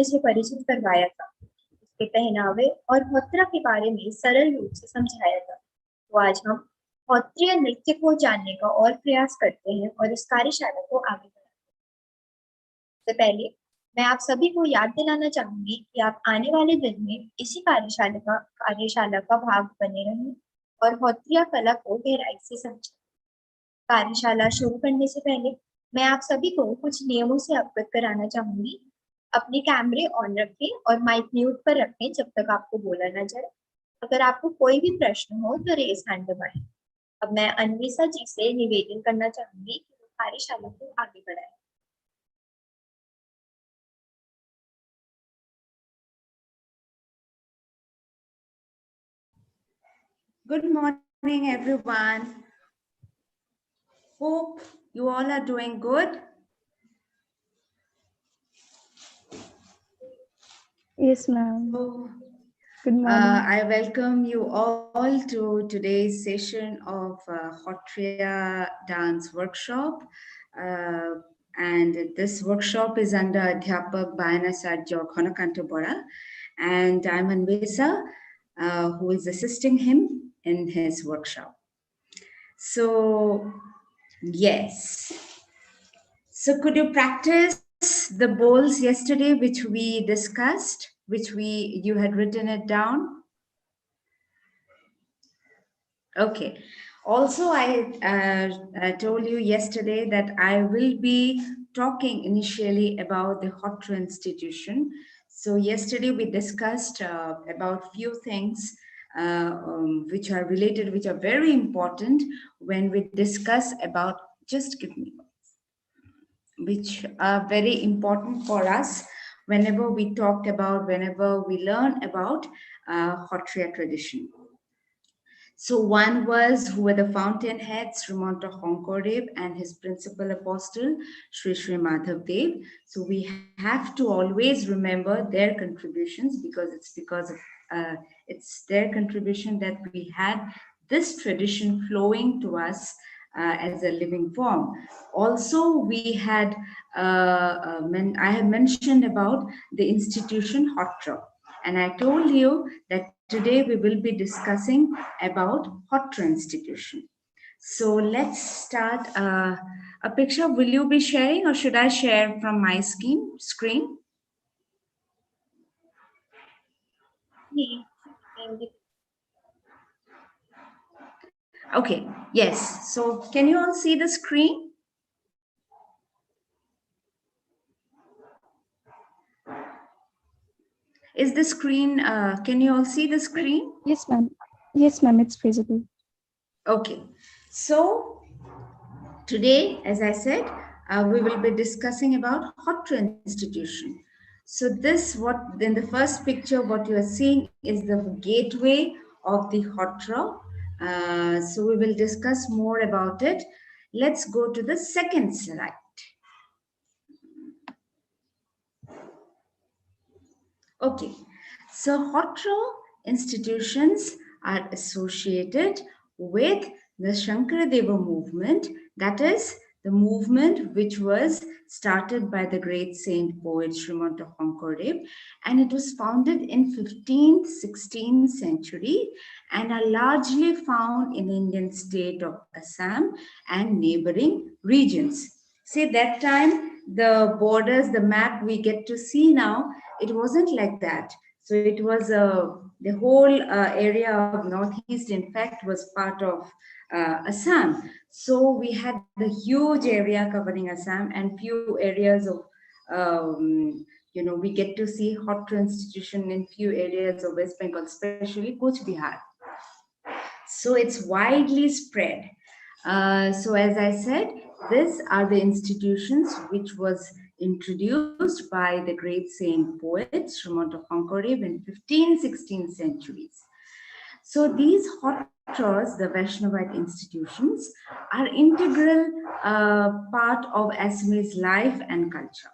से परिचित करवाया था, उसके पहनावे और होत्रा के बारे में सरल रूप से समझाया था। तो आज हम होत्रिया नृत्य को जानने का और प्रयास करते हैं और इस कार्यशाला को आगे बढ़ाते हैं। तो पहले मैं आप सभी को याद दिलाना चाहूंगी कि आप आने वाले दिन में इसी कार्यशाला का भाग बने रहें और होत्रिया कला को गहराई से समझें। कार्यशाला शुरू करने से पहले मैं आप सभी को कुछ नियमों से अवगत कराना चाहूंगी। अपने कैमरे ऑन रखें और माइक म्यूट पर रखें जब तक आपको बोला ना जाए। अगर आपको कोई भी प्रश्न हो तो रेज हैंड दबाएं। अब मैं अन्वेषा जी से निवेदन करना चाहूंगी कि वो कार्यशाला को आगे बढ़ाएं। Good morning, everyone. Hope you all are doing good. Yes, ma'am. Good morning. I welcome you all to today's session of Sattriya dance workshop. And this workshop is under Adhyapak Sattriya Ghanakanta Bora. And I'm Anvesa, who is assisting him in his workshop. So, yes. So could you practice the bowls yesterday, which we discussed, you had written it down? Okay. Also, I told you yesterday that I will be talking initially about the Hotra institution. So yesterday we discussed about few things which are related, which are very important when we discuss about, just give me, which are very important for us whenever we talk about, whenever we learn about Hotriya tradition. So one was who were the fountainheads, Srimanto Honkodev and his principal apostle, Sri Sri Madhav Dev. So we have to always remember their contributions because it's their contribution that we had this tradition flowing to us as a living form. Also, we had, I have mentioned about the institution Hotra. And I told you that today we will be discussing about Hotra institution. So let's start a picture. Will you be sharing or should I share from my screen? Okay, yes. So can you all see the screen? Is the screen, can you all see the screen? Yes, ma'am. Yes, ma'am, it's visible. Okay. So today, as I said, we will be discussing about Hotra institution. So this, what in the first picture, what you are seeing is the gateway of the Hotra. So we will discuss more about it. Let's go to the second slide. Okay, so Hotra institutions are associated with the Shankaradeva movement, that is the movement which was started by the great saint poet Srimanto Honkodev, and it was founded in 15th, 16th century and are largely found in Indian state of Assam and neighboring regions. See, that time the borders, the map we get to see now, it wasn't like that. So it was the whole area of Northeast, in fact, was part of Assam. So we had the huge area covering Assam and few areas of, we get to see Hotra institution in few areas of West Bengal, especially Kuch Bihar. So it's widely spread. So as I said, these are the institutions which was introduced by the great saint poet Srimanto Honkodev in 15th, 16th centuries. So these Hotras, the Vaishnavite institutions, are integral part of Assamese life and culture.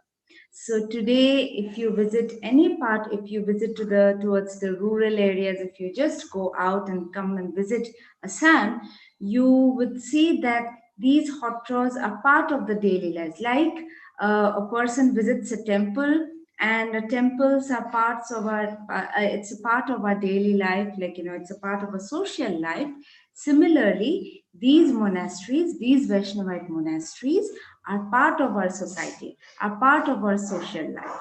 So today, if you visit any part, if you visit towards the rural areas, if you just go out and come and visit Assam, you would see that these Hotras are part of the daily lives. Like a person visits a temple And temples are parts of our it's a part of our daily life, like it's a part of a social life. Similarly, these monasteries, these Vaishnavite monasteries, are part of our society, are part of our social life.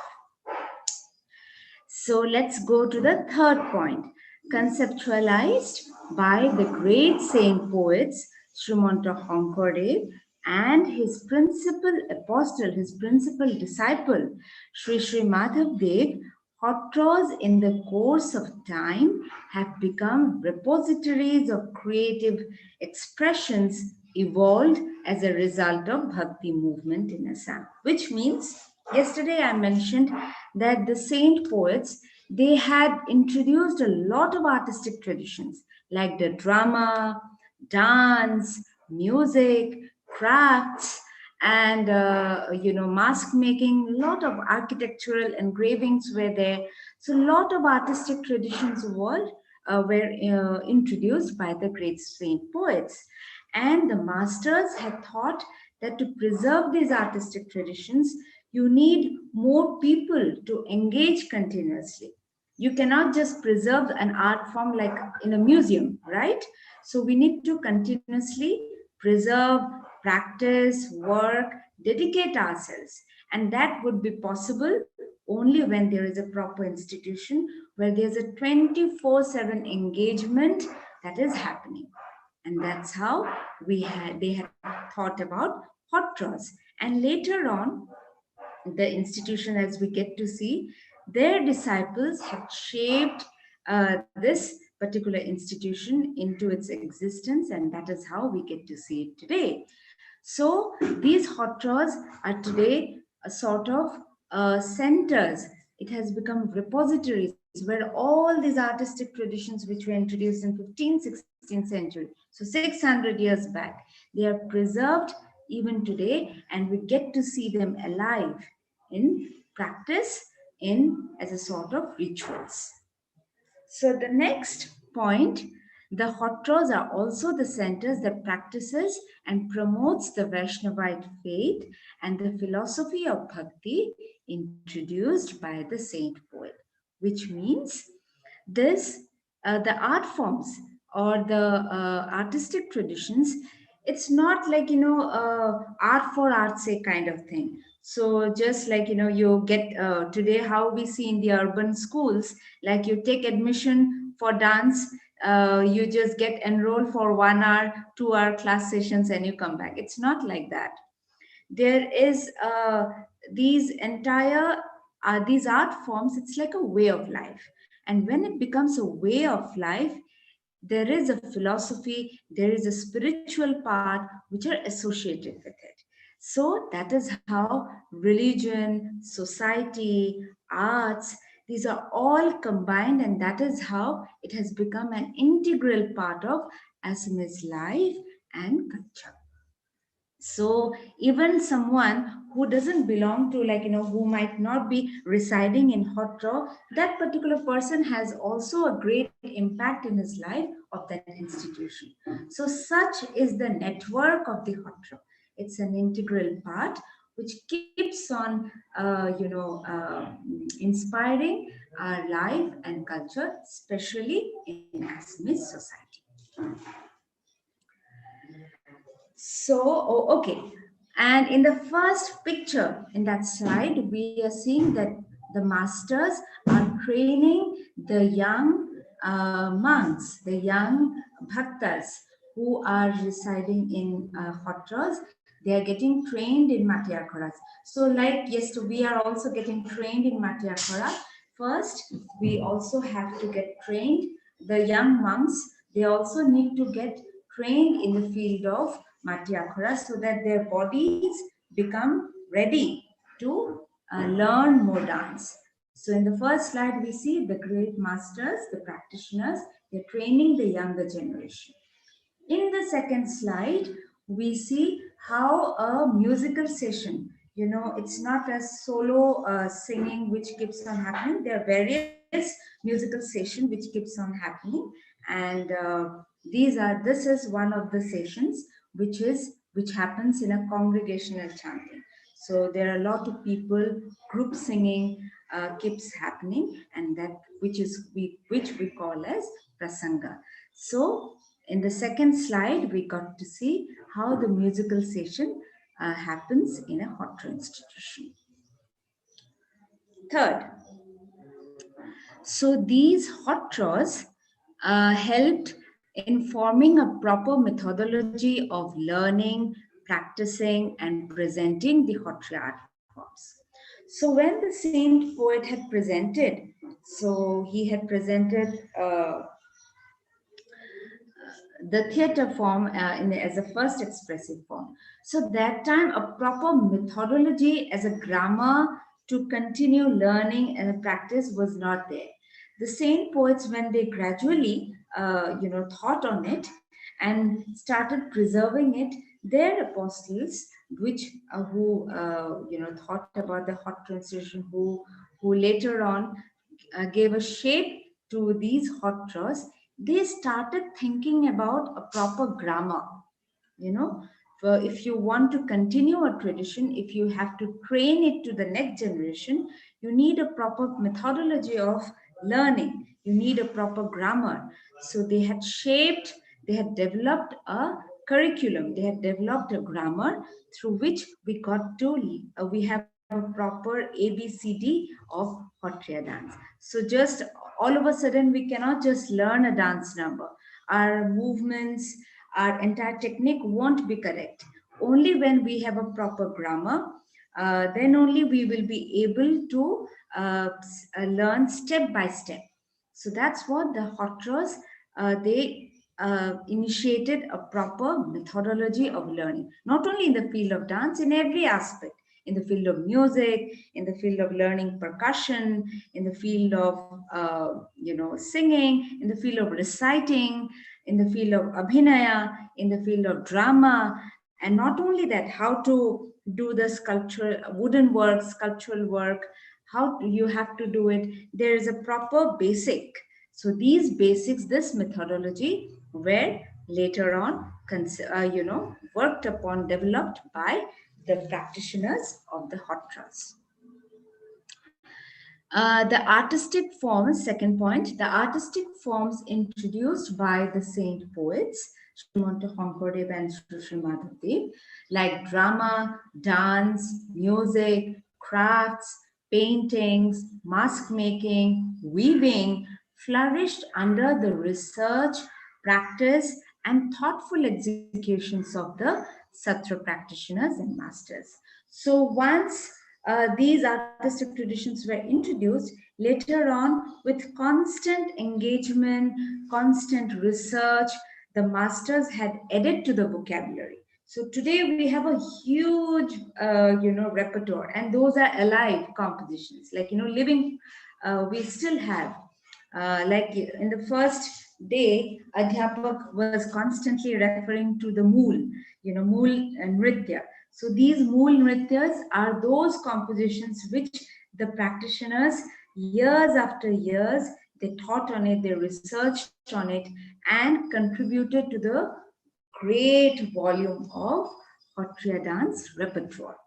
So let's go to the third point, conceptualized by the great saint poets Srimanta Shonkordev and his principal apostle, his principal disciple, Sri Madhav Dev. Hotras in the course of time have become repositories of creative expressions evolved as a result of bhakti movement in Assam, which means yesterday I mentioned that the saint poets, they had introduced a lot of artistic traditions like the drama, dance, music, crafts, and mask making. A lot of architectural engravings were there. So a lot of artistic traditions were introduced by the great saint poets, and the masters had thought that to preserve these artistic traditions, you need more people to engage continuously. You cannot just preserve an art form like in a museum, right? So we need to continuously preserve, practice, work, dedicate ourselves. And that would be possible only when there is a proper institution where there's a 24/7 engagement that is happening. And that's how they had thought about hotras. And later on, the institution, as we get to see, their disciples had shaped this particular institution into its existence, and that is how we get to see it today. So these hotras are today a sort of centers. It has become repositories where all these artistic traditions which were introduced in 15th, 16th century, so 600 years back, they are preserved even today, and we get to see them alive in practice, in as a sort of rituals. So the next point, the hotras are also the centers that practices and promotes the Vaishnavite faith and the philosophy of bhakti introduced by the saint poet, which means this the art forms or the artistic traditions, it's not like art for art's sake kind of thing. So just like you get today how we see in the urban schools, like you take admission for dance, you just get enrolled for 1 hour 2 hour class sessions and you come back. It's not like that. There is these entire these art forms, it's like a way of life. And when it becomes a way of life, there is a philosophy, there is a spiritual part which are associated with it. So that is how religion, society, arts, these are all combined, and that is how it has become an integral part of Assamese life and culture. So even someone who doesn't belong to, like who might not be residing in Hotra, that particular person has also a great impact in his life of that institution. So such is the network of the Hotra. It's an integral part which keeps on inspiring our life and culture, especially in Assamese society. So, okay. And in the first picture in that slide, we are seeing that the masters are training the young monks, the young bhaktas who are residing in hotras. They are getting trained in Matyakoras. So like, yes, we are also getting trained in Matyakora. First, we also have to get trained. The young monks, they also need to get trained in the field of Matyakara so that their bodies become ready to learn more dance. So in the first slide, we see the great masters, the practitioners, they're training the younger generation. In the second slide, we see how a musical session, it's not a solo singing which keeps on happening. There are various musical sessions which keeps on happening. And this is one of the sessions which happens in a congregational chanting. So there are a lot of people, group singing, keeps happening, and that which we call as prasanga. So in the second slide, we got to see how the musical session happens in a hotra institution. Third, so these hotras helped in forming a proper methodology of learning, practicing, and presenting the hotra art forms. So when the saint poet had presented, so he had presented the theater form as a first expressive form. So that time a proper methodology as a grammar to continue learning and practice was not there. The same poets, when they gradually thought on it and started preserving it, their apostles, which who thought about the hot translation, who later on gave a shape to these hot draws, they started thinking about a proper grammar. You know, if you want to continue a tradition, if you have to train it to the next generation, you need a proper methodology of learning, you need a proper grammar. So they had developed a curriculum, they had developed a grammar through which we have a proper ABCD of Hotriya dance. So just all of a sudden we cannot just learn a dance number. Our movements, our entire technique won't be correct. Only when we have a proper grammar, then only we will be able to learn step by step. So that's what the Hotras, they initiated a proper methodology of learning, not only in the field of dance, in every aspect, in the field of music, in the field of learning percussion, in the field of singing, in the field of reciting, in the field of abhinaya, in the field of drama, and not only that, how to do the sculpture, wooden work, sculptural work, how you have to do it. There is a proper basic. So these basics, this methodology, were later on, worked upon, developed by the practitioners of the hotras. The artistic forms, second point, the artistic forms introduced by the saint poets, Srimanta Hankodev and Sri Madhavdev, like drama, dance, music, crafts, paintings, mask making, weaving, flourished under the research, practice, and thoughtful executions of the Sattriya practitioners and masters. So once these artistic traditions were introduced, later on, with constant engagement, constant research, the masters had added to the vocabulary. So today we have a huge, repertoire, and those are alive compositions, like, living. We still have, like in the first day, Adhyapak was constantly referring to the mool, mool and nritya. So these mool nrityas are those compositions which the practitioners, years after years, they thought on it, they researched on it, and contributed to the great volume of Hotriya dance repertoire.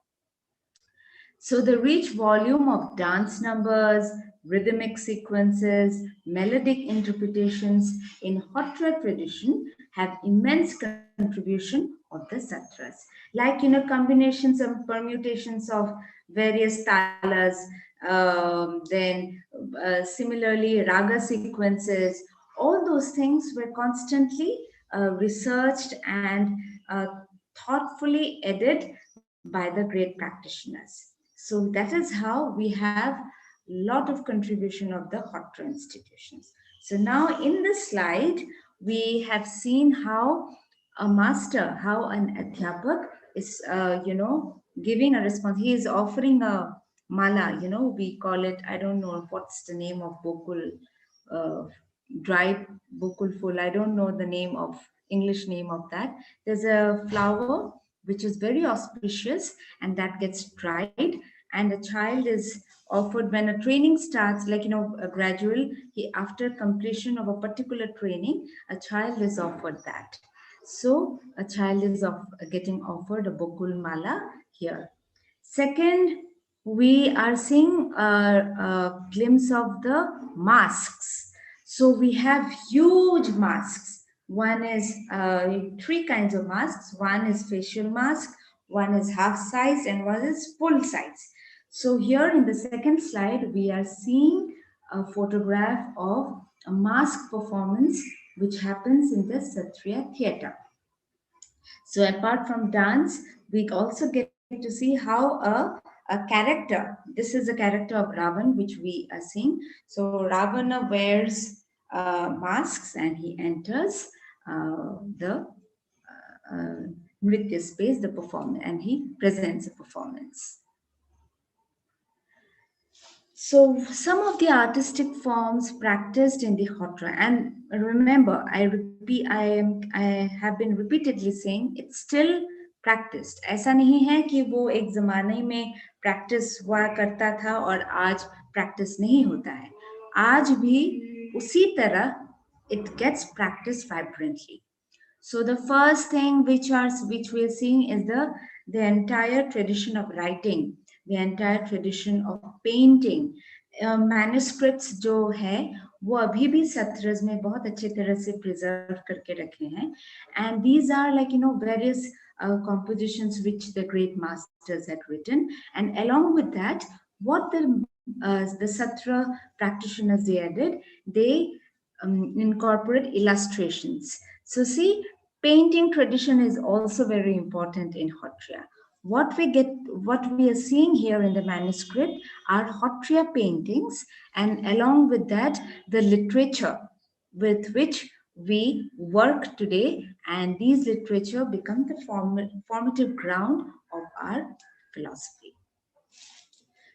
So the rich volume of dance numbers, rhythmic sequences, melodic interpretations in Hotriya tradition have immense contribution of the Satras. Like, combinations and permutations of various talas, then similarly raga sequences, all those things were constantly researched and thoughtfully added by the great practitioners. So that is how we have a lot of contribution of the Hotra institutions. So now in this slide, we have seen how a master, how an adhyapak is, giving a response. He is offering a mala, we call it, I don't know what's the name of bokul, dried bokul full. I don't know the name of English name of that. There's a flower which is very auspicious, and that gets dried, and a child is offered when a training starts, like, a gradual, after completion of a particular training, a child is offered that. So a child is getting offered a bokul mala here. Second, we are seeing a glimpse of the masks. So we have huge masks. One is three kinds of masks. One is facial mask, one is half size, and one is full size. So here in the second slide, we are seeing a photograph of a mask performance which happens in the Sattriya theatre. So apart from dance, we also get to see how a character, this is a character of Ravan, which we are seeing. So Ravana wears masks and he enters the Nritya space, the performance, and he presents a performance. So some of the artistic forms practiced in the Hotra, and remember, I have been repeatedly saying it's still practiced. ऐसा नहीं है कि वो एक जमाने में practice हुआ करता था और आज practice नहीं होता है. आज भी उसी तरह it gets practiced vibrantly. So the first thing which we are seeing is the entire tradition of writing, the entire tradition of painting. Manuscripts जो है वो अभी भी सत्रज में बहुत अच्छे तरह से preserve करके रखे हैं, and these are like various compositions which the great masters had written, and along with that, what the Satra practitioners they added, they incorporate illustrations. So see, painting tradition is also very important in Hotriya. What we are seeing here in the manuscript are Hotriya paintings, and along with that, the literature with which we work today, and these literature become the formative ground of our philosophy.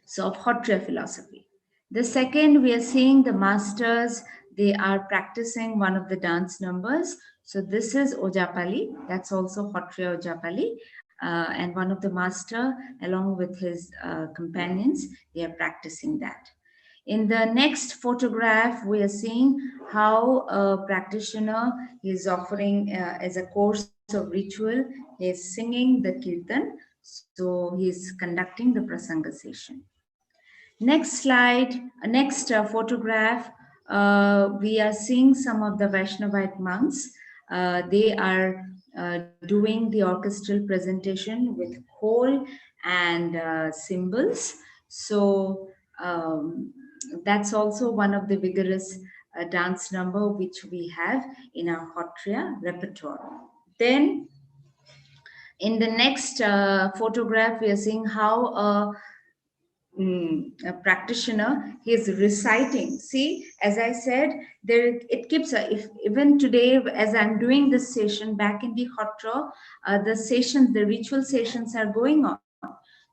So of Hotriya philosophy. The second, we are seeing the masters, they are practicing one of the dance numbers. So this is Ojapali, that's also Hotriya Ojapali. And one of the master, along with his companions, they are practicing that. In the next photograph, we are seeing how a practitioner is offering as a course of ritual, he is singing the kirtan, so he is conducting the prasanga session. Next slide, next photograph, we are seeing some of the Vaishnavite monks. They are doing the orchestral presentation with whole and cymbals. So that's also one of the vigorous dance number which we have in our Hotriya repertoire. Then in the next photograph, we are seeing how a practitioner, he is reciting. See, as I said, there it keeps if even today as I'm doing this session back in the Hotra, the ritual sessions are going on.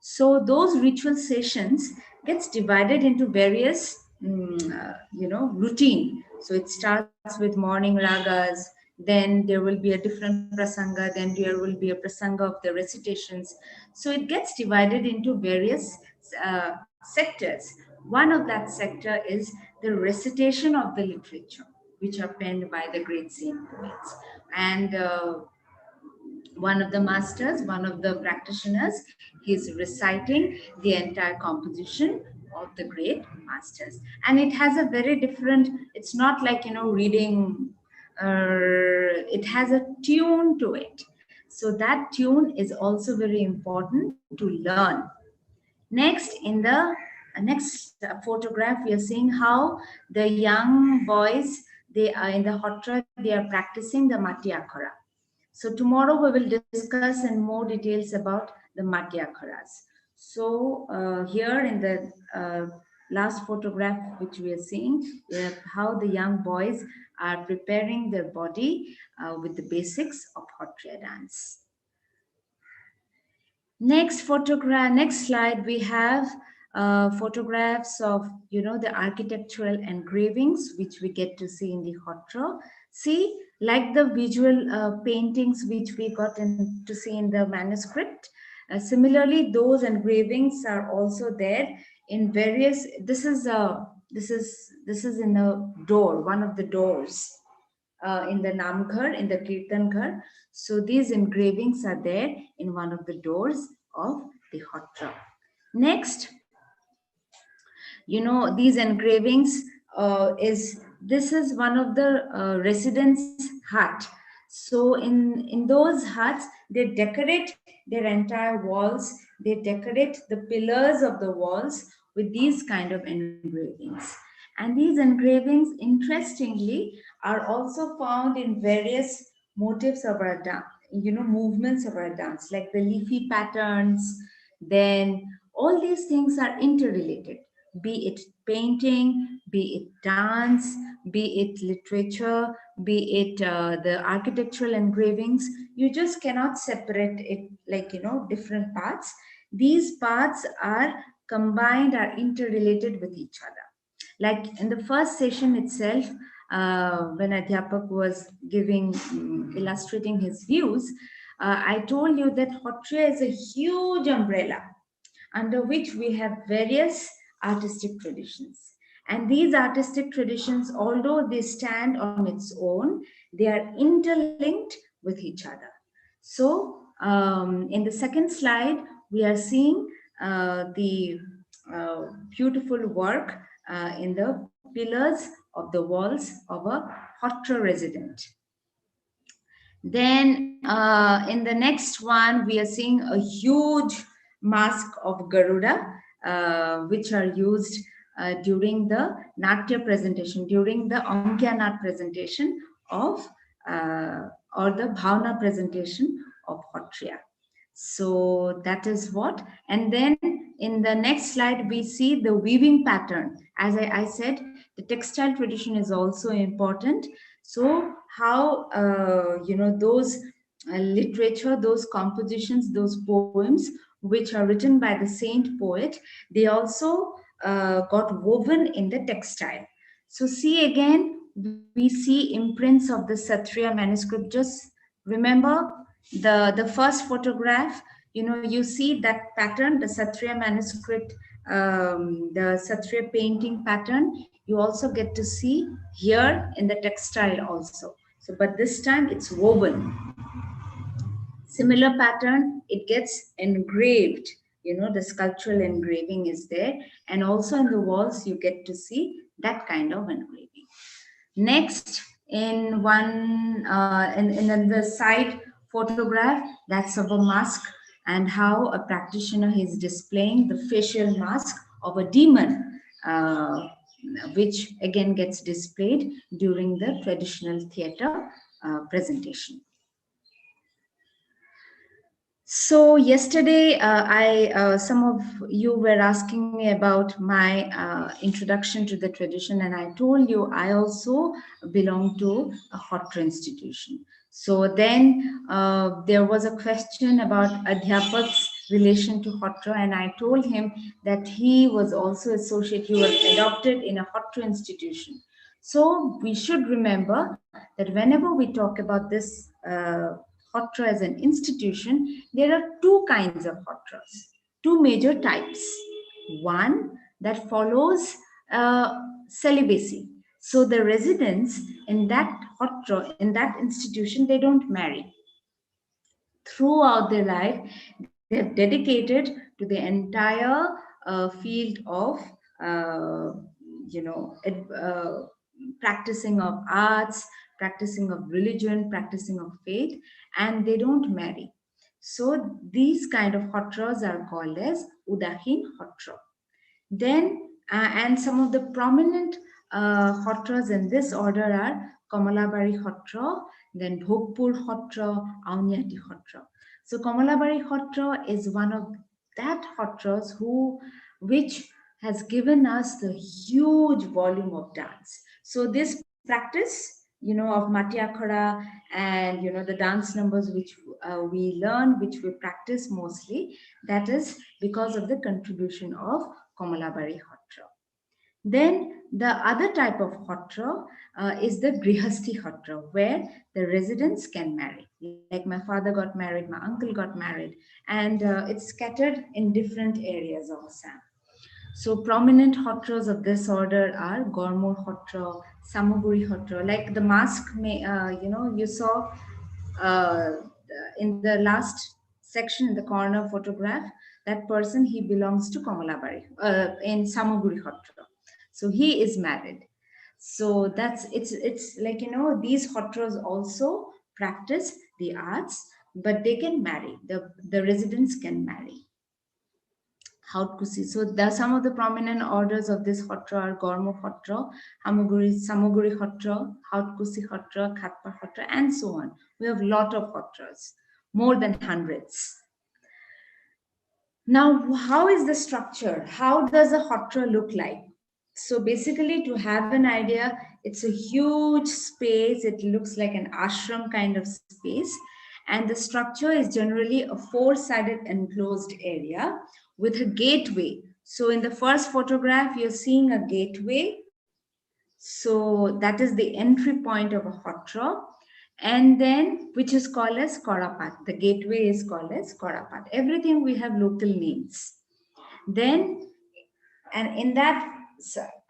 So those ritual sessions gets divided into various routine. So it starts with morning ragas, then there will be a different prasanga, then there will be a prasanga of the recitations. So it gets divided into various sectors. One of that sector is the recitation of the literature, which are penned by the great saint poets. And one of the masters, one of the practitioners, he's reciting the entire composition of the great masters. And it has a very different, it's not like, reading, it has a tune to it. So that tune is also very important to learn. Next, in the next photograph, we are seeing how the young boys, they are in the Hotra, they are practicing the Matyakara. So tomorrow we will discuss in more details about the Matyakaras. So here in the last photograph which we are seeing, how the young boys are preparing their body with the basics of Hotriya dance. Next photograph, next slide, we have photographs of the architectural engravings which we get to see in the Hotra. See, like the visual paintings which we got to see in the manuscript. Similarly, those engravings are also there in various. This is in the door, one of the doors. In the Namghar, in the Kirtan Ghar. So these engravings are there in one of the doors of the Hotra. Next, These engravings this is one of the residents' hut. So in those huts, they decorate their entire walls. They decorate the pillars of the walls with these kind of engravings. And these engravings, interestingly, are also found in various motifs of our dance, movements of our dance, like the leafy patterns. Then all these things are interrelated, be it painting, be it dance, be it literature, be it the architectural engravings. You just cannot separate it like, different parts. These parts are combined, are interrelated with each other. Like in the first session itself, when Adhyapak was giving, illustrating his views, I told you that Sattriya is a huge umbrella under which we have various artistic traditions. And these artistic traditions, although they stand on its own, they are interlinked with each other. So, in the second slide, we are seeing the beautiful work in the pillars of the walls of a Hottra resident. Then in the next one, we are seeing a huge mask of Garuda, which are used during the Natya presentation, during the Ankya Nat presentation of, or the Bhavna presentation of Hotria. So that is what. And then in the next slide, we see the weaving pattern. As I said, the textile tradition is also important. So how, those literature, those compositions, those poems, which are written by the saint poet, they also got woven in the textile. So see again, we see imprints of the Sattriya manuscript. Just remember the first photograph, you see that pattern, the Sattriya manuscript, the Sattriya painting pattern. You also get to see here in the textile also. So, but this time it's woven. Similar pattern, it gets engraved. The sculptural engraving is there, and also in the walls you get to see that kind of engraving. Next, in one in the side photograph, that's of a mask, and how a practitioner is displaying the facial mask of a demon, which again gets displayed during the traditional theater presentation. So yesterday, some of you were asking me about my introduction to the tradition, and I told you I also belong to a Hottra institution. So then there was a question about Adhyapak's relation to Hottra, and I told him that he was also associated, he was adopted in a Hottra institution. So we should remember that whenever we talk about this Hottra as an institution, there are two kinds of Hottras, two major types. One that follows celibacy. So the residents in that Hottra, in that institution, they don't marry. Throughout their life, they have dedicated to the entire field of, practicing of arts, practicing of religion, practicing of faith, and they don't marry. So these kind of Hottras are called as Udahin Hotra. Then, and some of the prominent Hotras in this order are Kamalabari Hotra, then Bhogpur Hotra, Auniati Hotra. So Kamalabari Hotra is one of that Hotras which has given us the huge volume of dance. So this practice, of Matyakhara and, the dance numbers which we learn, which we practice mostly, that is because of the contribution of Kamalabari Hotra. Then the other type of Hotra is the Grihasti Hotra, where the residents can marry. Like my father got married, my uncle got married, and it's scattered in different areas of Assam. So prominent Hotras of this order are Gormor Hotra, Samaguri Hotra. Like the mask, you saw in the last section in the corner photograph. That person, he belongs to Kamalabari in Samoguri Hotra. So he is married. So that's it's like, you know, these hotras also practice the arts, but they can marry. The residents can marry. Hautkusi. So there are some of the prominent orders of this hotra are Gormo Hotra, Samoguri Hotra, Hautkusi Hotra, Khatpa Hotra, and so on. We have a lot of hotras, more than hundreds. Now, how is the structure? How does a hotra look like? So basically, to have an idea, it's a huge space. It looks like an ashram kind of space. And the structure is generally a four-sided enclosed area with a gateway. So in the first photograph, you're seeing a gateway. So that is the entry point of a hotra. And then, which is called as Korapat. The gateway is called as Korapat. Everything we have local names. Then, and in that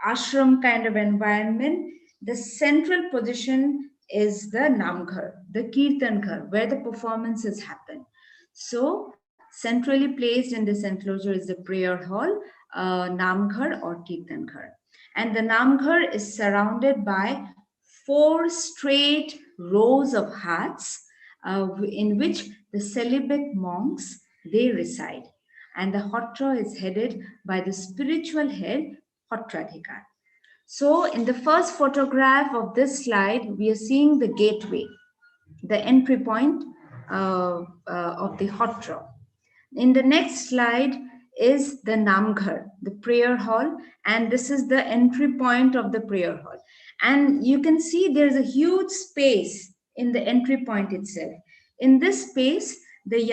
ashram kind of environment, the central position is the Namghar, the Kirtan Ghar, where the performances happen. So, centrally placed in this enclosure is the prayer hall, Namghar or Kirtan Ghar. And the Namghar is surrounded by four straight rows of huts in which the celibate monks, they reside. And the hotra is headed by the spiritual head, Hotradhikar. So in the first photograph of this slide, we are seeing the gateway, the entry point of the hotra. In the next slide is the Namghar, the prayer hall, and this is the entry point of the prayer hall. And you can see there's a huge space in the entry point itself. In this space, the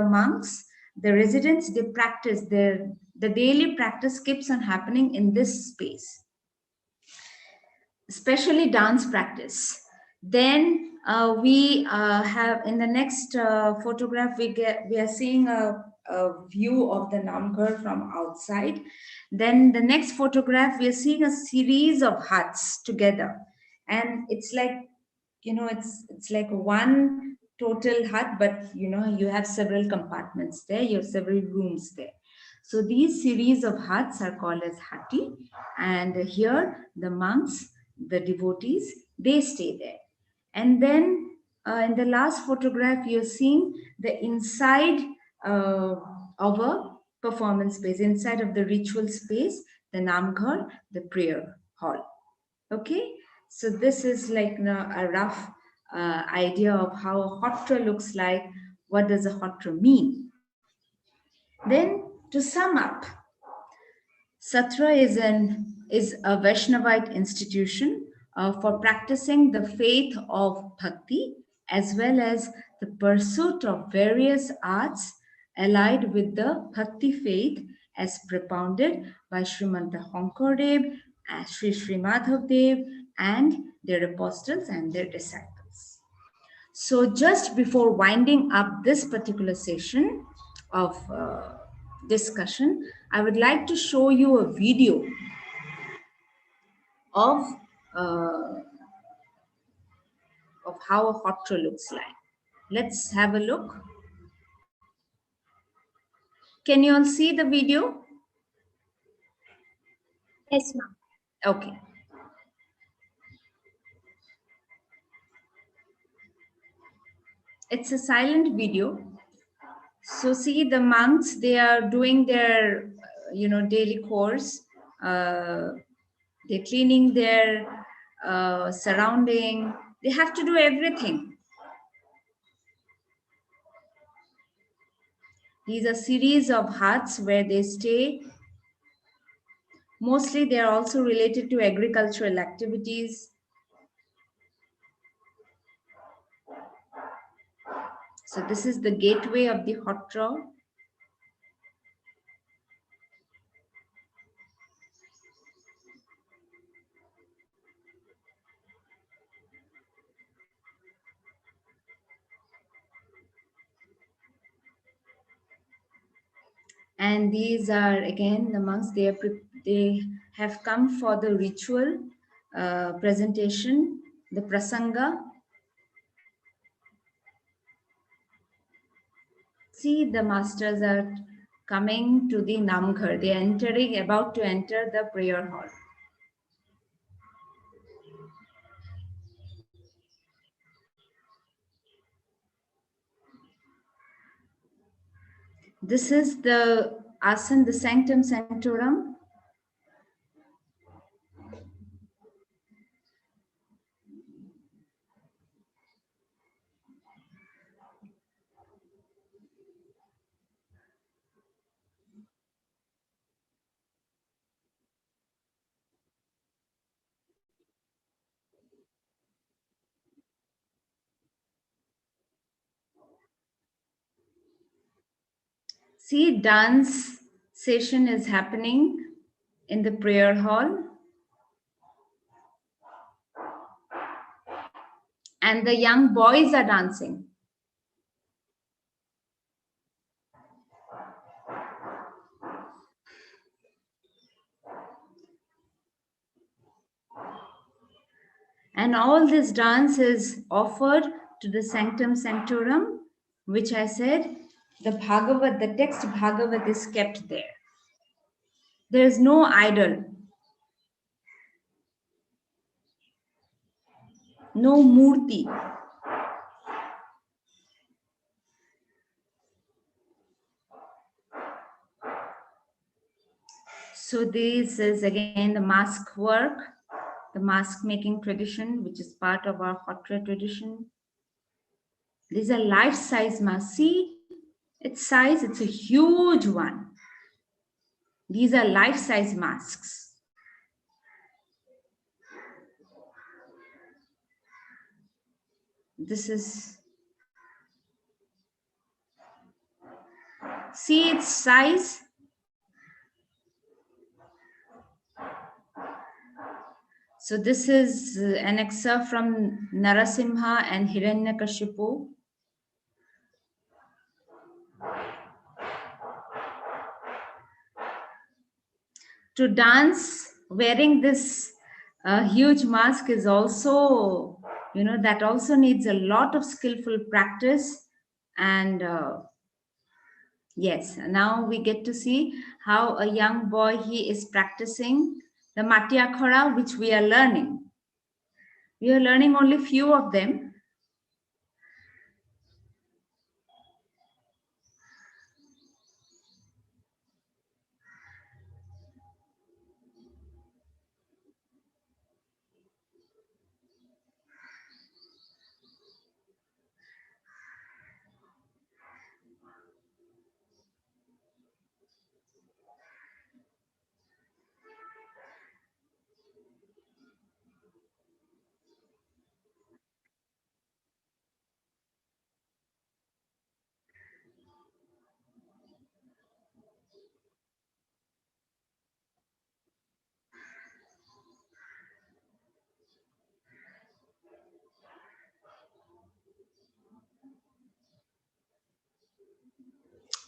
monks, the residents, they practice the daily practice keeps on happening in this space, especially dance practice. Then we have in the next photograph we are seeing a view of the Namghar from outside. Then the next photograph we are seeing a series of huts together, and it's like, you know, it's like one total hut, but you know, you have several compartments there, you have several rooms there. So these series of huts are called as hatti, and here the monks, the devotees, they stay there. And then in the last photograph, you're seeing the inside of a performance space, inside of the ritual space, the Namghar, the prayer hall. Okay, so this is like, you know, a rough idea of how a hotra looks like. What does a hotra mean? Then to sum up, Sattriya is a Vaishnavite institution for practicing the faith of bhakti as well as the pursuit of various arts allied with the bhakti faith as propounded by Srimanta Honkordev, Sri Sri Madhav Dev, and their apostles and their disciples. So just before winding up this particular session of discussion, I would like to show you a video of uh, how a hotra looks like. Let's have a look. Can you all see the video? Yes, ma'am. Okay. It's a silent video. So see the monks, they are doing their, daily chores. They're cleaning their surrounding. They have to do everything. These are series of huts where they stay. Mostly they are also related to agricultural activities. So this is the gateway of the hotra. And these are again the monks. They have come for the ritual presentation, the prasanga. See, the masters are coming to the Namghar. They are about to enter the prayer hall. This is the asan, the sanctum sanctorum. See, dance session is happening in the prayer hall. And the young boys are dancing. And all this dance is offered to the sanctum sanctorum, which I said, the Bhagavad, the text Bhagavad is kept there. There is no idol, no murti. So this is again the mask work, the mask making tradition, which is part of our Hotra tradition. These are life-size masks. See, its size, it's a huge one. These are life-size masks. This is, see its size. So this is an excerpt from Narasimha and Hiranyakashipu. To dance wearing this huge mask is also, that also needs a lot of skillful practice. And yes, now we get to see how a young boy, he is practicing the Matyakhara, which we are learning. We are learning only few of them.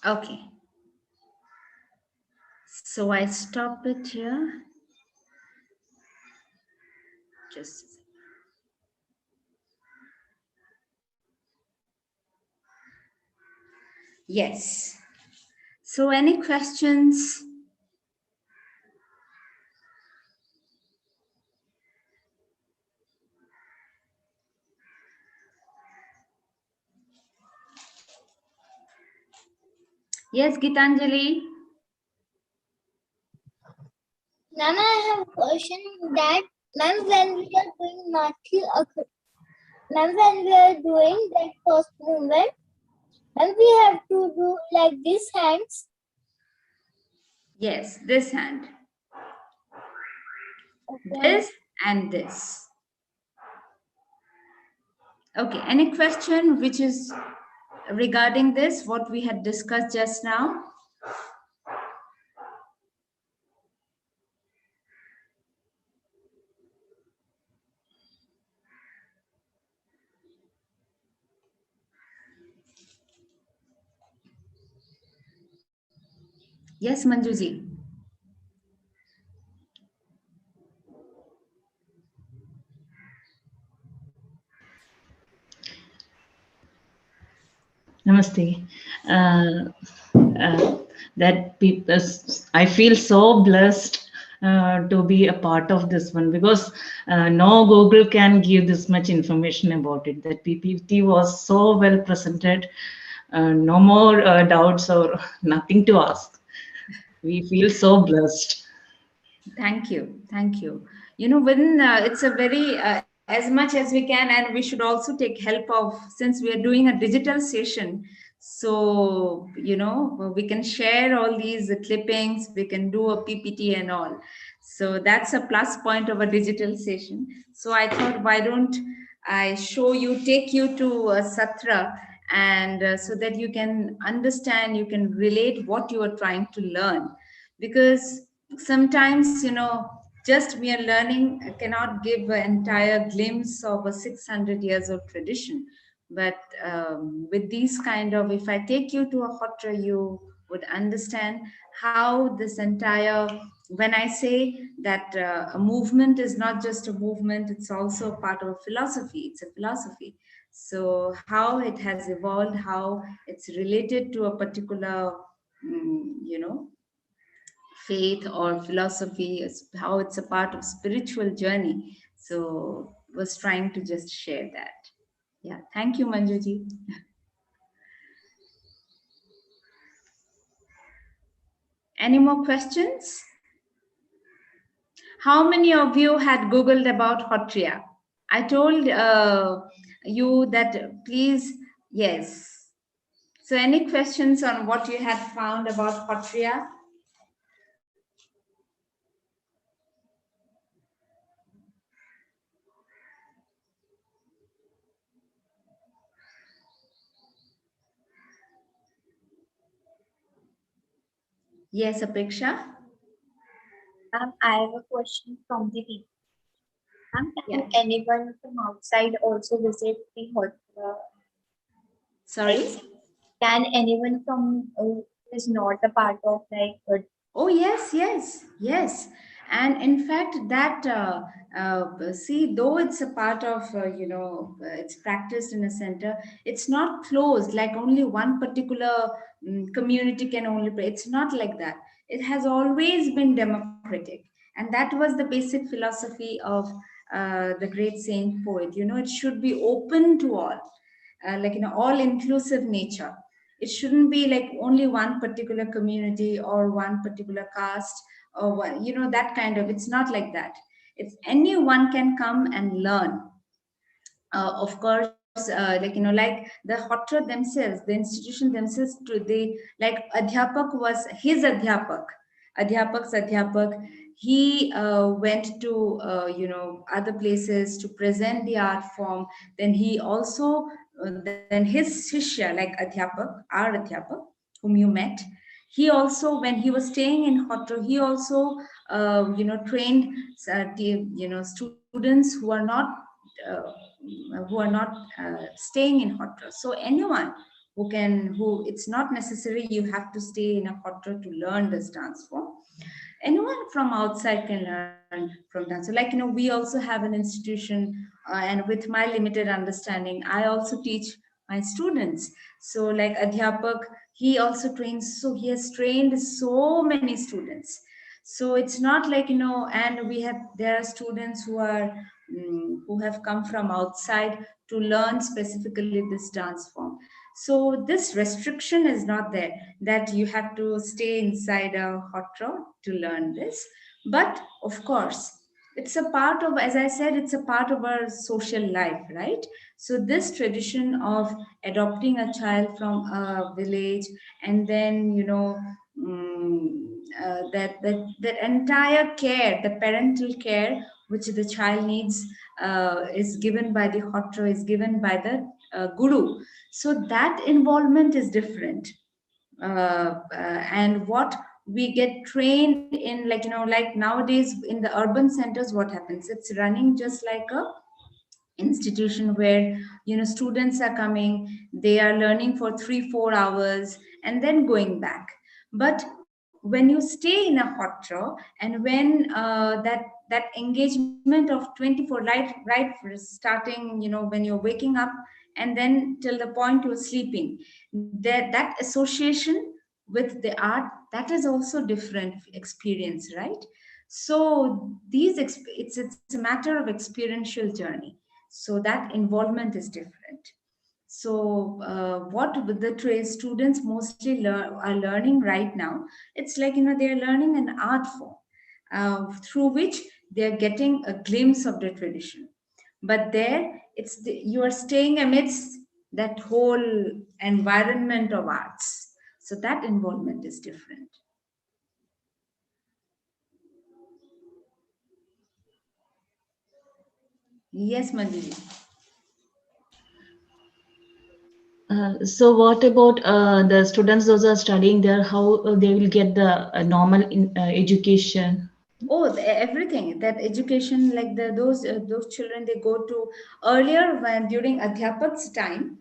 Okay. So I stop it here. Just yes. So any questions? Yes, Gitanjali. Ma'am, I have a question that, ma'am, when we are doing ma'am, when we are doing that first movement, and we have to do like this hands. Yes, this hand. Okay. This and this. Okay, any question which is regarding this, what we had discussed just now? Yes, Manjuji. Namaste. Uh, that people, I feel so blessed to be a part of this one, because no Google can give this much information about it. That PPT was so well presented. No more doubts or nothing to ask. We feel so blessed. Thank you. Thank you. When it's a very, as much as we can, and we should also take help of, since we are doing a digital session. So, we can share all these clippings, we can do a PPT and all. So that's a plus point of a digital session. So I thought, why don't I show you, take you to Satra, and so that you can understand, you can relate what you are trying to learn. Because sometimes, just mere learning cannot give an entire glimpse of a 600 years of tradition. But with these kind of, if I take you to a hotra, you would understand how this entire, when I say that a movement is not just a movement, it's also a part of a philosophy. It's a philosophy. So how it has evolved, how it's related to a particular, faith or philosophy, how it's a part of spiritual journey. So was trying to just share that. Yeah, thank you, Manjuji. Any more questions? How many of you had Googled about Hotria? I told you that please, yes. So any questions on what you had found about Hotria? Yes, Apeksha? I have a question from the people. Can Yeah. anyone from outside also visit the hotel? Sorry? Can anyone from who is not a part of Oh, yes, yes, yes. And in fact, that, see, though it's a part of, it's practiced in a center, it's not closed, like only one particular community can only play. It's not like that. It has always been democratic. And that was the basic philosophy of the great saint poet. It should be open to all, all inclusive nature. It shouldn't be like only one particular community or one particular caste or one, that kind of, it's not like that. It's anyone can come and learn. Of course, like the hotra themselves, the institution themselves, to they, like adhyapak was his adhyapak's adhyapak. He went to other places to present the art form. Then he also then his shishya, like adhyapak, our adhyapak, whom you met, he also, when he was staying in hotra, he also trained students who are not staying in hotra. So anyone who can, who, it's not necessary you have to stay in a hotra to learn this dance form. Anyone from outside can learn from dance. So, like, we also have an institution, and with my limited understanding, I also teach my students. So, like adhyapak, he also trains, so he has trained so many students. So it's not like, and there are students who are who have come from outside to learn specifically this dance form. So this restriction is not there, that you have to stay inside a hotra to learn this. But of course, it's a part of, as I said, it's a part of our social life, right? So this tradition of adopting a child from a village, and then, that entire care, the parental care which the child needs, is given by the hotra, is given by the guru. So that involvement is different. And what we get trained in, like, like nowadays in the urban centers, what happens, it's running just like a institution where, students are coming, they are learning for 3-4 hours and then going back. But when you stay in a hotra, and when that engagement of 24, right, right, starting, when you're waking up and then till the point you're sleeping. That association with the art, that is also different experience, right? So it's a matter of experiential journey. So that involvement is different. So what the trade students mostly are learning right now, it's like, they're learning an art form through which they're getting a glimpse of the tradition. But there, you are staying amidst that whole environment of arts. So that involvement is different. Yes, Manjuli. So what about the students those are studying there? How they will get the normal education? Oh, everything that education, like those children, they go to earlier when during Adhyapak's time.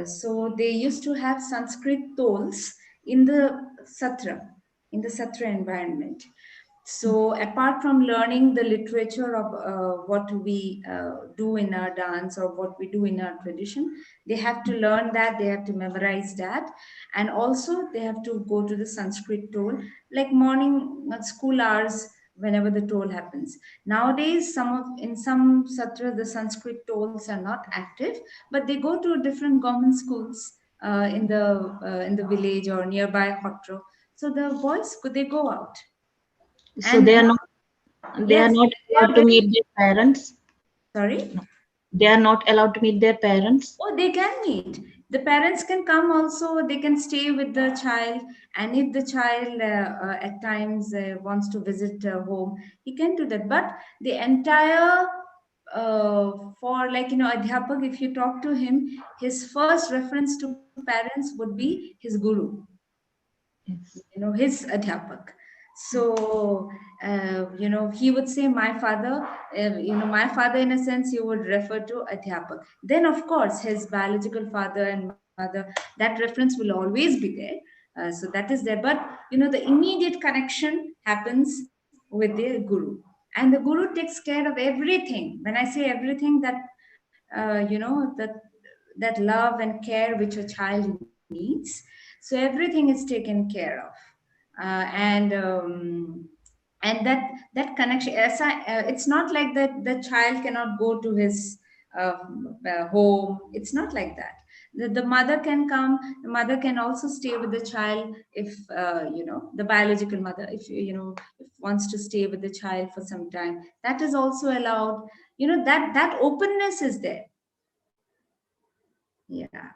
So they used to have Sanskrit tols in the Satra, environment. So apart from learning the literature of what we do in our dance or what we do in our tradition, they have to learn that, they have to memorize that, and also they have to go to the Sanskrit toll, like morning school hours, whenever the toll happens. Nowadays, in some satra the Sanskrit tolls are not active, but they go to different government schools in the village or nearby Hotro. So the boys, could they go out? So And they are yes, not they are allowed to very, meet their parents. sorry. No. They are not allowed to meet their parents. Oh, they can meet. The parents can come also. They can stay with the child, and if the child at times wants to visit home, he can do that. But the entire for, like, Adhyapak, if you talk to him, his first reference to parents would be his guru, Yes. his adhyapak. So he would say my father, my father, in a sense he would refer to adhyapak. Then of course his biological father and mother, that reference will always be there. So that is there, but the immediate connection happens with the guru, and the guru takes care of everything. When I say everything, that that love and care which a child needs, so everything is taken care of. And that connection, it's not like that the child cannot go to his home. It's not like that. The mother can come. The mother can also stay with the child if the biological mother, if if wants to stay with the child for some time, that is also allowed. That openness is there. Yeah.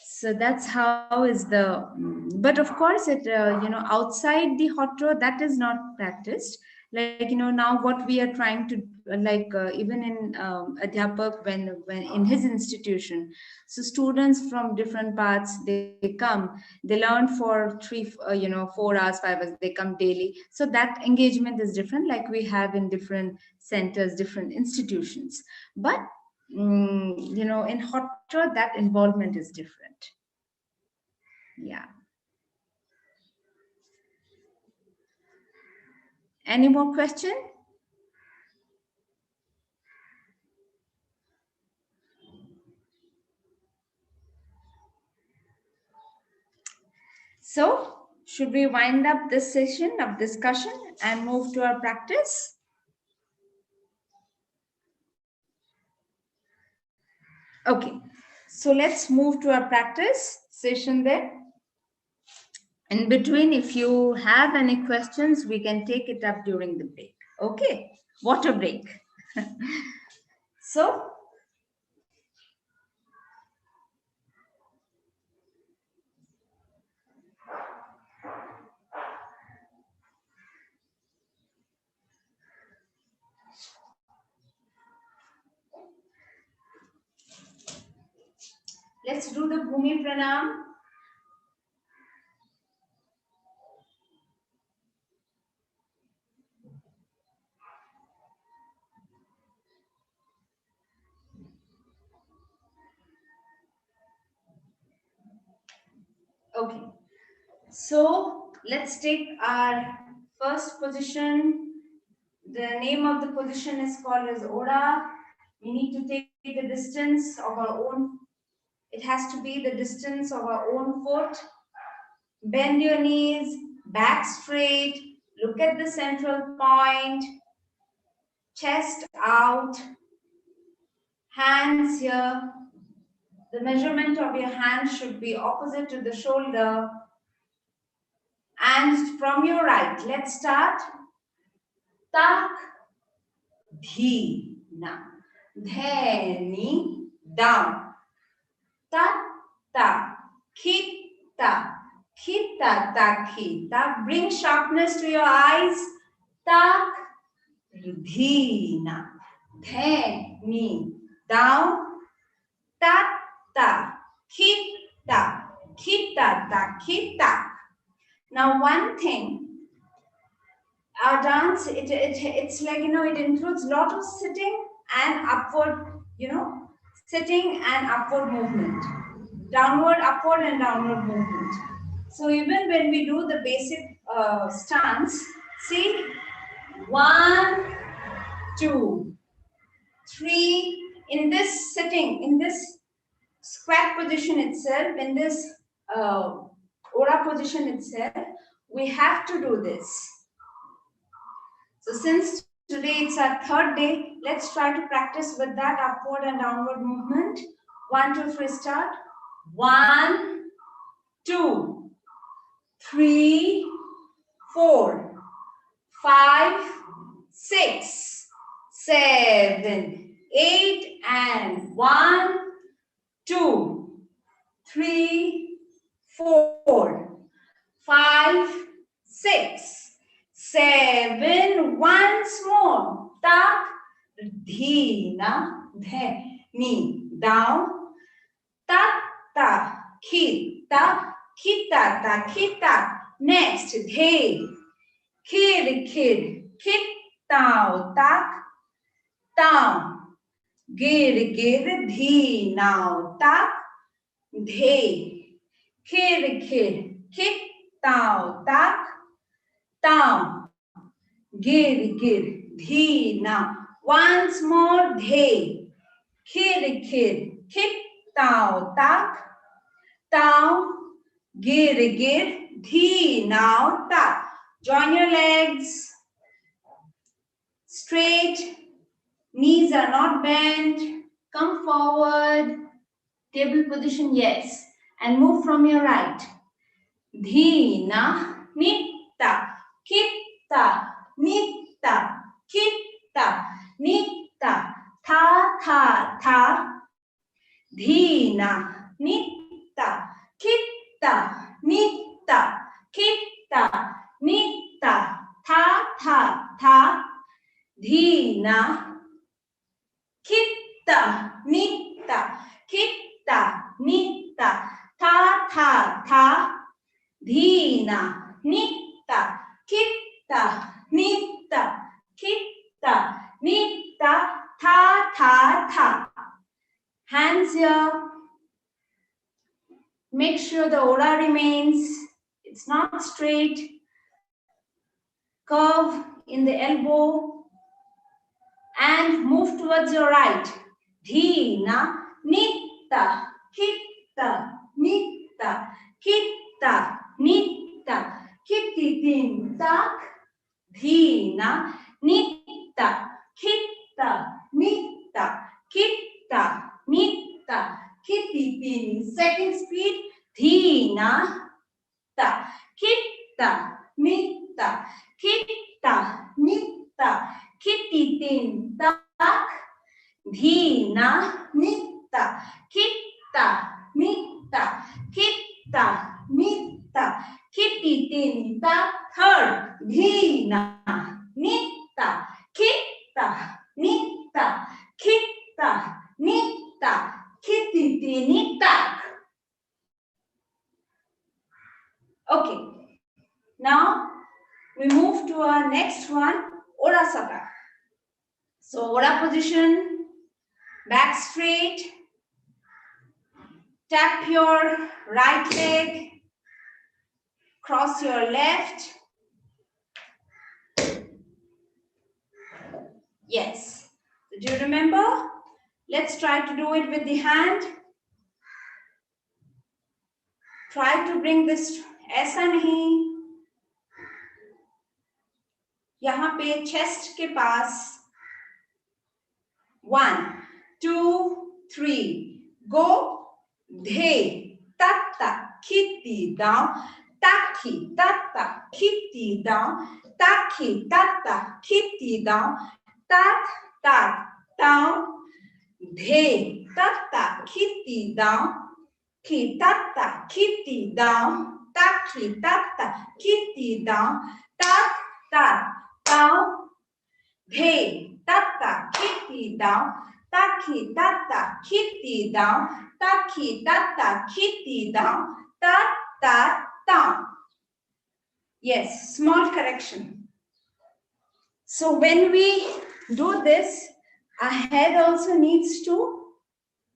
So that's how is the but of course it outside the hot row, that is not practiced. Like, now what we are trying to like even in adhyapak, when in his institution, so students from different parts, they come, they learn for 4 hours, 5 hours, they come daily. So that engagement is different, like we have in different centers, different institutions. But in hot row, that involvement is different. Yeah. Any more question? So, should we wind up this session of discussion and move to our practice? Okay. So let's move to our practice session then. In between, if you have any questions, we can take it up during the break. Okay. Water break. So, let's do the Bhumi Pranam. Okay. So let's take our first position. The name of the position is called as Ora. We need to take the distance of our own. It has to be the distance of our own foot. Bend your knees, back straight. Look at the central point. Chest out. Hands here. The measurement of your hands should be opposite to the shoulder. And from your right, let's start. Tak, dhi, na. Dheni, down. Ta, ta, kita, kita, ta, kita. Bring sharpness to your eyes. Tak, dhi, na. Dheni, down. Ta, ta, kita, kita, ta, kita. Now, one thing, our dance, it's like, it includes a lot of sitting and upward, sitting and upward movement. Downward, upward, and downward movement. So even when we do the basic stance, see, 1, 2, 3, in this sitting, in this squat position itself, in this Bora position itself, we have to do this. So since today it's our third day, let's try to practice with that upward and downward movement. 1, 2, 3, start. 1, 2, 3, 4, 5, 6, 7, 8, and 1, 2, 3, 4, 5, 6, 7. Once more. Tak, dhina, dheni, down. Ta, ta, kita, kita, ta, kita. Next, dhe, kid, kid, kit, tau, tak, down. Gir, gir, dhi, now, tak, dhe, kid, kid, kit, tau, tak, down. Gir, gir, dhi, now. Once more, dhe, kid, kid, kit, tau, tak, down. Gir, gir, dhi, now, tak. Join your legs straight. Knees are not bent. Come forward. Table position, yes. And move from your right. Dhina, nitta, kitta, nitta, kitta, nitta, tha, tha, tha. Dhina, nitta, kitta, nitta, kitta, nitta, tha, tha, tha. Dhina, kitta, nitta, kitta, nitta, tha, tha, tha. Dhina, nitta, kitta, nitta, kitta, nitta, tha, tha, tha. Hands here. Make sure the aura remains. It's not straight. Curve in the elbow. And move towards your right. Dhina, nitta, kitta, nitta, kitta, nitta, kittitin, tak. Dhina, nitta, kitta, nitta, kitta, nitta, kittitin. Second speed. Dhina, ta, kitta, nitta, kitta, nitta, kittitin, tak. Dhina, nitta, kitta, nitta, kitta, nitta, kittitin, tak. Third. Dhina, nitta, kitta, nitta, kitta, nitta, kittitin, tak. Okay. Now we move to our next one, Orasaka. So Ora position, back straight. Tap your right leg, cross your left. Yes. Do you remember? Let's try to do it with the hand. Try to bring this, ऐसा नहीं, यहाँ पे chest के पास. 1, 2, 3. Go. Dhe. Tatta. Kitty down. Taki. Tatta. Kitty down. Taki. Tatta. Kitty down. Tat. Tat. Down. Dhe. Tatta. Kitty down. Ki. Tatta. Kitty down. Taki. Tatta. Kitty down. Tat. Tat. Down. Dhe. Tatta, kitty down, taki, tatta, kitty down, taki, tatta, kitty down, tat, tat, down. Yes, small correction. So when we do this, our head also needs to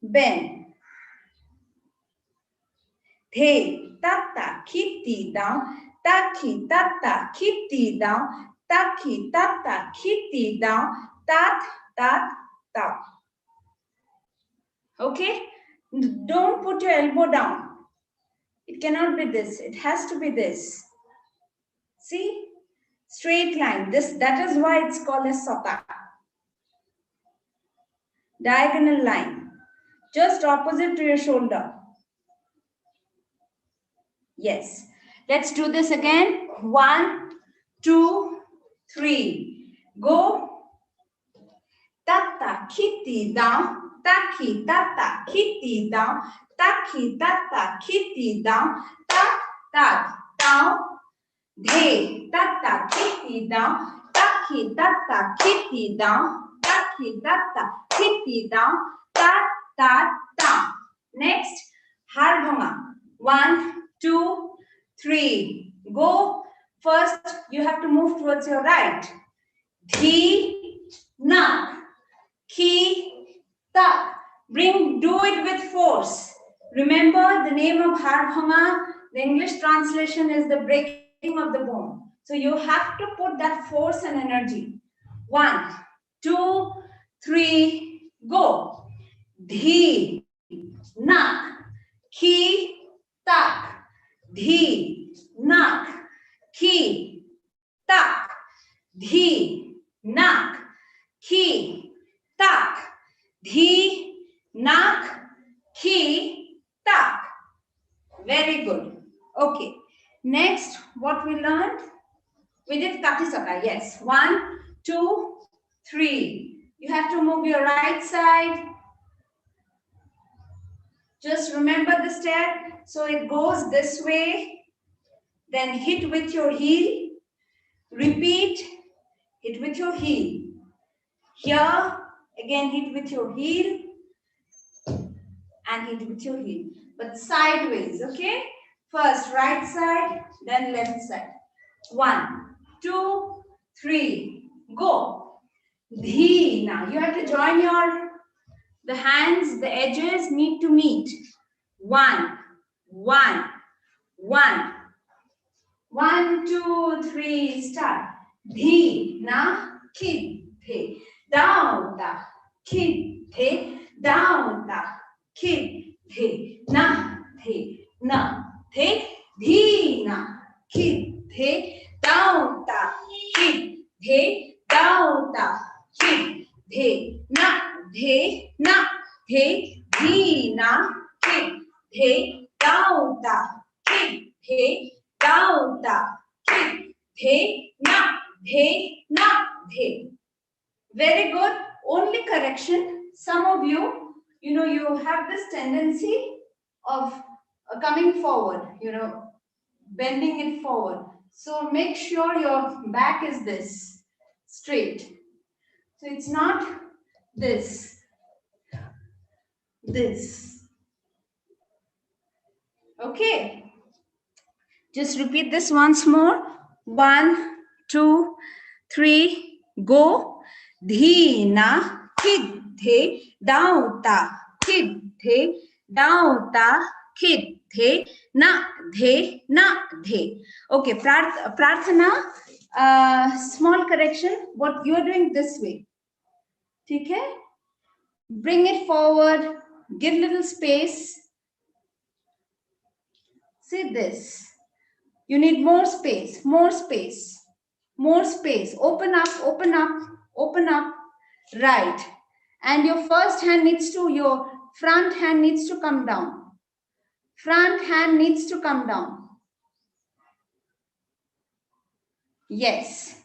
bend. Dhe, tatta, kitty down, taki, tatta, kitty down, taki, tatta, kitty down, tat, tat, tat. Okay? Don't put your elbow down. It cannot be this. It has to be this. See? Straight line. That is why it's called a sata. Diagonal line. Just opposite to your shoulder. Yes. Let's do this again. 1, 2, 3. Go. Tatta, kitty down, taki, tatta, kitty down, taki, tatta, kitty down, tat, tat, down, dhe, tatta, kitty down, taki, tatta, kitty down, taki, tatta, kitty down, tat, tat, down. Next, harbhanga. 1, 2, 3. Go. First, you have to move towards your right. Dhi, na. Ki, ta. Do it with force. Remember the name of harbhanga, the English translation is the breaking of the bone. So you have to put that force and energy. 1, 2, 3, go. Dhi, nak, ki, tak. Dhi, nak, ki, tak. Dhi, nak, ki, tak. Dhi, nak, ki, tak. Very good. Okay. Next, what we learned? We did katisaka. Yes. 1, 2, 3. You have to move your right side. Just remember the step. So it goes this way. Then hit with your heel. Repeat. Hit with your heel. Here. Again, hit with your heel and hit with your heel, but sideways, okay? First right side, then left side. 1, 2, 3, go. Dhi. Now you have to join the hands, the edges need to meet. 1, 1, 1. 1, 2, 3, start. Dhi, na, ki, the. Down, da, ki, the, down, da, ki, the, na, the, dhi, na, ki, the, down, da, ki, the, down, da, ki, the, na, dhi, na, ki, the, down, da, ki, the, down, da, ki, the, na, the. Very good. Only correction. Some of you, you have this tendency of coming forward, bending it forward. So make sure your back is this, straight. So it's not this. Okay. Just repeat this once more. 1, 2, 3, go. Dhi, na, kid, the, down, ta, kid, the, down, ta, kid, the, na, the. Okay, Prarthana, small correction. What you are doing this way. Okay? Bring it forward. Give little space. See this. You need more space, more space, more space. Open up, open up, open up. Right. And your your front hand needs to come down. Front hand needs to come down. Yes.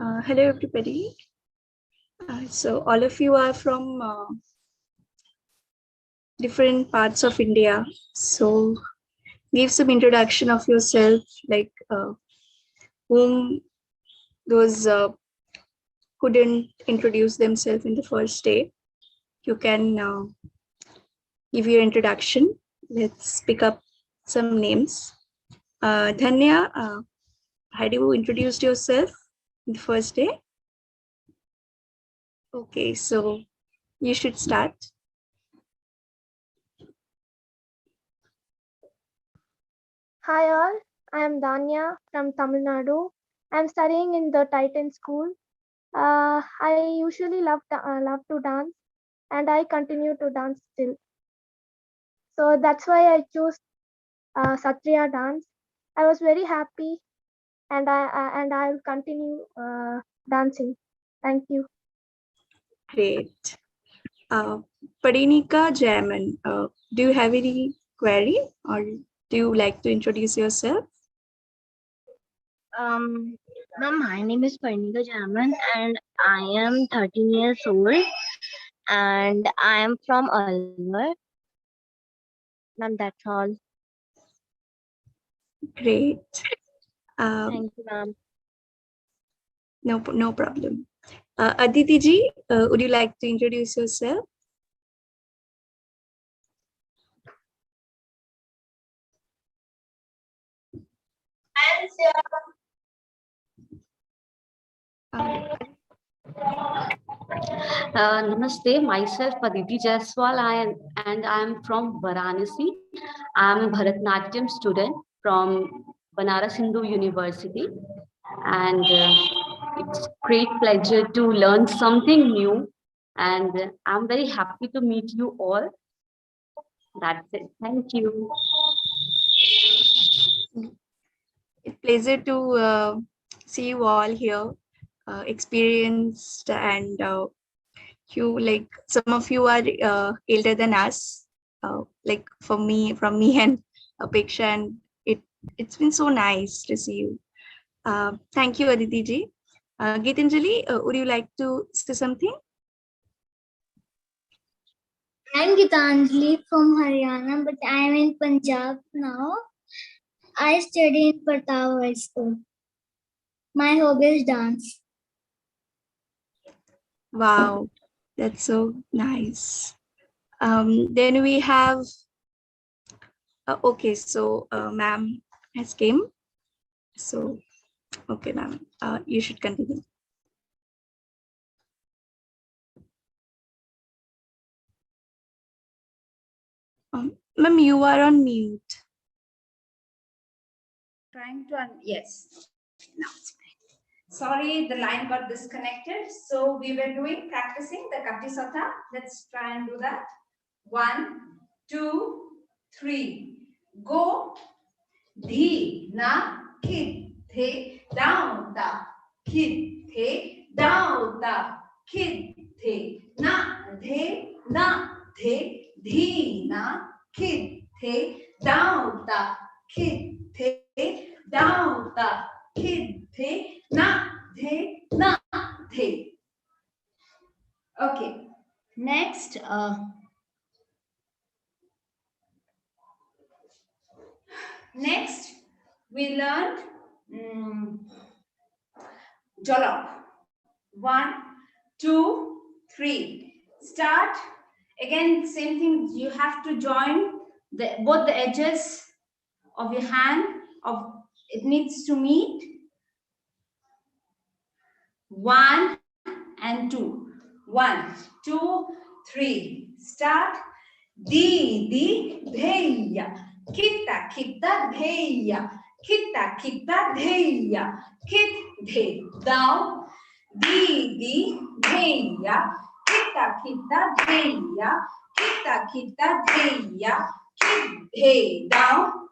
Hello, everybody. So all of you are from different parts of India. So give some introduction of yourself, like whom those couldn't introduce themselves in the first day. You can give your introduction. Let's pick up some names. Dhanya, had you introduced yourself in the first day? Okay, so you should start. Hi all, I am Danya from Tamil Nadu. I am studying in the Titan School. I usually love to dance, and I continue to dance still. So that's why I chose Sattriya dance. I was very happy, and I will continue dancing. Thank you. Great. Parinika Jayaman, do you have any query or do you like to introduce yourself? Ma'am, my name is Parnika Jaman and I am 13 years old and I am from Alwar. Ma'am, that's all. Great. Thank you, ma'am. No problem. Aditi ji, would you like to introduce yourself? Namaste, myself Aditi Jaiswal, and I am from Varanasi. I am a Bharatnatyam student from Banaras Hindu University, and it's great pleasure to learn something new. And I'm very happy to meet you all. That's it. Thank you. It's pleasure to see you all here, experienced, and you, like, some of you are elder than us. Like from me and Apeksha, and it's been so nice to see you. Thank you, Aditi ji. Gitanjali, would you like to say something? I'm Gitanjali from Haryana, but I'm in Punjab now. I study in Partav High School. My hobby is dance. Wow, that's so nice. Then we have, okay, so ma'am has came. So, okay, ma'am, you should continue. Ma'am, you are on mute. Trying to, yes, now it's fine. Sorry, the line got disconnected. So we were practicing the Katisata. Let's try and do that. 1, 2, 3. Go. Dhi, na, kid, the, down, da, kid, the, down, da, kid, the, na, the, dhi, na, kid, the, down, da, kid, the, down, da, kid, the, na, the. Okay. Next, we learned Jolop. 1, 2, 3. Start. Again, same thing. You have to join both the edges of your hand. It needs to meet. 1 and 2. 1, 2, 3. Start. Di, dheya. Kitta, dheya. Kitta, dheya. Kit, dhe. Down. Di, dheya. Kitta, dheya. Kitta, dheya. Kit, dhe. Down.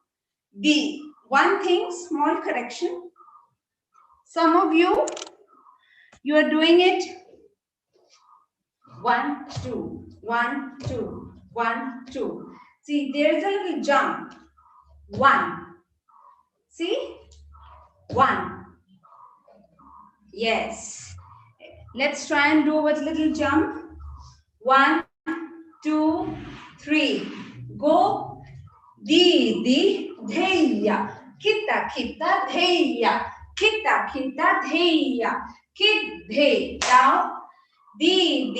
Di. One thing, small correction. Some of you are doing it 1, 2, 1, 2, 1, 2. See, there's a little jump. 1. See? 1. Yes. Let's try and do with little jump. 1, 2, 3. Go. Di, dheya. Kitta, dheya. Kitta, dheya. Kid, dhe. Down. Di,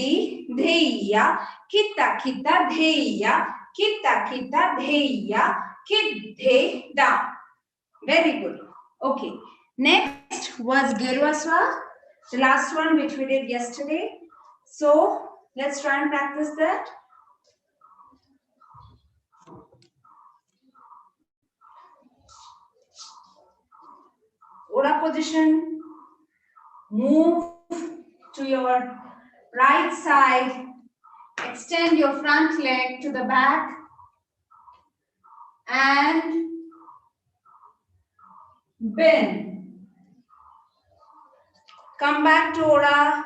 dheya. Kitta, dheya. Kitta, dheya. Kid, dhe. Down. Very good. Okay. Next was Gerwaswa, the last one which we did yesterday. So let's try and practice that. Ora position. Move to your right side. Extend your front leg to the back. And bend. Come back to Ora.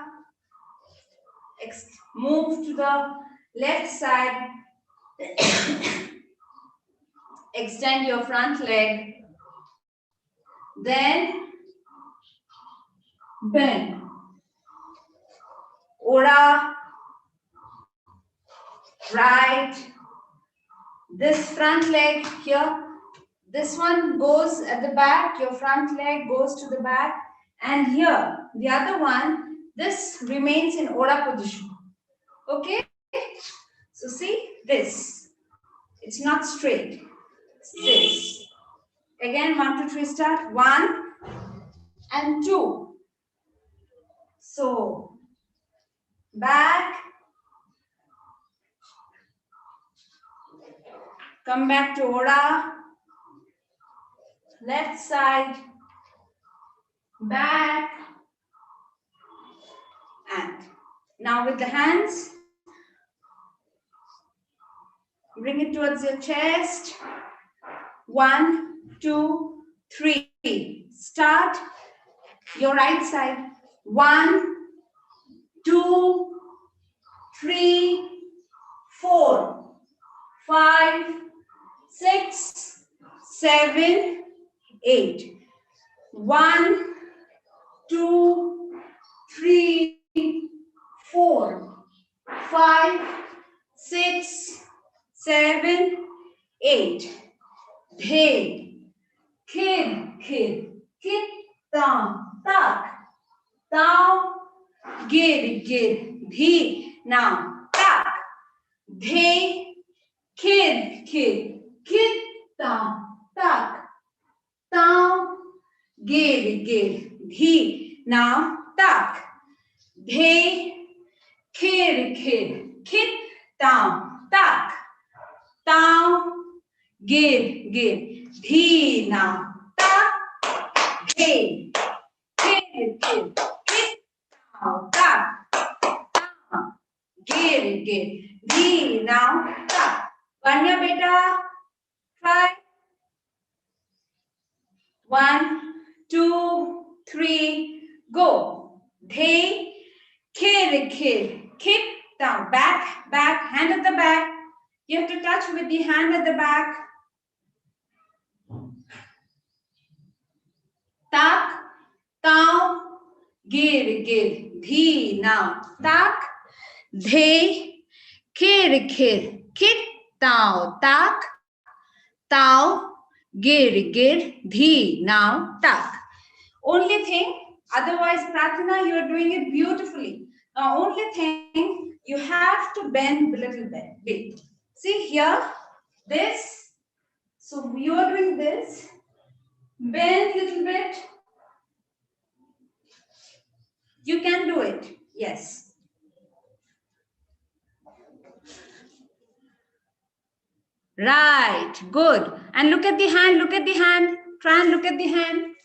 Move to the left side. Extend your front leg. Then bend. Ora. Right. This front leg here. This one goes at the back. Your front leg goes to the back. And here, the other one, this remains in Ora position. Okay? So see this. It's not straight. It's this. Again, 1, 2, 3, start. 1 and 2. So back, come back to Bora, left side, back, and now with the hands, bring it towards your chest. 1, 2, 3. Start your right side. 1, 2, 3, 4, 5, 6, 7, 8. 1, 2, 3, 4, 5, 6, 7, 8. Bhe, kid, down, tak, down, gid, bhi. Now, tak, bhe, kid, down, tak, down, gid, bhi. Now, tak, bhe, kid, down, tak, down, gid, bhi. Now, tak, bhe, kid, down, tak, down, gid, bhi. Now, tak. Vanya beta, try. 1, 2, 3, go. Bhe, kid, down, back, hand at the back. You have to touch with the hand at the back. Tak, down, gid, bhi. Now, tak, bhe, kid, down, tak, down, gid, bhi. Now, tak. Only thing, otherwise, Prathana, you are doing it beautifully. Now, only thing, you have to bend a little bit. See here, this. So, you are doing this. Bend a little bit. You can do it. Yes. Right. Good. And look at the hand. Try and look at the hand.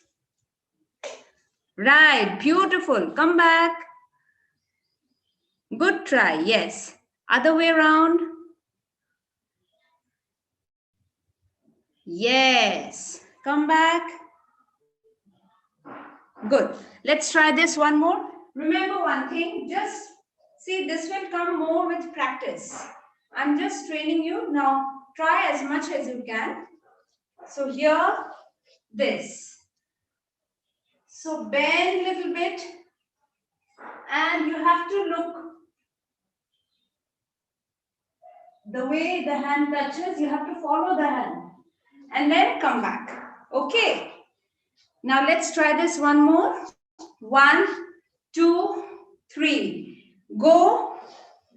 Right. Beautiful. Come back. Good try. Yes. Other way around. Yes. Come back. Good. Let's try this one more. Remember one thing. Just see, this will come more with practice. I'm just training you. Now, try as much as you can. So here, this. So bend a little bit. And you have to look the way the hand touches. You have to follow the hand. And then come back. Okay. Now let's try this one more. 1, 2, 3. Go.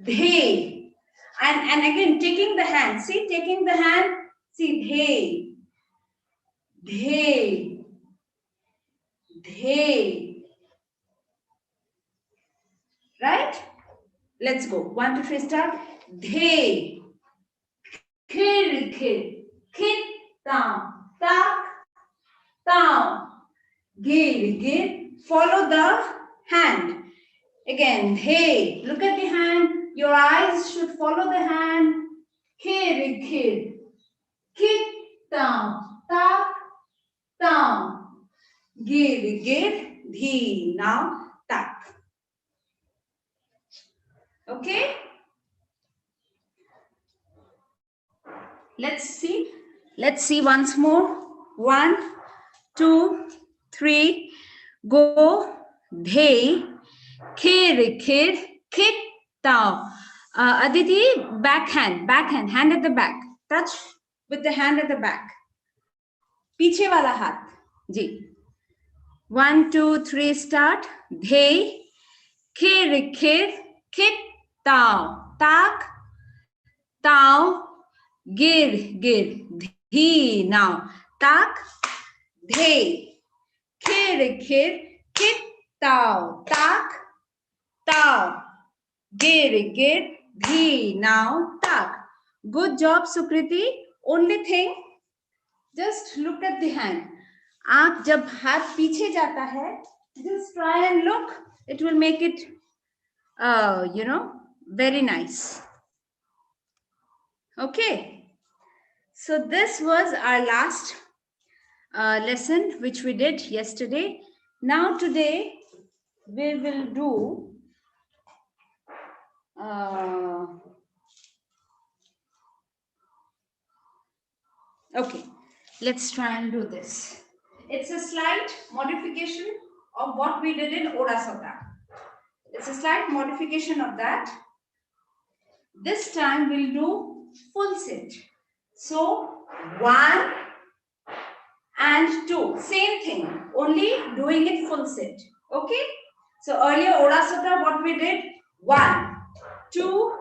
Bhe. And again, taking the hand. See, taking the hand. See, bhe. Right? Let's go. 1, 2, 3, start. Bhe. Kid, down, tak, down, gid. Follow the hand. Again, hey, look at the hand. Your eyes should follow the hand. Kid, down, tak, down, gid, bhi. Now, tak. Okay? Let's see once more. 1, 2, 3. Go. Bhe. Kid, down. Aditi, hand at the back. Touch with the hand at the back. Piche wala hath. Ji. 1, 2, 3, start. Bhe. Kid, down. Tak, down. Gid, bhi. Now, tak, bhe, kid, down, tak, down, Gir, gir, dhi. Now, tak. Good job, Sukriti. Only thing, just look at the hand. आंख जब हाथ पीछे जाता है, just try and look. It will make it, very nice. Okay. So this was our last lesson which we did yesterday. Now today we will do okay, let's try and do this. It's a slight modification of what we did in Oda Sota. It's a slight modification of that. This time we'll do full sit. So 1 and 2, same thing, only doing it full sit. Okay? So earlier Oda Sutta, what we did? 1, 2,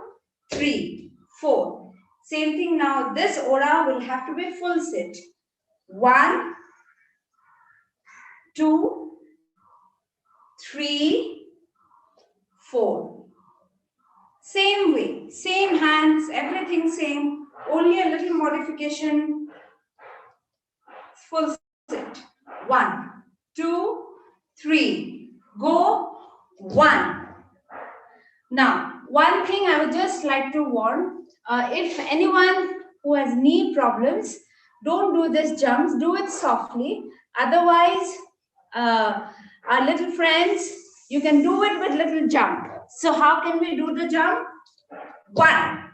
3, 4. Same thing now. This Oda will have to be full sit. 1, 2, 3, 4. Same way, same hands, everything same. Only a little modification. Full sit. 1, 2, 3. Go. 1. Now, one thing I would just like to warn, if anyone who has knee problems, don't do this jumps, do it softly. Otherwise, our little friends, you can do it with little jump. So how can we do the jump? 1,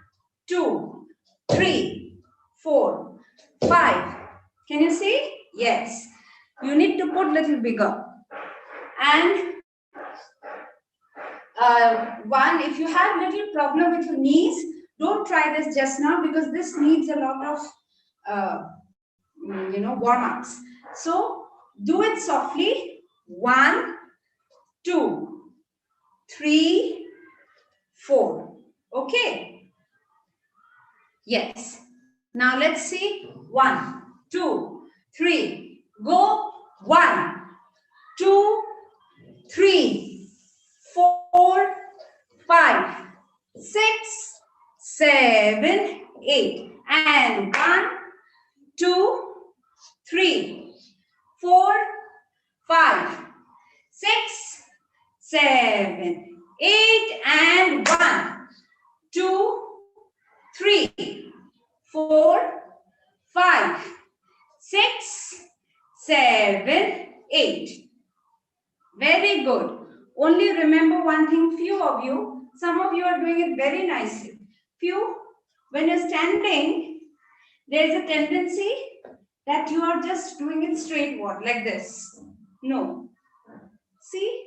2, 3, 4, 5. Can you see? Yes. You need to put little bigger. And one, if you have little problem with your knees, don't try this just now because this needs a lot of, warm-ups. So do it softly. 1, 2, 3, 4. Okay. Yes. Now let's see. 1, 2, 3. Go. 1, 2, 3, 4, 5, 6, 7, 8. And 1, 2, 3, 4, 5, 6, 7, 8. And 1, 2, 3, 4, 5, 6, 7, 8. Very good. Only remember one thing, few of you, some of you are doing it very nicely. Few, when you're standing, there's a tendency that you are just doing it straightward like this. No. See?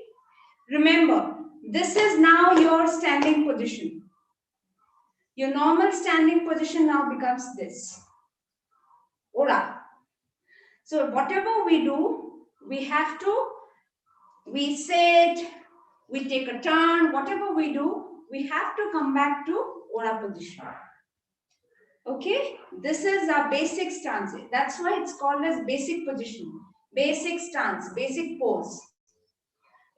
Remember, this is now your standing position. Your normal standing position now becomes this. Ora. So whatever we do, we sit, we take a turn, whatever we do, we have to come back to Ora position. Okay, this is our basic stance. That's why it's called as basic position, basic stance, basic pose.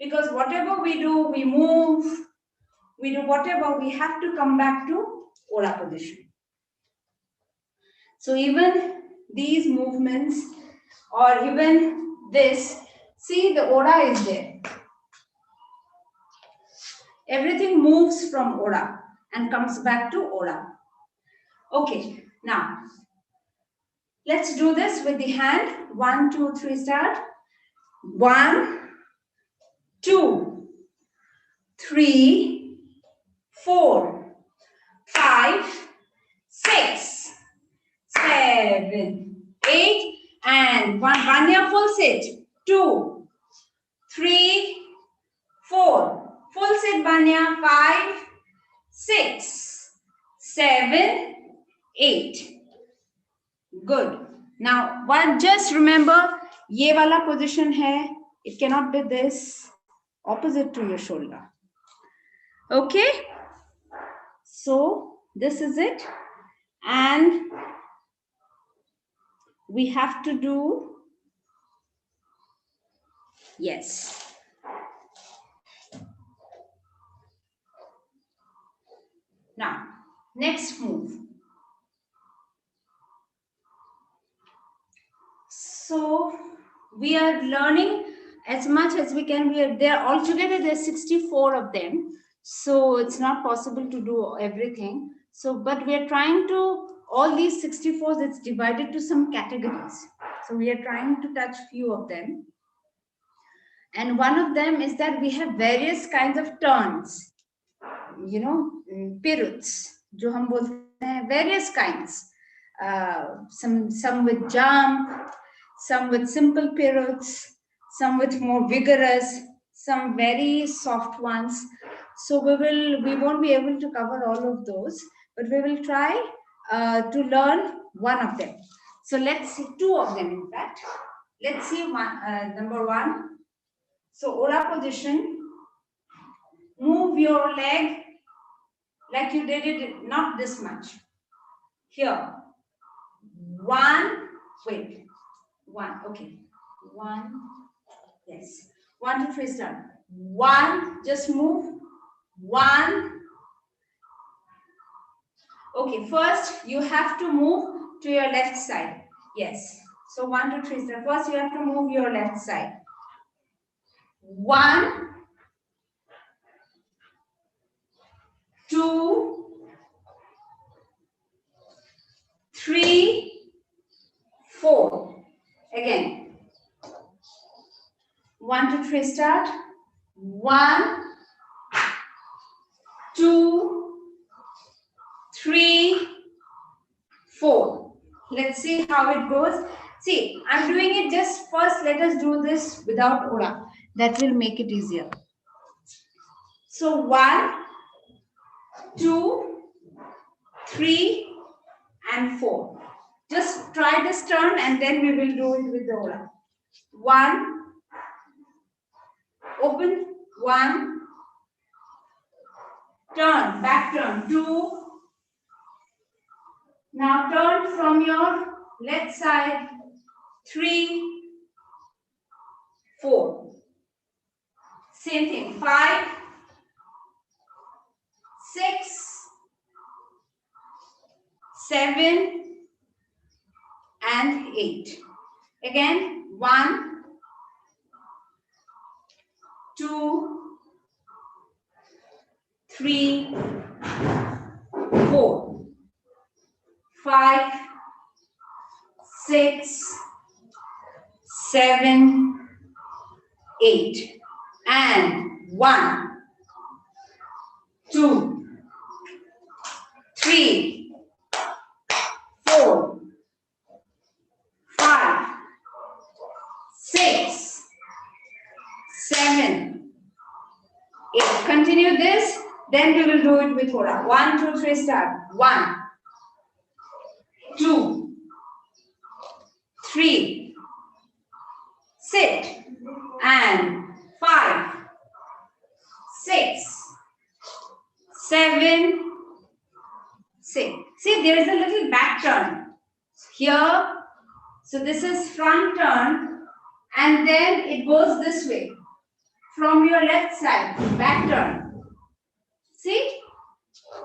Because whatever we do, we move, we do whatever, we have to come back to Ora position. So even these movements or even this, see the Ora is there. Everything moves from Ora and comes back to Ora. Okay, now let's do this with the hand. 1, 2, 3, start. 1, 2, 3, 4, 5, 6, 7, 8, and 1. Vanya full sit. 2, 3, 4. Full sit, Vanya. 5, 6, 7, 8. Good. Now, just remember, ye wala position hai. It cannot be this, opposite to your shoulder. Okay. So, this is it. And we have to do, yes. Now, next move. So we are learning as much as we can. There altogether there's 64 of them. So it's not possible to do everything. So, but we are trying to, all these 64s, it's divided to some categories. So we are trying to touch few of them. And one of them is that we have various kinds of turns, you know, piruts, jo hum bolte hain, various kinds. Some with jump, some with simple piruts, some with more vigorous, some very soft ones. So we won't be able to cover all of those, but we will try to learn one of them. So let's see two of them, in fact. Let's see one, number one. So Ora position, move your leg like you did it, not this much. Here, one, wait, one, okay, one, yes, 1, 2, 3, start. One, just move, one. Okay, first you have to move to your left side. Yes, so 1, 2, 3, start. First you have to move your left side. 1, 2, 3, 4. Again. 1, 2, 3, start. 1, 2, 3, 4. Let's see how it goes. See, I'm doing it just first. Let us do this without Ora. That will make it easier. So 1, 2, 3, and 4. Just try this turn and then we will do it with the Ora. 1, open, 1, turn, back turn, 2. Now turn from your left side, 3, 4. Same thing, 5, 6, 7, and 8. Again, 1, 2, 3, 4, 5, 6, 7, 8, and 1, 2, 3, 4, 5, 6, 7, 8. Continue this, then we will do it with Ora. 1, 2, 3, start. 1, 2, 3, sit, and 5, 6, 7, 6. See, there is a little back turn here. So this is front turn, and then it goes this way from your left side, back turn. See?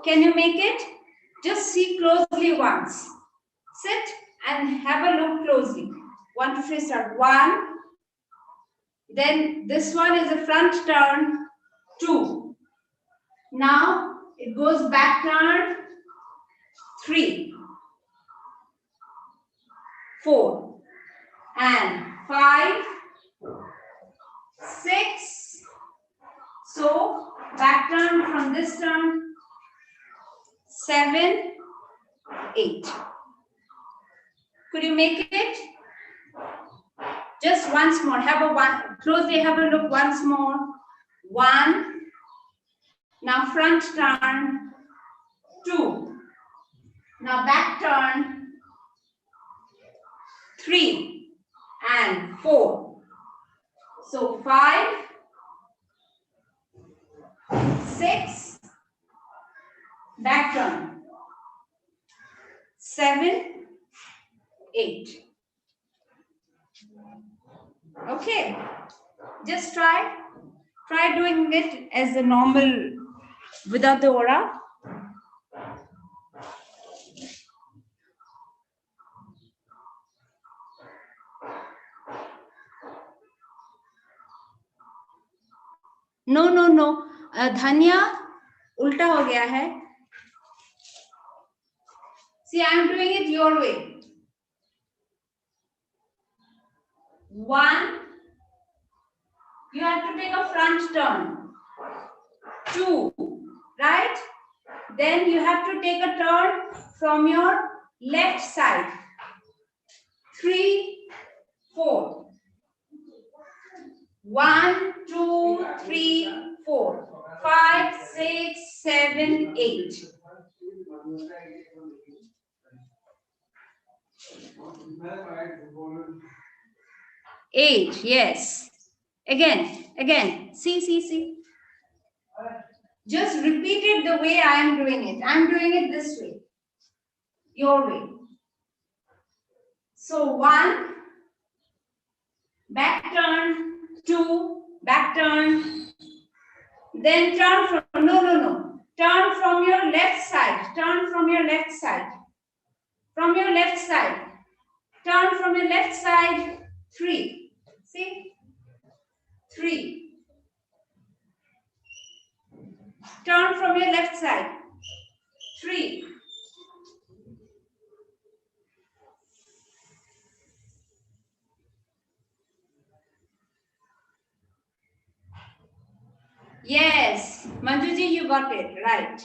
Can you make it? Just see closely once. Sit and have a look closely. 1, 2, 3, start. 1. Then this one is a front turn. 2. Now it goes back turn. 3, 4, and 5, 6. So back turn from this turn. 7, 8. Could you make it? Just once more. Closely have a look once more. 1. Now front turn. 2. Now back turn. 3 and 4. So 5, 6, back turn. 7, 8. Okay, just try doing it as a normal without the Ora. No, no, no. Dhanya, ulta ho gaya hai. See, I am doing it your way. 1, you have to take a front turn. 2, right? Then you have to take a turn from your left side. 3, 4. 1, 2, 3, 4, 5, 6, 7, 8. 8, yes. Again. See. Just repeat it the way I am doing it. I am doing it this way. Your way. So 1, back turn, 2, back turn. Then turn from, no. Turn from your left side. Turn from your left side. From your left side. Turn from your left side. 3. See? 3. Turn from your left side. 3. Yes, Manjuji, you got it right.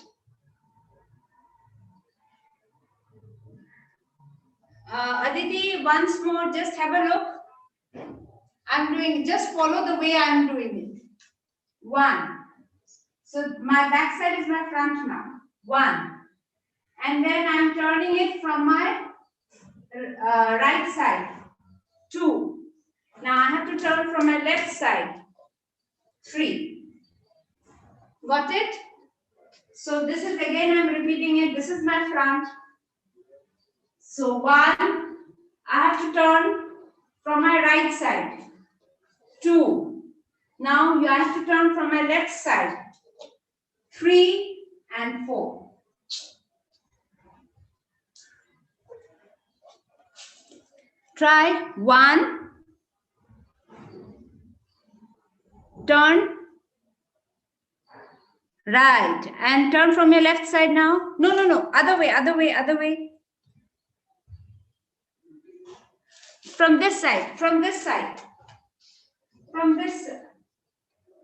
Aditi, once more, just have a look. I'm doing, just follow the way I'm doing it. 1. So my back side is my front now. 1. And then I'm turning it from my right side. 2. Now I have to turn from my left side. 3. Got it? So this is again, I'm repeating it. This is my front. So 1, I have to turn from my right side. 2. Now you have to turn from my left side. 3 and 4. Try 1. Turn. Right. And turn from your left side now. No. Other way. From this side. From this.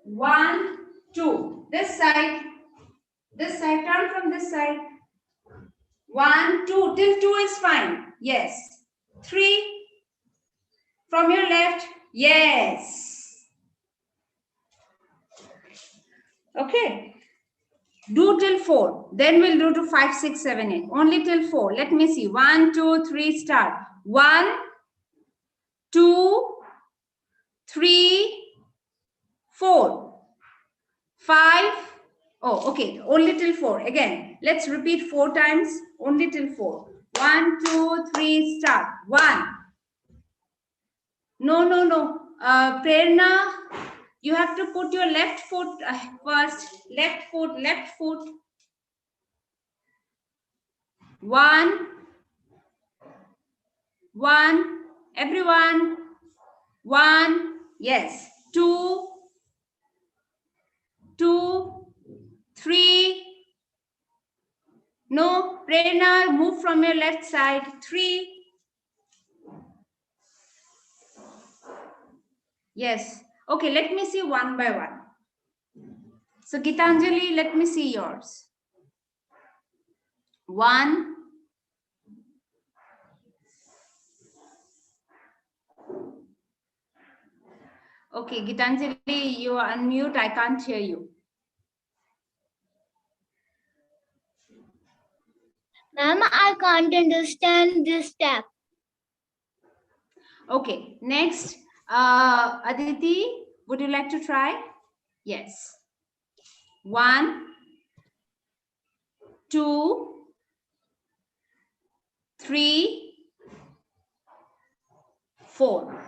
1, 2. This side. Turn from this side. 1, 2. Till 2 is fine. Yes. 3. From your left. Yes. Okay. Do till 4. Then we'll do to 5, 6, 7, 8. Only till 4. Let me see. 1, 2, 3, start. 1, 2, 3, 4, 5. Oh, okay. Only till 4. Again, let's repeat 4 times. Only till 4. 1, 2, 3, start. 1. No. Prerna, you have to put your left foot first. Left foot. 1. Everyone. 1. Yes. 2, 3. No, Prerna, move from your left side. 3. Yes. Okay, let me see one by one. So, Gitanjali, let me see yours. 1. Okay, Gitanjali, you are unmute. I can't hear you. Ma'am, I can't understand this step. Okay, next. Aditi, would you like to try? Yes. 1, 2, 3, 4.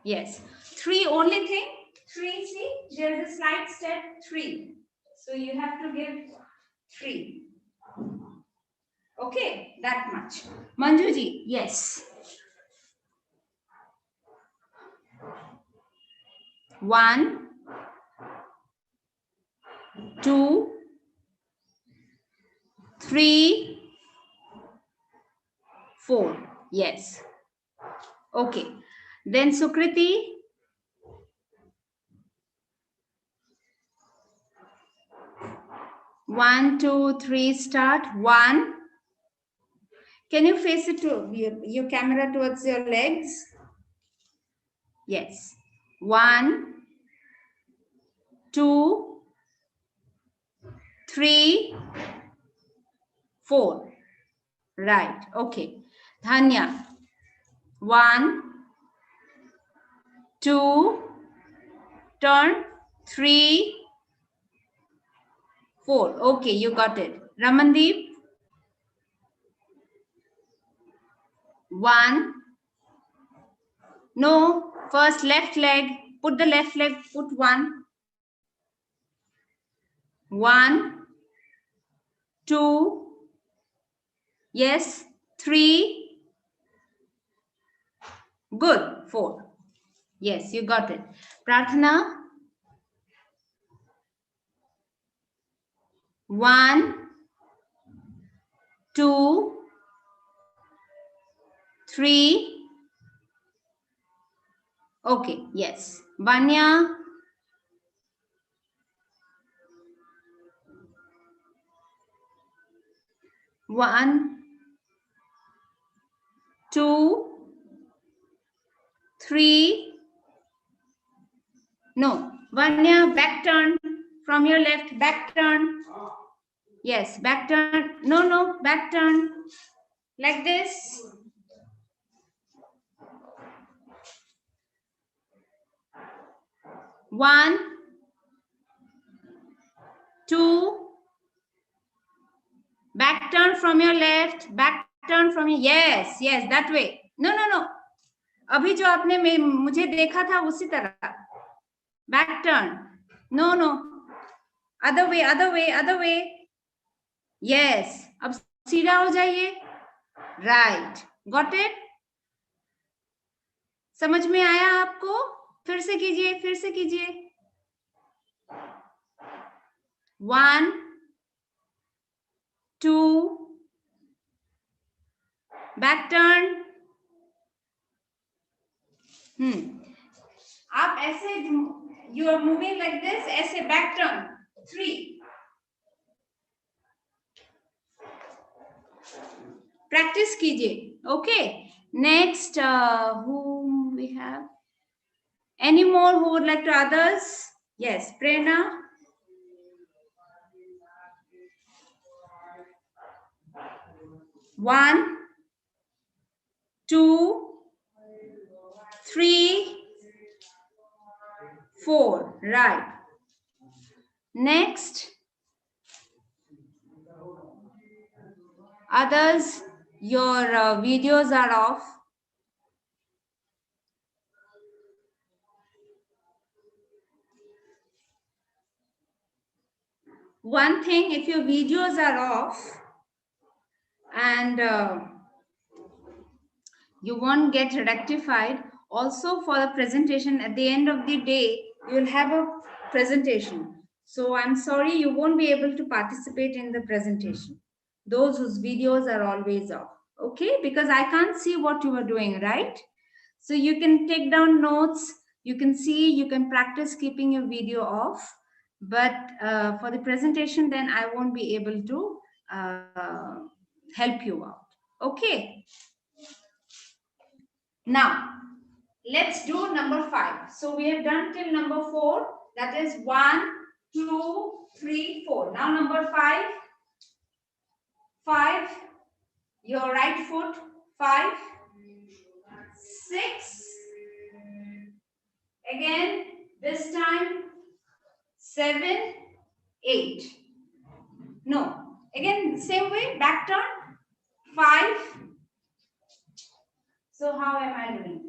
Yes. 3 only thing. 3, see, there's a slight step. 3. So you have to give 3. Okay, that much. Manjuji, yes. 1, 2, 3, 4. Yes. Okay. Then Sukriti. 1, 2, 3, start. 1. Can you face it to your camera towards your legs? Yes. 1, 2, 3, 4. Right. Okay. Dhanya. 1, 2, turn, 3, 4. Okay, you got it. Ramandeep. 1. No, first left leg. Put the left leg, put 1. 1, 2, yes, 3. Good, 4. Yes, you got it. Prarthana. 1, 2, 3. Okay, yes. Vanya. 1, 2, 3. No, Vanya, back turn from your left, back turn. Yes, back turn. No, no, back turn. Like this. 1, 2. Back turn from your left, back turn from your, yes, yes, that way. No, no, no. अभी जो आपने मुझे देखा था उसी तरह. Back turn. No, no. Other way, other way, other way. Yes. अब सीधा हो जाइए. Right. Got it? समझ में आया आपको? फिर से कीजिए, फिर से कीजिए. 1, 2. Back turn. आप ऐसे, you are moving like this, ऐसे back turn. 3. Practice कीजिए. Okay. Next, whom we have? Any more who would like to others? Yes, Prerna. 1, 2, 3, 4. Right. Next. Others, your videos are off. One thing, if your videos are off and you won't get rectified, also for the presentation at the end of the day, you will have a presentation. So I'm sorry, you won't be able to participate in the presentation. Those whose videos are always off. Okay, because I can't see what you are doing, right? So you can take down notes, you can see, you can practice keeping your video off. But for the presentation, then I won't be able to help you out. Okay. Now, let's do number 5. So we have done till number 4. That is 1, 2, 3, 4. Now number 5. 5. Your right foot. 5. 6. Again, this time 7, 8. No. Again, same way, back turn. 5. So how am I doing?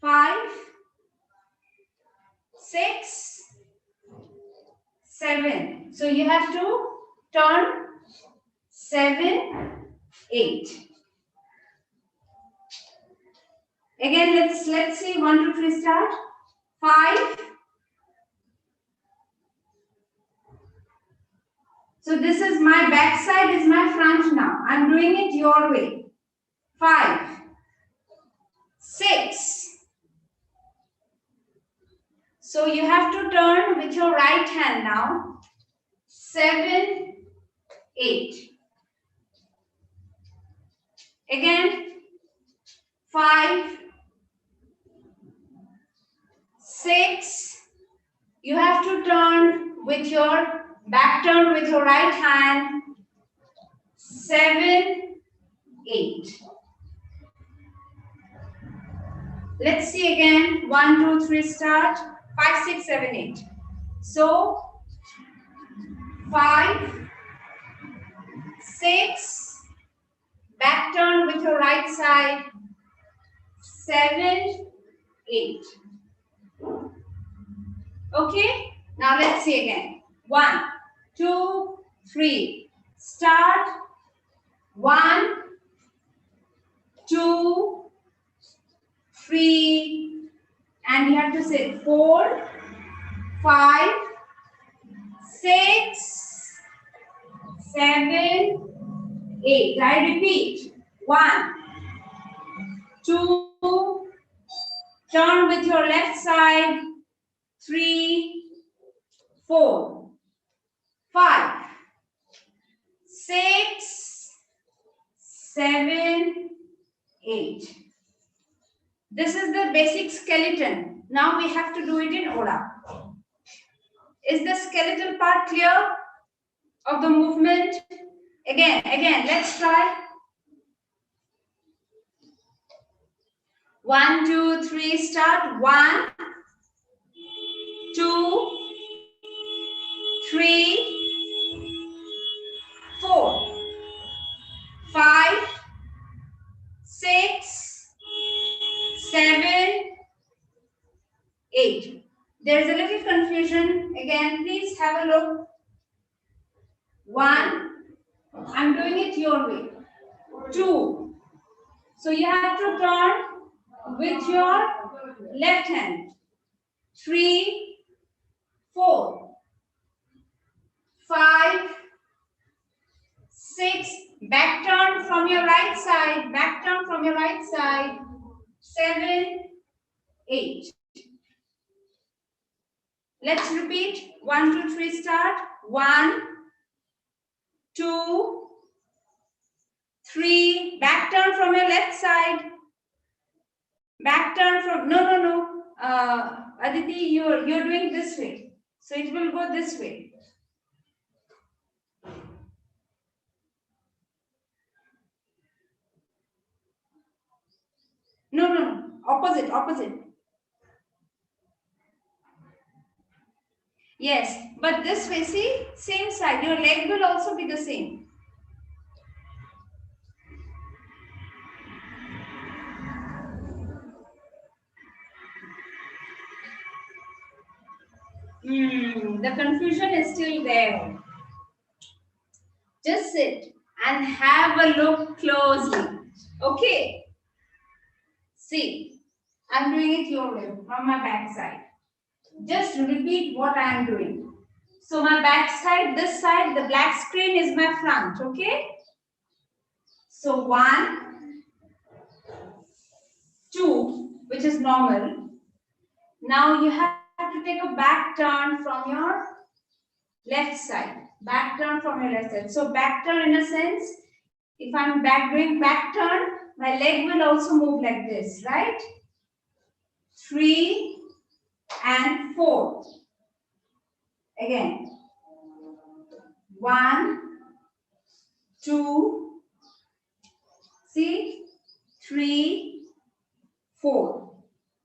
5, 6, 7. So you have to turn 7, 8. Again, let's see. 1, 2, 3, start. 5, So this is my back side is my front now. I'm doing it your way. 5, 6. So you have to turn with your right hand now. 7, 8. Again. 5, 6. You have to turn with your back turn with your right hand. 7, 8. Let's see again. 1, 2, 3, start. 5, 6, 7, 8. So 5, 6. Back turn with your right side. 7, 8. Okay. Now let's see again. 1, 2, 3. Start. 1, 2, 3, and you have to say 4, 5, 6, 7, 8. I repeat. 1, 2, turn with your left side. 3, 4, 5, 6, 7, 8. This is the basic skeleton. Now we have to do it in Oda. Is the skeletal part clear of the movement? Again, let's try. 1, 2, 3, start. 1, 2, 3, 4, 5, 6, 7, 8. There's a little confusion. Again, please have a look. 1, I'm doing it your way. 2, so you have to turn with your left hand. 3, 4, 5, 6, back turn from your right side, 7, 8. Let's repeat. 1, 2, 3, start. 1, 2, 3, back turn from your left side. Back turn from, no. Aditi, you're doing this way. So it will go this way. No. Opposite. Yes, but this way, see, same side. Your leg will also be the same. The confusion is still there. Just sit and have a look closely. Okay. See, I'm doing it your way from my back side. Just repeat what I am doing. So my back side, this side, the black screen is my front. Okay. So 1, 2, which is normal. Now you have to take a back turn from your left side. So back turn in a sense, if I'm doing back turn, my leg will also move like this, right? 3 and 4. Again. 1, 2, see, 3, 4.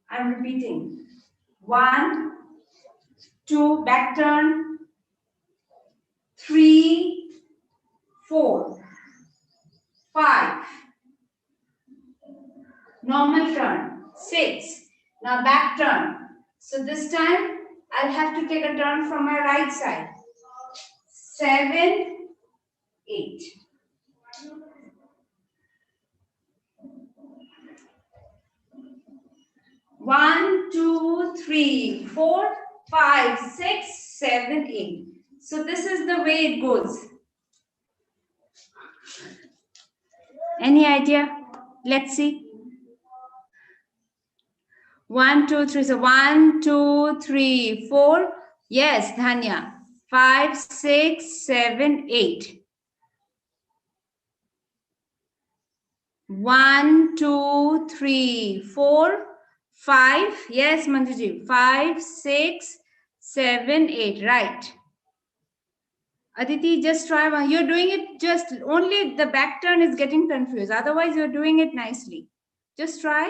I'm repeating. 1, 2, back turn. 3, 4, 5. Normal turn. 6. Now back turn. So this time I'll have to take a turn from my right side. 7, 8. One, 2, 3, 4, 5, 6, 7, 8. So this is the way it goes. Any idea? Let's see. 1, 2, 3. So 1, 2, 3, 4. Yes, Dhanya. 5, 6, 7, 8. 1, 2, 3, 4, 5. Yes, Manjuji. 5, 6, 7, 8. Right. Aditi, just try one. You're doing it just only the back turn is getting confused. Otherwise, you're doing it nicely. Just try.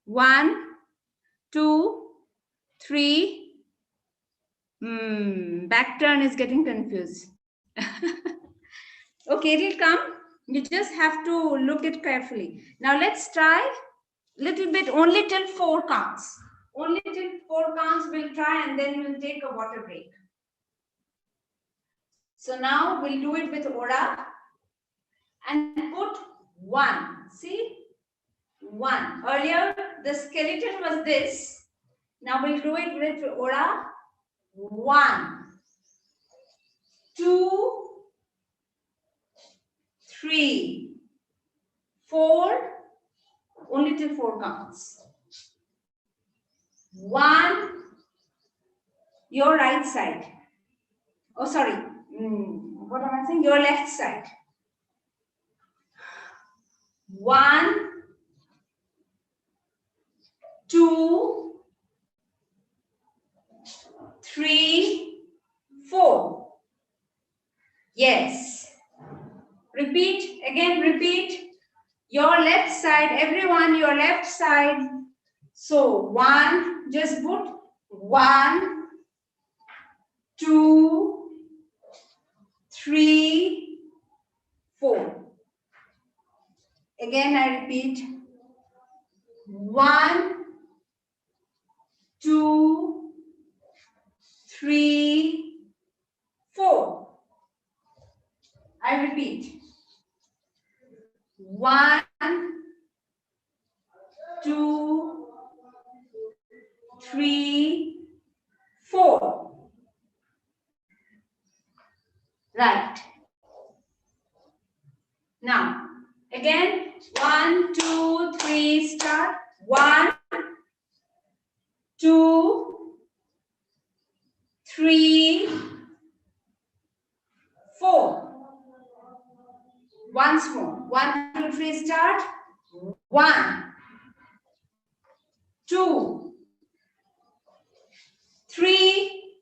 1, 2, 3. Back turn is getting confused. Okay, it'll come. You just have to look it carefully. Now let's try little bit only till 4 counts. Only till 4 counts we'll try and then we'll take a water break. So now we'll do it with Ora and put 1. See? 1. Earlier the skeleton was this. Now we'll do it with Ora. 1, 2, 3, 4. Only till 4 counts. 1. Your right side. Oh, sorry. What am I saying? Your left side. 1, 2, 3, 4. Yes. Repeat. Again, repeat. Your left side. Everyone, your left side. So, 1. Just put 1, 2, 3, 4. Again, I repeat. 1, 2, 3, 4. I repeat. 1, 2, 3, 4. Right. Now, again, 1, 2, 3, start. 1, 2, 3, 4. Once more. 1, 2, 3, start. 1, 2, 3,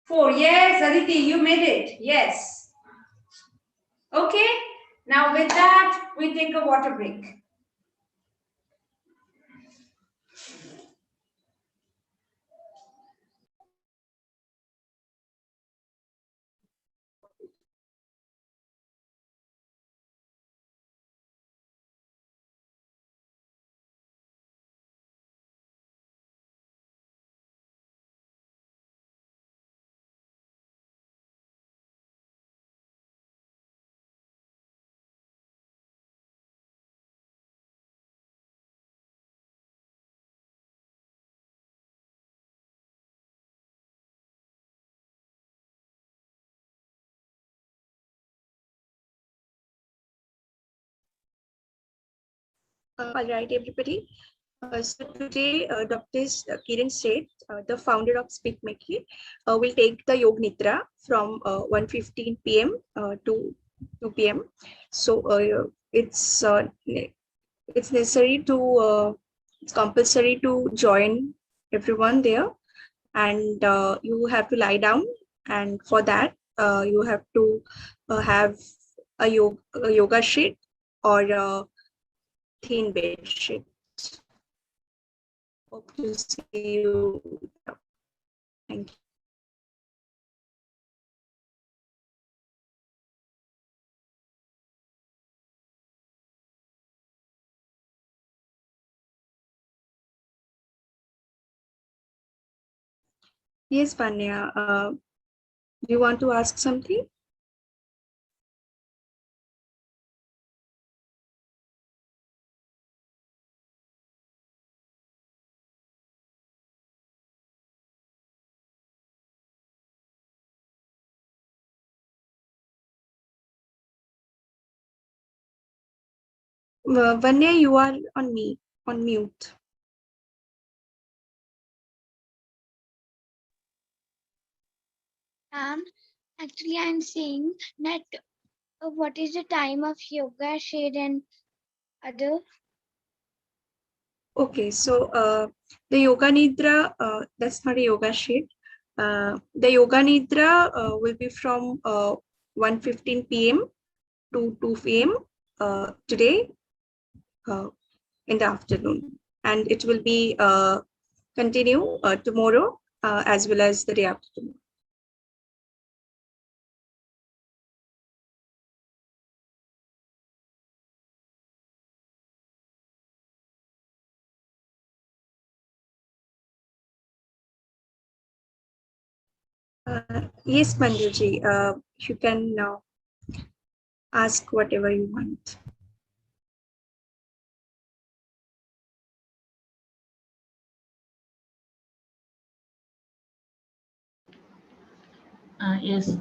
4. Yes, Aditi, you made it. Yes. Okay. Now with that, we take a water break. All right, everybody. So today, Dr. Kiran Seth, the founder of Speak Meki, will take the Yog Nidra from 1:15 p.m. To 2 p.m. So it's necessary to it's compulsory to join everyone there, and you have to lie down, and for that you have to have a yoga sheet or a thin bed sheet. Hope to see you. Thank you. Yes, Panya, do you want to ask something? Vanya, you are on mute. Actually, I'm saying that what is the time of yoga shade and other? Okay, so the Yoga Nidra, that's not a yoga sheet. The Yoga Nidra will be from 1:15 p.m. to 2 p.m. Today in the afternoon. And it will be continue tomorrow as well as the day after tomorrow. Yes, Manjuji, you can ask whatever you want. Yes,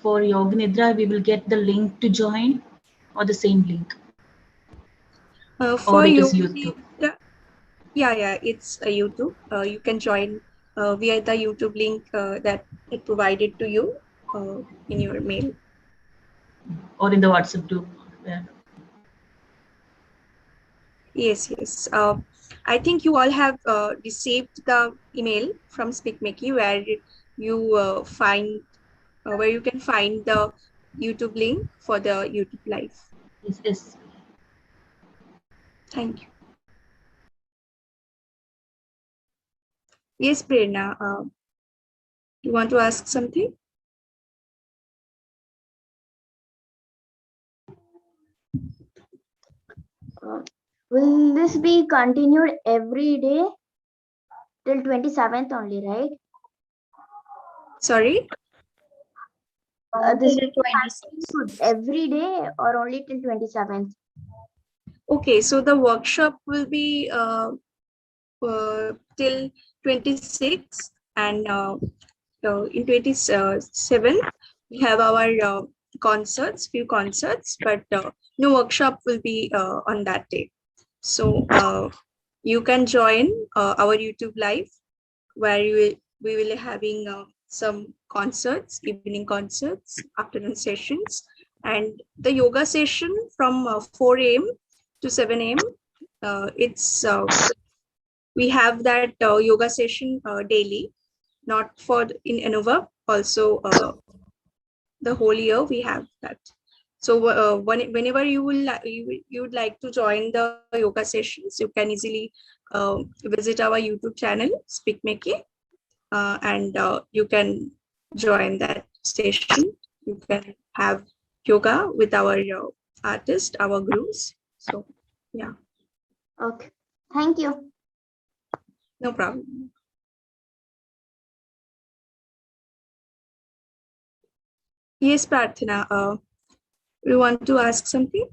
for Yoga Nidra, we will get the link to join or the same link. For it is Yoga YouTube. Nidra, yeah, it's a YouTube. You can join via the YouTube link that it provided to you in your mail. Or in the WhatsApp group. Yeah. Yes. I think you all have received the email from SpeakMakey where you where you can find the YouTube link for the YouTube live. Yes. Thank you. Yes, Prerna, you want to ask something? Will this be continued every day till 27th only, right? Sorry? This Till will 26. continued every day or only till 27th? Okay, so the workshop will be till 26th and in 27th we have our few concerts, but no workshop will be on that day. So you can join our YouTube live where we will having some concerts, evening concerts, afternoon sessions, and the yoga session from 4 a.m. to 7 a.m. It's we have that yoga session daily, not for in Innova, also the whole year we have that. So whenever you would like to join the yoga sessions, you can easily visit our YouTube channel, SpeakMakey, and you can join that session. You can have yoga with our artists, our gurus. So yeah, Okay. Thank you. no problem. Yes, Prarthana, you want to ask something?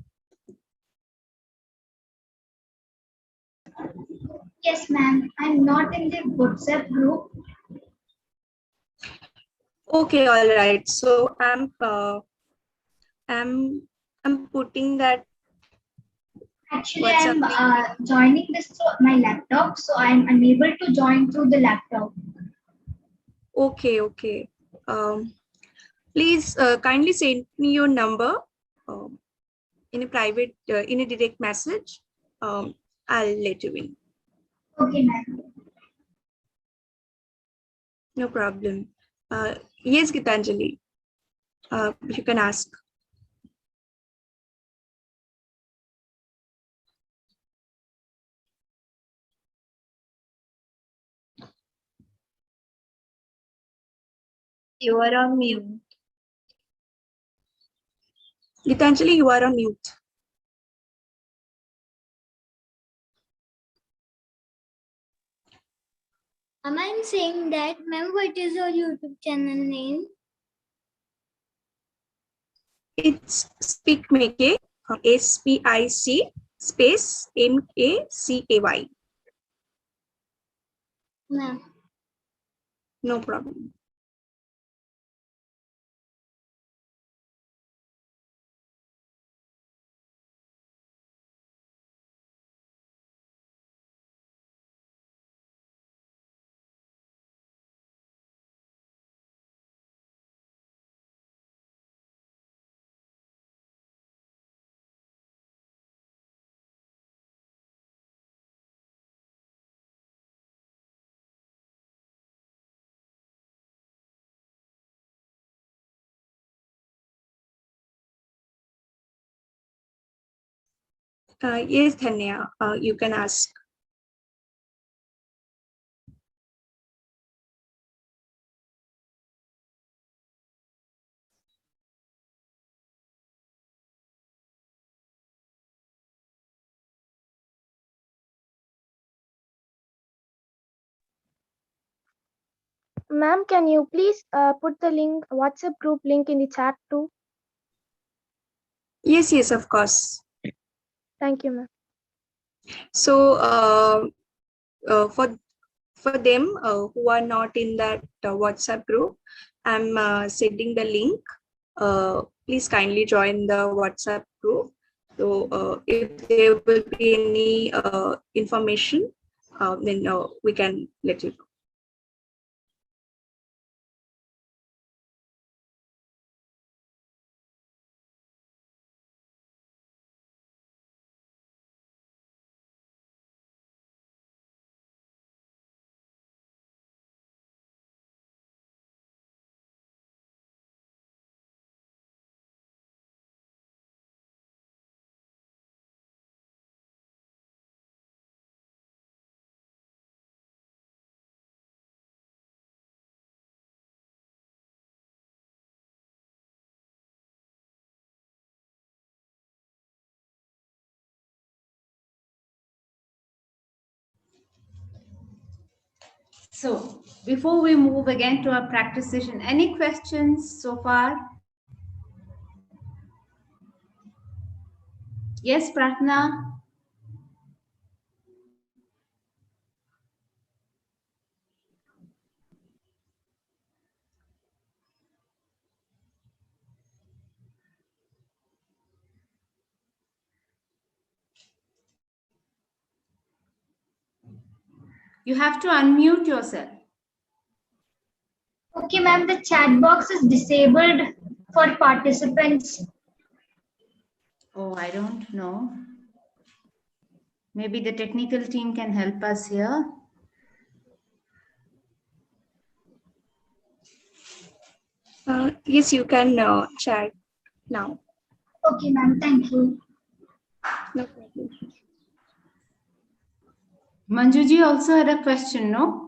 Yes, ma'am. I'm not in the WhatsApp group. Okay, all right. So I'm putting that. Actually, WhatsApp I'm link. joining this through my laptop, so I'm unable to join through the laptop. Okay. Please kindly send me your number um, in a private, in a direct message. I'll let you in. Okay, ma'am. No problem. Yes, Gitanjali, you can ask. You are on mute. Gitanjali, you are on mute. Am I saying that, ma'am, what is your YouTube channel name? It's SpeakMakey, SPIC space MACAY. Ma'am. No problem. Yes, Dhanya, you can ask. Ma'am, can you please put the link, WhatsApp group link in the chat too? Yes, yes, of course. Thank you, ma'am. So for them who are not in that WhatsApp group, I'm sending the link. Please kindly join the WhatsApp group. So if there will be any information, then we can let you know. So before we move again to our practice session, any questions so far? Yes, Pratna? You have to unmute yourself. Okay, ma'am, the chat box is disabled for participants. Oh, I don't know. Maybe the technical team can help us here. Yes, you can chat now. Okay, ma'am, thank you. No problem. Manjuji also had a question, no?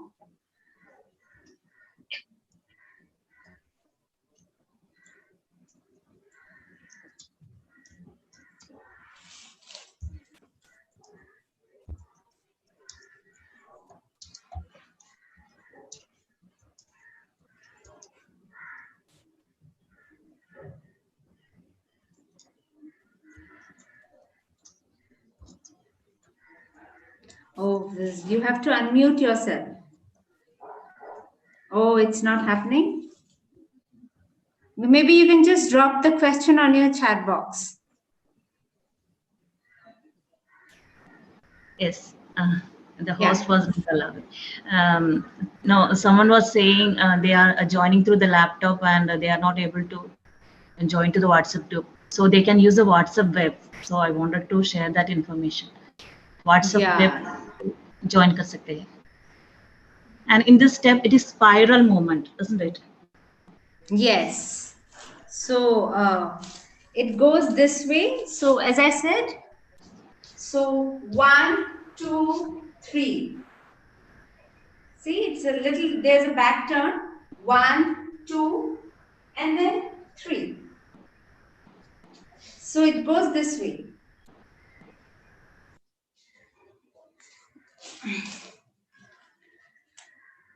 Oh, you have to unmute yourself. Oh, it's not happening? Maybe you can just drop the question on your chat box. Yes, the host wasn't allowed. No, someone was saying they are joining through the laptop and they are not able to join to the WhatsApp group. So they can use the WhatsApp web. So I wanted to share that information. WhatsApp web join कर सकते हैं. And in this step, it is spiral movement, isn't it? Yes. So it goes this way. So as I said, so 1, 2, 3. See, it's a little, there's a back turn. 1, 2, and then 3. So it goes this way.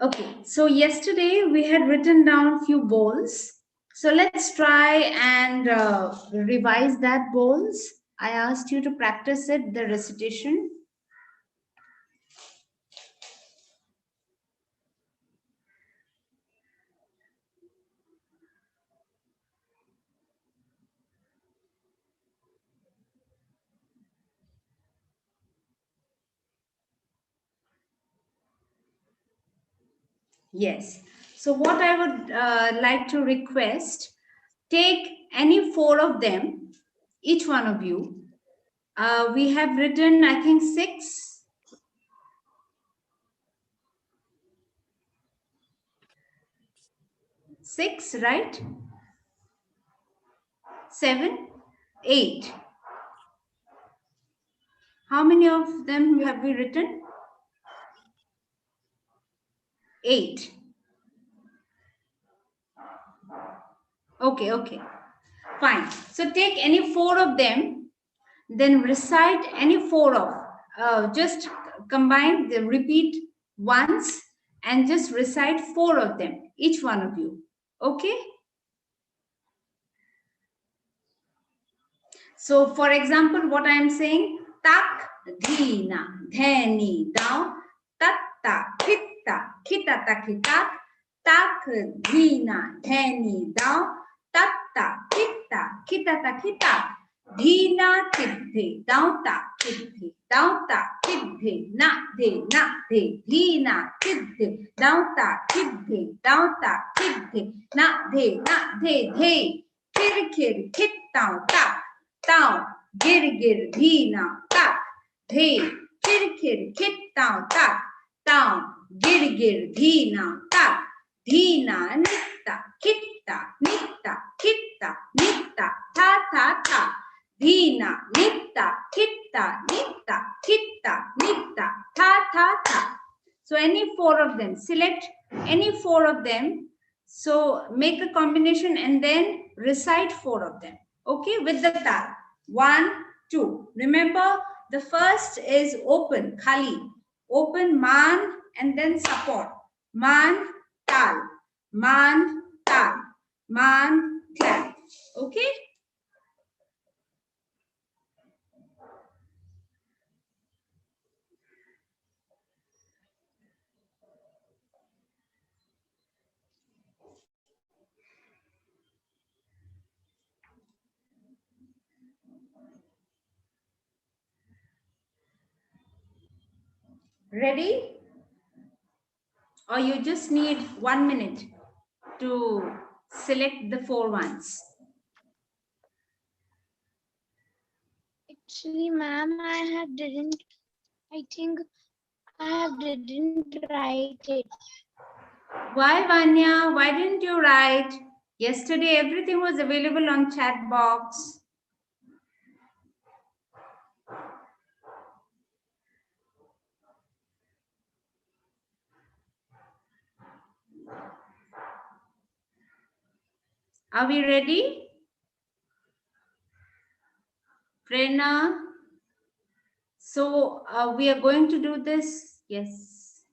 Okay, so yesterday we had written down a few bowls. So let's try and revise that bowls. I asked you to practice it, the recitation. Yes. So what I would like to request, take any 4 of them, each one of you. We have written, I think, 6. 6, right? 7, 8. How many of them have we written? 8. Okay. Fine. So take any 4 of them, then recite any 4 of. Just combine, repeat once, and just recite 4 of them, each one of you. Okay? So, for example, what I am saying, tak, dhina, dheni, dao, tatta, khitta, khitata, khitat, tak, dhina, dheni, dao, tatta, khitta, khitata, khitat, dhina, tidhe, dauta, tidhe, dauta, tidhe, na, de, dhina, tidhe, dauta, tidhe, na, de, khir, khit, tau, ta. Tao, gir, dhina, tak, the, kir, kit, tao, gir, dhina, tak, dhina, nitta, kitta, ta, dhina, nitta, kitta, ta. So any 4 of them, select any 4 of them. So make a combination and then recite 4 of them. Okay, with the tal. 1, 2. Remember, the first is open, khali. Open man and then support. Man, tal. Man, tal. Man, clap. Okay? Ready? Or you just need 1 minute to select the 4 ones. Actually, ma'am, I think I didn't write it. Why, Vanya? Why didn't you write? Yesterday, everything was available on chat box. Are we ready? Prerna? So we are going to do this. Yes.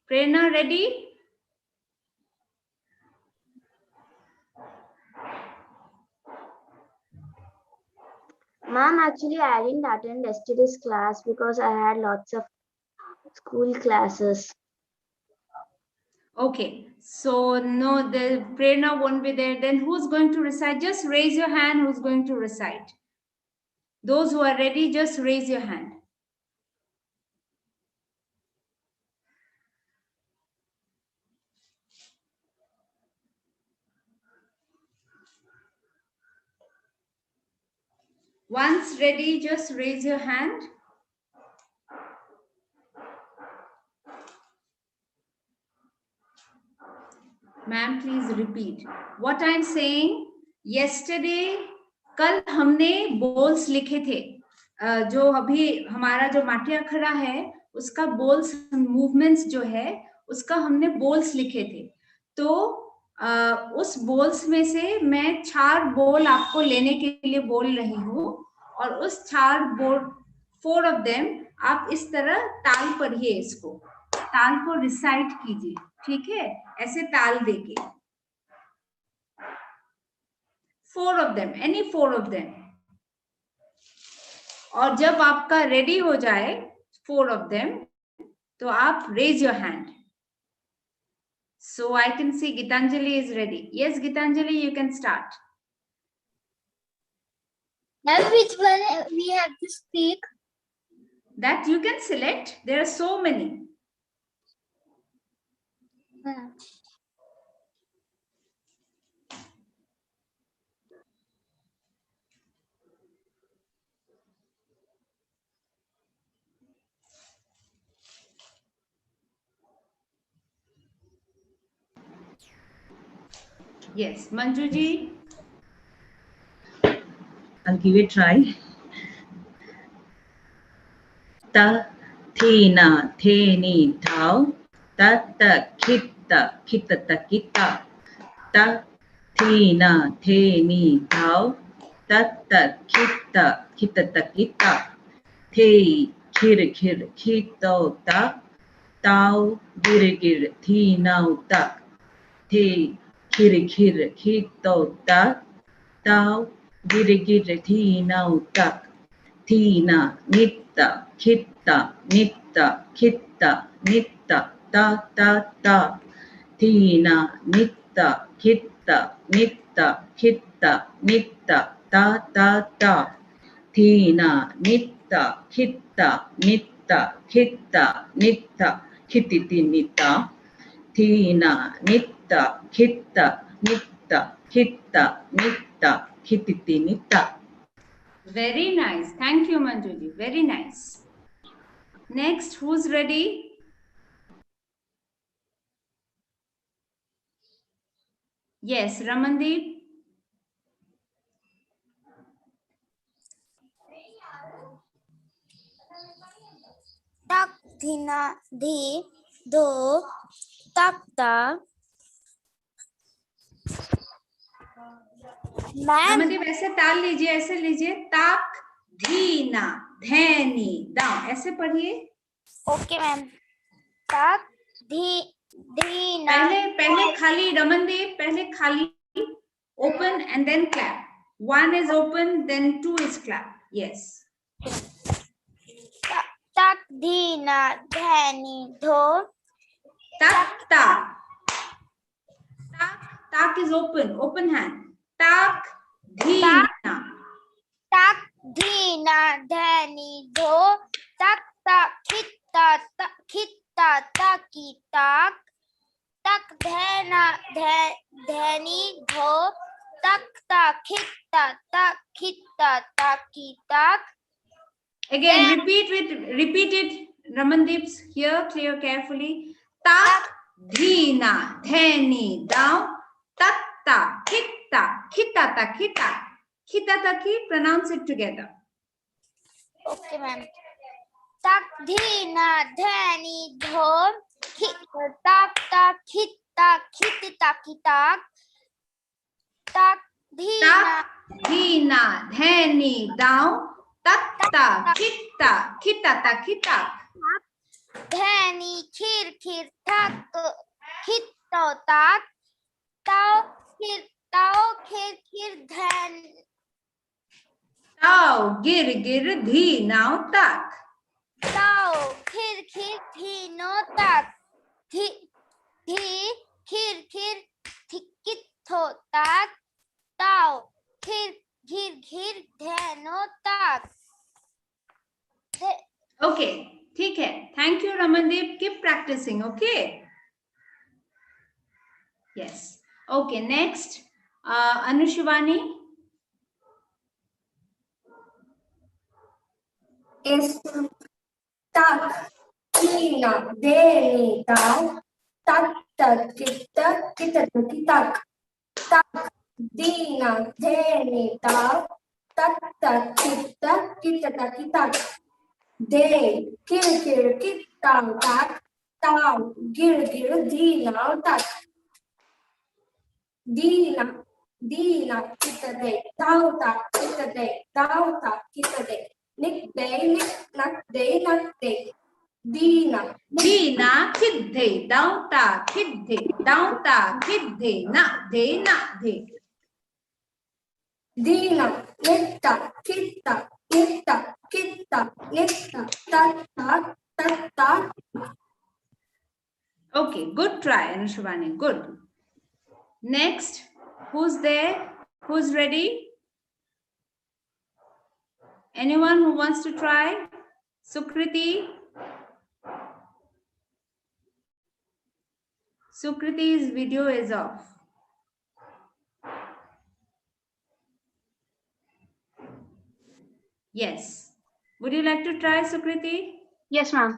Prerna, ready? Ma'am, actually, I didn't attend yesterday's class because I had lots of school classes. Okay. So no, the Prerna won't be there. Then who's going to recite? Just raise your hand. Who's going to recite? Those who are ready, just raise your hand. Once ready, just raise your hand. Ma'am, please repeat. What I'm saying, yesterday, कल हमने balls लिखे थे. जो अभी हमारा जो माटिया खड़ा है, उसका बोल्स मूवमेंट्स जो है, उसका हमने बोल्स लिखे थे. तो उस बोल्स में से मैं 4 बोल आपको लेने के लिए बोल रही हूँ, और उस 4 बोल 4 ऑफ देम आप इस तरह ताल पढ़िए, इसको ताल को रिसाइट कीजिए. ठीक है, ऐसे ताल देके 4 of them, any 4 of them. और जब आपका रेडी हो जाए 4 of them, तो आप raise your hand. So I can see Gitanjali is ready. Yes, Gitanjali, you can start. Ma'am, which one we have to speak? That you can select. There are so many. Yes, Manju ji. I'll give it a try. Ta, thina, theni, tau. Ta, ta, kita, kita, ta, kita. Ta, thina, theni, tau. Ta, ta, kita, kita, ta, kita. Te, kir, kir, kito, ta. Tau, gir, gir, thinau, ta. Te, kir, kir, kito, ta. Tau, gir, gir, thinau, ta. Tina, nitta, kitta, nitta, kitta, nitta, ta, ta, ta. Tina, nitta, kitta, nitta, kitta, nitta, ta, ta, ta. Tina, nitta, kitta, nitta, kitta, nitta, kittiti, nitta. Tina, nitta, kitta, nitta, kitta, nitta, kittiti, nitta. Very nice. Thank you, Manjuji. Very nice. Next, who's ready? Yes, Ramandeep. Tak dhina dhi do takta. Ma'am Ramdev ऐसे ताल लीजिए, ऐसे लीजिए, ताक धीना धैनी दाम, ऐसे पढ़िए. Okay ma'am. tak dhina. पहले खाली रमनदेव, पहले खाली open and then clap. One is open, then two is clap. Yes. Tak dhina dhani dho. Tak tak. Tak is open, open hand. Tak dhina. Tak dhina dhani dho. Tak tak khitta khitta taki tak. Tak dhana dhani dho. Tak tak khitta taki tak. Again, repeat it, Ramandeep's here, clear carefully. Tak dhina dhani down. Tak ta khitta khitta ta khitta. Khitta ta ki, pronounce it together. Okay, ma'am. Tak dhina dhani dho. Tak tak khitta khitta kitak. Tak dhina dhani down. Tak ta khitta khitta ta khitta. Dhani khir khir tak khitto tak. Tau khir khir dhan. Tau gir gir dhi now tak. Tau khir khir dhino tak. Thi khir khir thikitho tak. Tau khir khir dhano tak. Okay, ठीक है. Thank you, Ramandeep. Keep practicing, okay? Yes. Okay, next, Anushivani. Is tak tina deni tau tak tak kita kita tak tak dina deni tau tak tak kita kita tak de kir kita tak tau gir dina tak dina kita de tau tak kita de Nick day, nak day. Dina Kidde, down ta, kidde, na de. Dina, nitta, kitta, ta. Okay, good try, Anushivani, good. Next, who's there? Who's ready? Anyone who wants to try? Sukriti's video is off. Yes. Would you like to try, Sukriti? Yes, ma'am.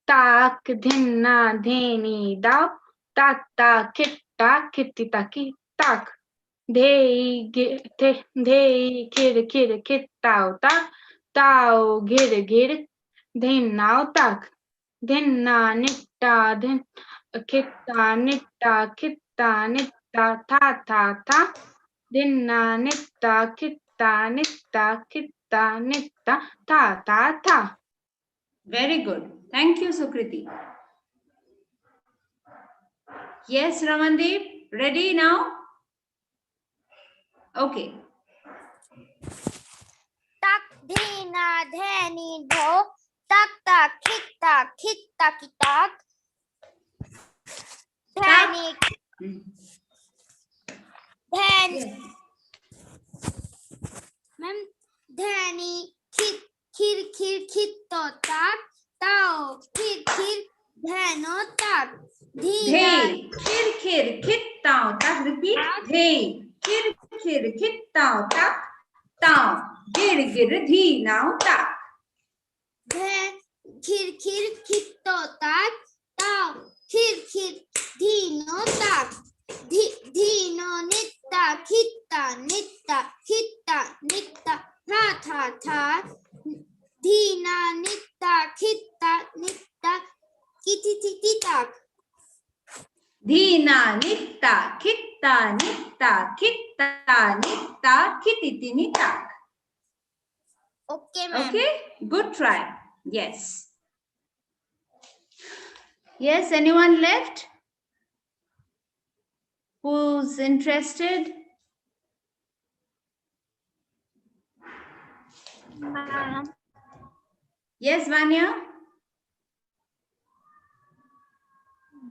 Tak dhinna dheni dau. Tak ta kitta kitti taki tak. They kid kid tao tak tao gir then now tak then na nitta then kitta nitta ta then na nitta kitta nitta ta. Very good. Thank you, Sukriti. Yes, Ramandeep, ready now? Okay. Tak dhina dhani dho tak kitta kitak dhani dhani ma'am dhani khir khitto tak tao khir dhano tak dhina Khir khittao tak. Repeat. Hey, khir khittao tak tao gir dhi now tak. Khir khitto tak tao khir dhino tak dhino nitta khitta tha dhina nitta kiti tak Dhina nitta kitta kititini tak. Okay, ma'am. Okay, good try. Yes. Yes, anyone left? Who's interested? Ma'am. Yes, Vanya?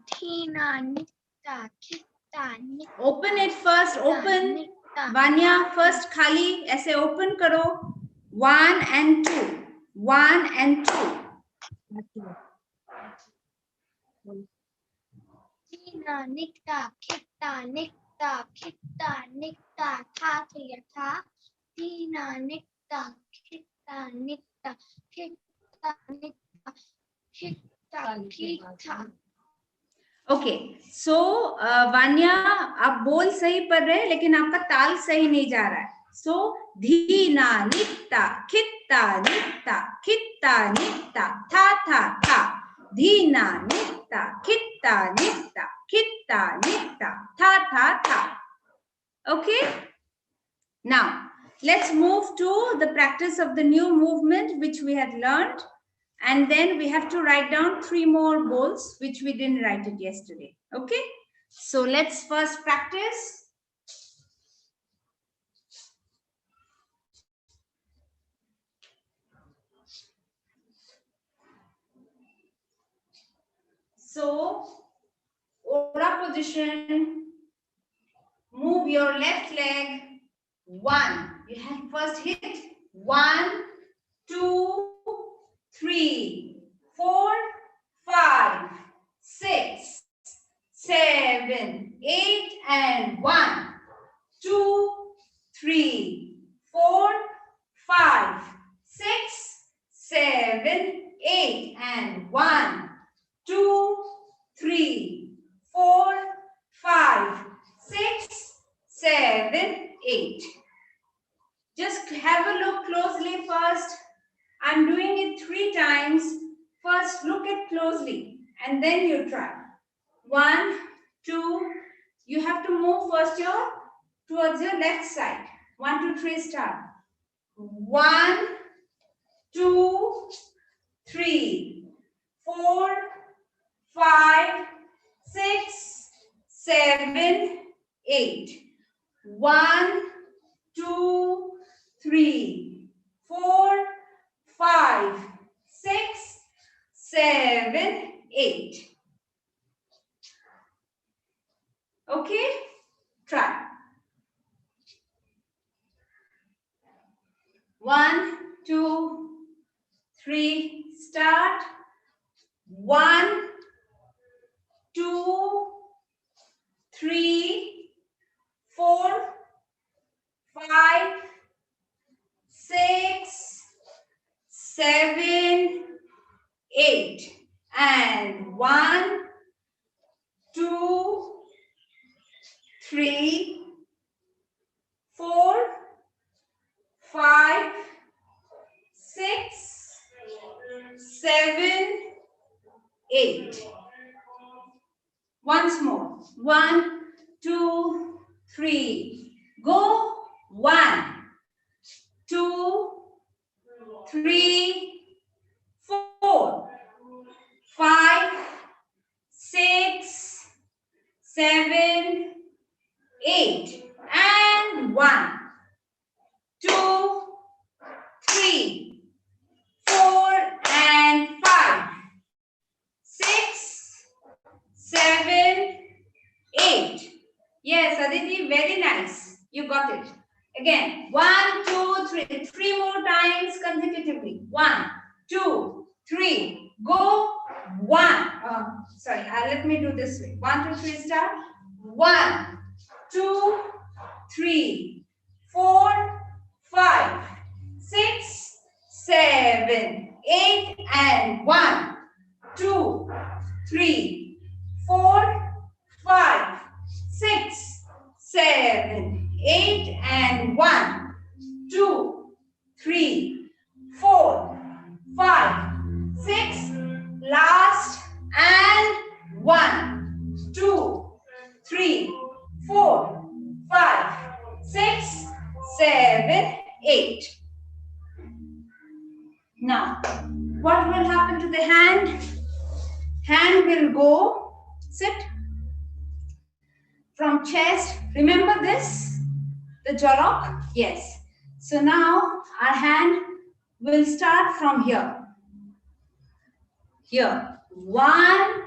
Dhina nitta kitta Open it first. Open. Vanya, first khali ऐसे open करो. 1 and 2. 1 and 2. Dhina nitta kitta tha Dhina nitta kitta. Okay, so Vanya, आप बोल सही पढ़ रहे हैं लेकिन आपका ताल सही नहीं जा रहा है. So धीना नित्ता खित्ता नित्ता था धीना नित्ता खित्ता नित्ता था. Okay, now let's move to the practice of the new movement which we had learned. And then we have to write down 3 more bowls, which we didn't write it yesterday. Okay. So let's first practice. So, Bora position. Move your left leg. 1. You have first hit. 1, 2, 3, 4, 5, 6, 7, 8, and 1, 2, 3, 4, 5, 6, 7, 8, and 1, 2, 3, 4, 5, 6, 7, 8. Just have a look closely first. I'm doing it 3 times. First, look at closely and then you try. 1, 2. You have to move first towards your left side. 1, 2, 3, start. 1, 2, 3, 4, 5, 6, 7, 8. 1, 2, 3, 4, 5, 6, 7, 8. Okay, try. 1, 2, 3, start. 1, 2, 3, 4, 5, 6, 7, 8. And 1, 2, 3, 1, 2, 3. Go. 1, 2, 3, 4, 5, 6, 7, 8. And 1, 2, 3, 4, and 5, 6, 7, 8. Yes, Aditi, very nice. You got it. Again, 1, 2, 3. 3 more times consecutively. 1, 2, 3. Go. 1. Sorry, let me do this way. 1, 2, 3, start. 1, 2, 3, 4, 5, 6, 7, 8, and 1, 2, 3, 4, 5, 6, 7, 8, and 1, 2, 3, 4, 5, 6, last, and 1, 2, 3, 4, 5, 6, 7, 8. Now, what will happen to the hand? Hand will go, sit from chest. Remember this? The jollock? Yes. So now our hand will start from here. Here. 1,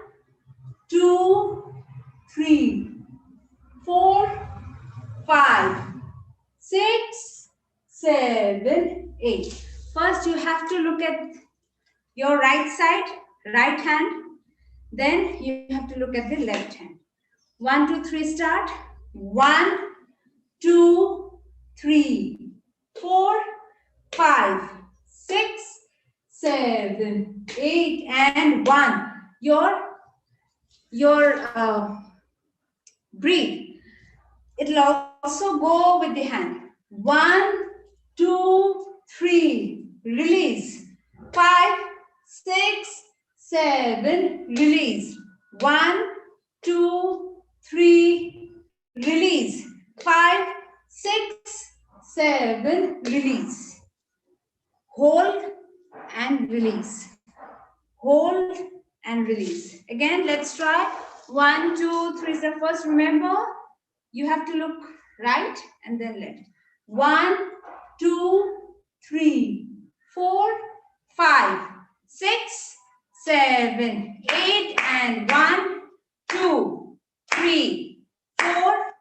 2, 3, 4, 5, 6, 7, 8. First, you have to look at your right side, right hand. Then you have to look at the left hand. 1, 2, 3, start. 1, 2, 3, 4, 5, 6, 7, 8, and 1. Your breathe. It'll also go with the hand. 1, 2, 3, release. 5, 6, 7, release. 1, 2, 3, release. 5, 6, 7, release. Hold and release. Hold and release. Again, let's try. 1, 2, 3. So first, remember, you have to look right and then left. 1, 2, 3, 4, 5, 6, 7, 8, and 1, 2, 3, 4,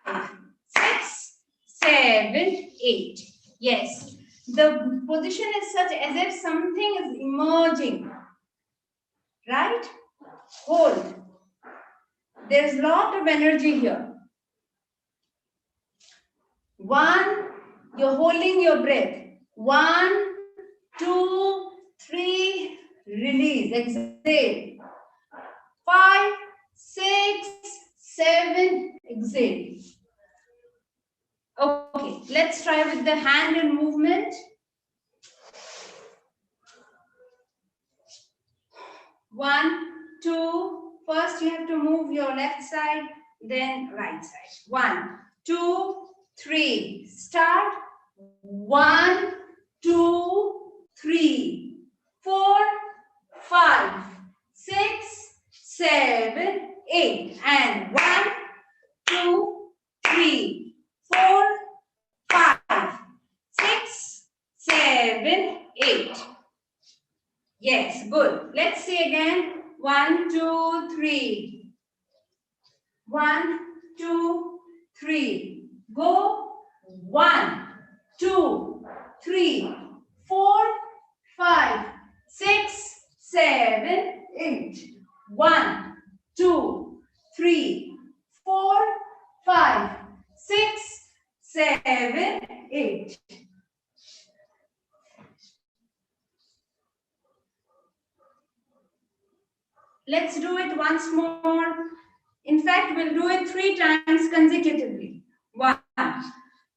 5, 6, 7, 8. Yes, the position is such as if something is emerging, right? Hold. There's a lot of energy here. 1, you're holding your breath. 1, 2, 3, release, exhale. 5, 6, 7, exhale. Okay, let's try with the hand and movement. 1, 2, first you have to move your left side, then right side. 1, 2, 3, start. 1, 2, 3, 4, 5, 6, 7, 8, and 1, 2, 3, 4, 5, 6, 7, 8. Yes, good. Let's see again. 1, 2, 3. 1, 2, 3. Go. 1, 2, 3, 4, 5, 6, 7, 8. 1, 2, 3, 4, 5, 6, 7, 8. Let's do it once more. In fact, we'll do it 3 times consecutively. 1,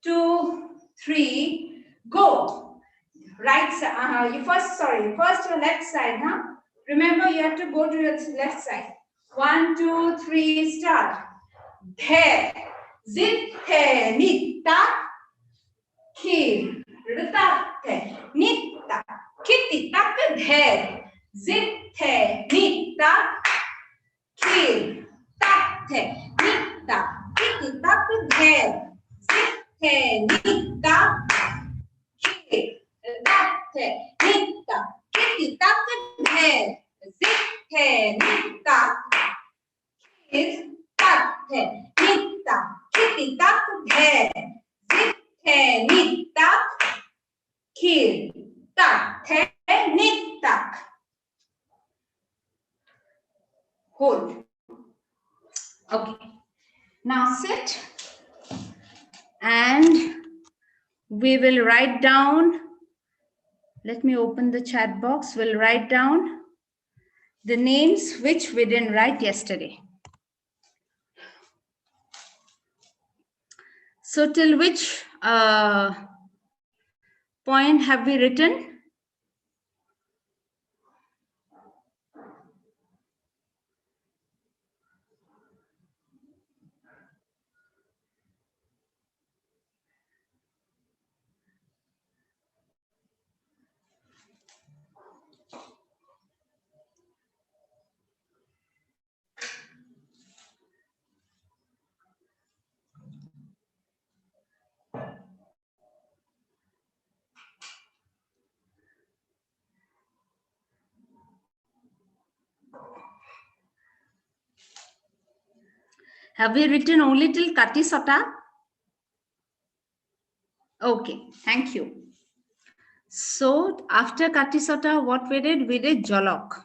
2, 3, go. Right side. First your left side, huh? Remember, you have to go to your left side. 1, 2, 3, start. The, zip, the, nitta, khir, rita, the, nitta, kitty, tak, the, zip, the, nitta, khir, tak, the, nitta, kitty, tak, the, zip, the, nitta, khir, tak, the, nitta, kitty, tak, the, zip, the, nitta, is tat है नित्ता किति तक है जित है नित्ता खीर tat है नित्ता hold. Okay, now sit and we will write down, let me open the chat box, we'll write down the names which we didn't write yesterday. So till which point have we written? Have we written only till Kati Sota? Okay, thank you. So after Kati Sota, what we did? We did Jolok.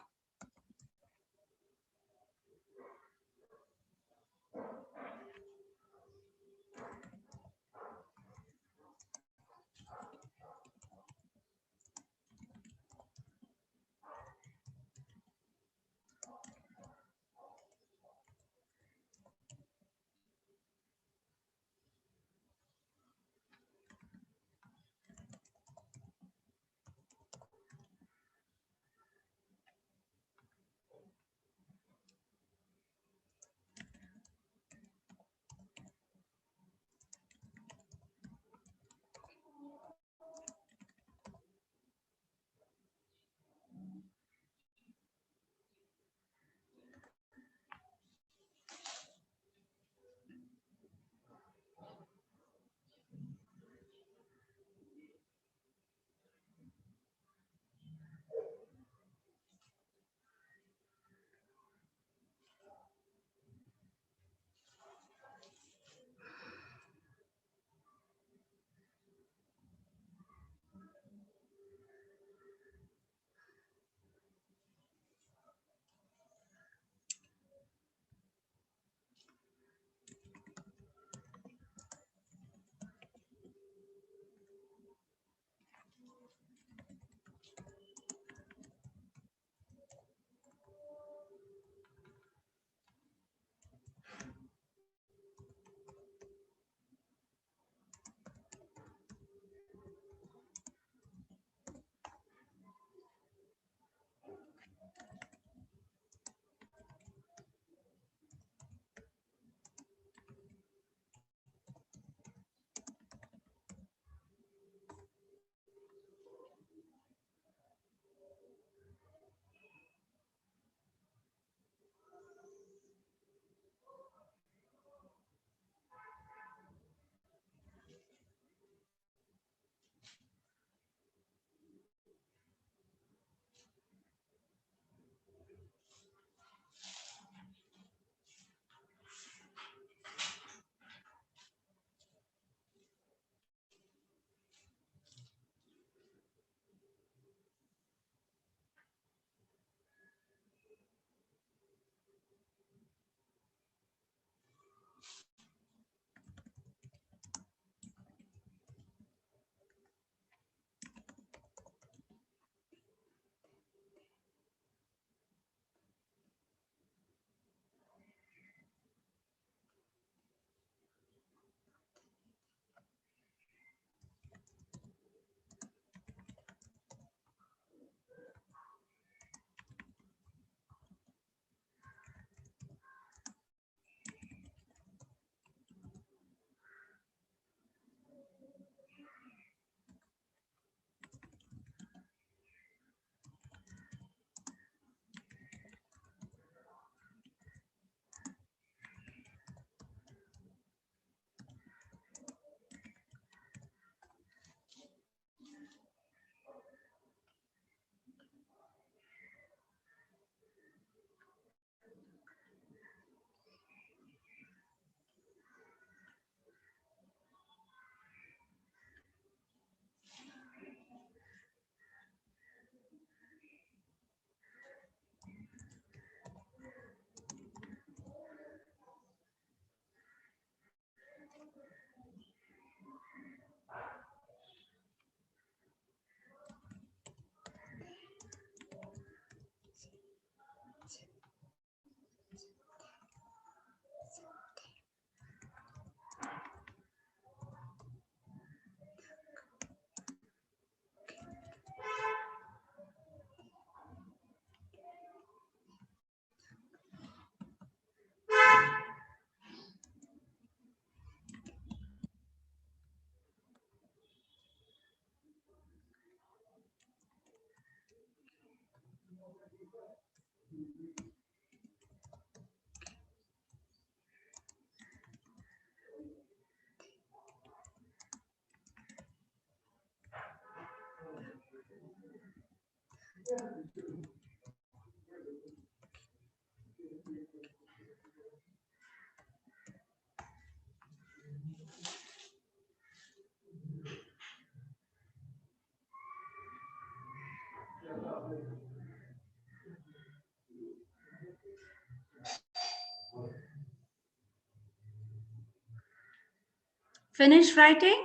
Finish writing?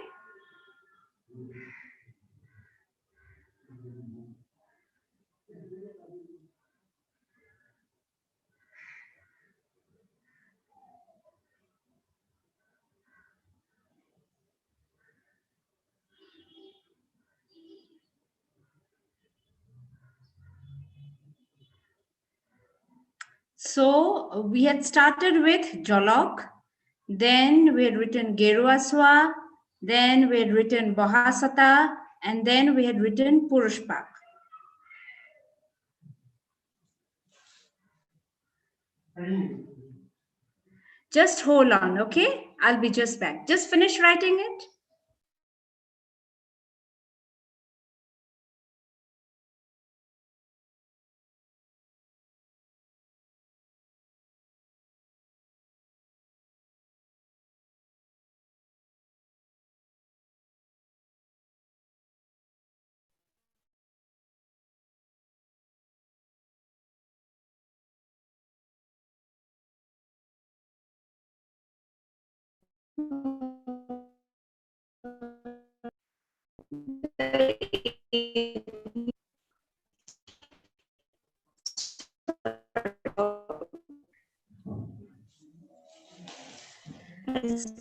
So we had started with Jolok, then we had written Geruaswa, then we had written Bahasata, and then we had written Purushpak. Just hold on, okay? I'll be just back. Just finish writing it.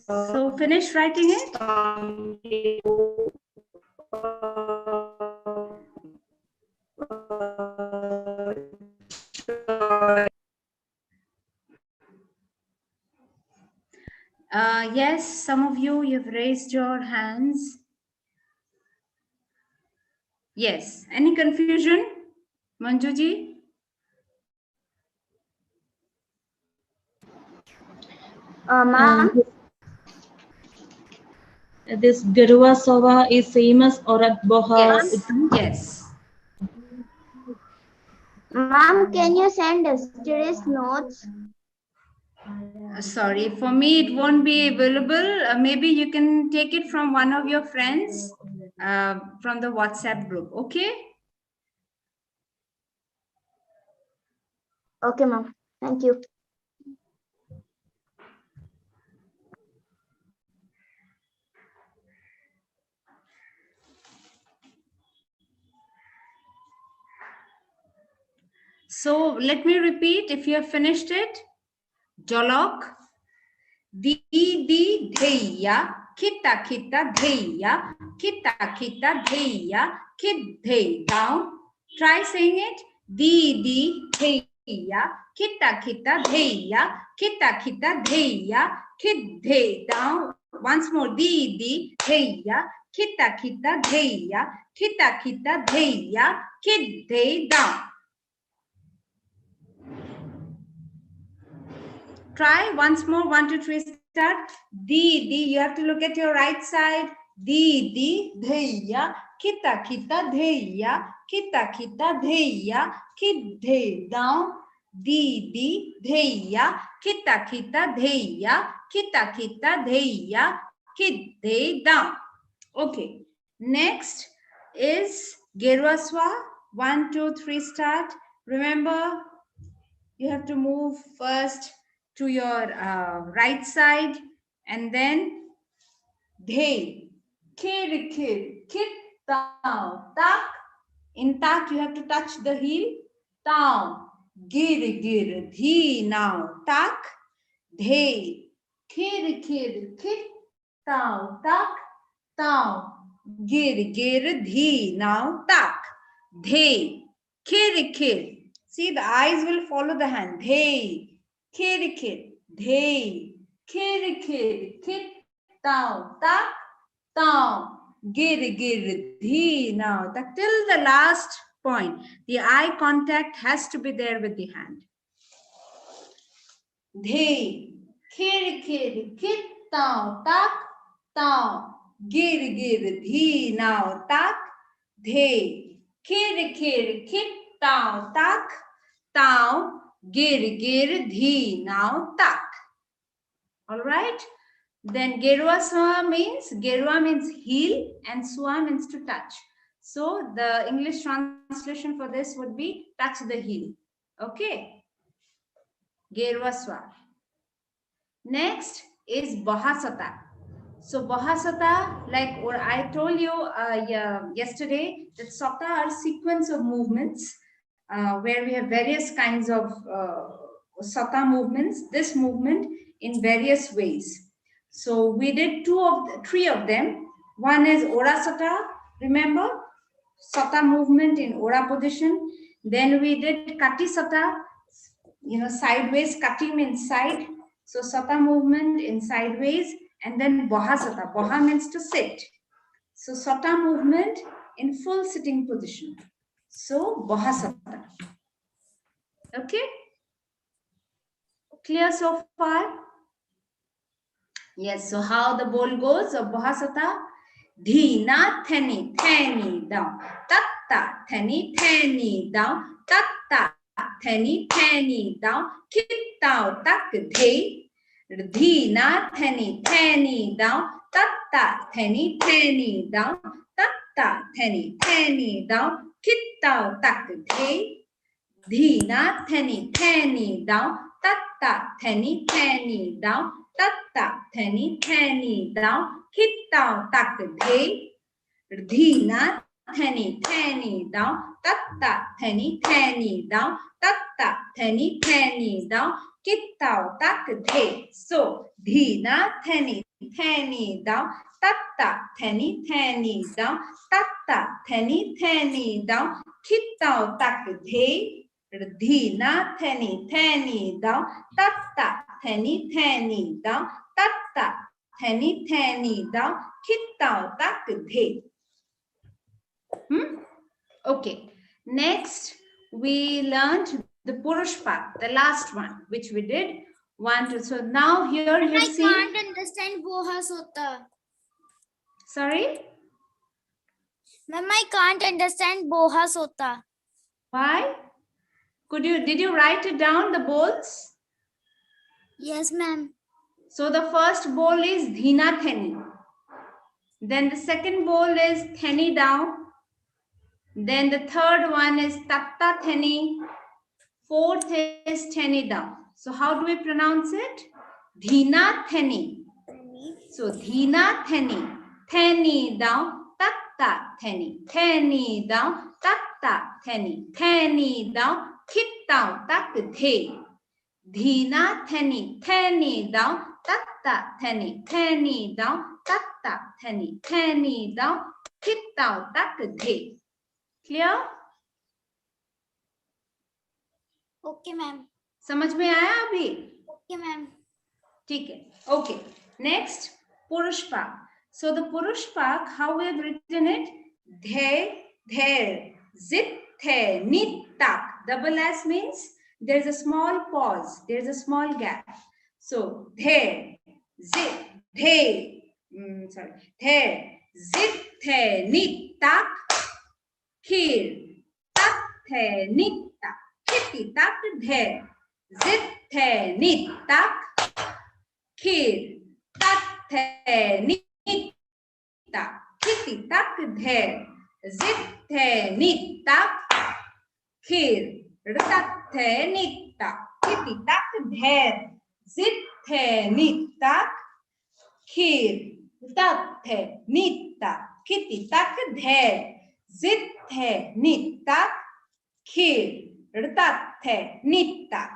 So finish writing it. Yes, some of you, you've raised your hands. Yes. Any confusion, Manjuji? Ma'am, This Garua Sova is same as Orat Boha. Yes. Yes. ma'am, can you send yesterday's notes? Sorry, for me it won't be available. Maybe you can take it from one of your friends from the WhatsApp group. Okay. Okay, ma'am. Thank you. So let me repeat if you have finished it. Jolok, di dheya, kita dheya, kita dheya, kid dhe. Down. Try saying it. Di dheya, kita dheya, kita dheya, kid dhe. Down. Once more. Di dheya, kita dheya, kita dheya, kid dhe. Down. Try once more. 1, 2, 3, start. Di. You have to look at your right side. Di dheya, kita dheya, kita dheya, kidhe. Down. Di dheya, kita dheya, kita dheya, kidhe. Down. Okay. Next is Gerwaswa. 1, 2, 3, start. Remember, you have to move first to your right side and then dhe, kid, down, tak. In tak, you have to touch the heel, down, gir, dhi, now, tak, dhe, kid, down, tak, down, gir, dhi, now, tak, dhe, kid. See, the eyes will follow the hand. Dhe, kid, dhe, kid, down, tak, down, gir, dhi, now, tak, till the last point. The eye contact has to be there with the hand. Dhe, kid, down, tak, down, gir, dhi, now, tak, dhe, Khir khir khit tau tak. Tau gir gir dhi now tak. All right. Then gerua means heel and swa means to touch. So the English translation for this would be touch the heel. Okay. Gerua swa. Next is bahasata. So bahasata, like what I told you yesterday, that sata are sequence of movements where we have various kinds of sata movements. This movement in various ways. So we did three of them. One is ora sata. Remember, sata movement in ora position. Then we did kati sata. Sideways. Kati means side. So sata movement in sideways. And then bahasata. Baha means to sit. So sata movement in full sitting position. So bahasata. Okay. Clear so far? Yes. So how the bowl goes of bahasata? Dhi na thani thani down. Tatta thani thani down. Tatta thani thani down. Kittao tak dhe. Dhi na thani thani down. Tatta thani thani down. Tatta thani thani down. Kittao tak dhe. Dhi na thani thani down. Tatta thani thani down. Tatta thani thani down. Kittao tak dhe. Dhi na thani thani down. Tatta thani thani down. Tatta thani thani down. Kittao tak dhe. So dhi na thani thani down. Tatta thani thani down. Tatta thani thani down. Kittao tak dhe. Dhi na thani thani down. Tatta thani thani down. Tatta thani thani down. Kittao tak dhe. Okay. Next, we learned the Purushpa, the last one, which we did 1, 2. So now here you see. I can't understand Bohasota. Sorry? Ma'am, I can't understand Bohasota. Why? Did you write it down, the bowls? Yes, ma'am. So the first bowl is Dhina Thani. Then the second bowl is Thani down. Then the third one is Tatta Thani. Fourth is Thani down. So how do we pronounce it? Dhina Thani. So Dhina Thani. Thani down. Tatta Thani. Thani down. Tatta Thani. Thani down. Kittao tak dhe. Dhina Thani. Thani down. Tatta Thani. Thani down. Tatta Thani. Thani down. Kittao tak dhe. Clear? Okay, ma'am. समझ में आया अभी? Okay, ma'am. ठीक है. Okay. Next, Purushpak. So the Purushpak, how we have written it? Dhe, there, zit, the, nit, tak. Double S means there is a small pause. There is a small gap. So there, zit, there, zit, the, nit, tak. Khir, tak, the, nit, tak. Kitty, tak, there. Zit, the, nit, tak. Khir, tak, the, nit, tak. Kitty, tak, there. Zit, the, nit, tak. Khir, tak, the, nit, tak. Kitty, tak, there. Zit, the, nit, tak. Khir, tak, the, nit, tak. Kitty, tak, there. Zit, the, nit, tak. Khir, tak, the, nit, tak.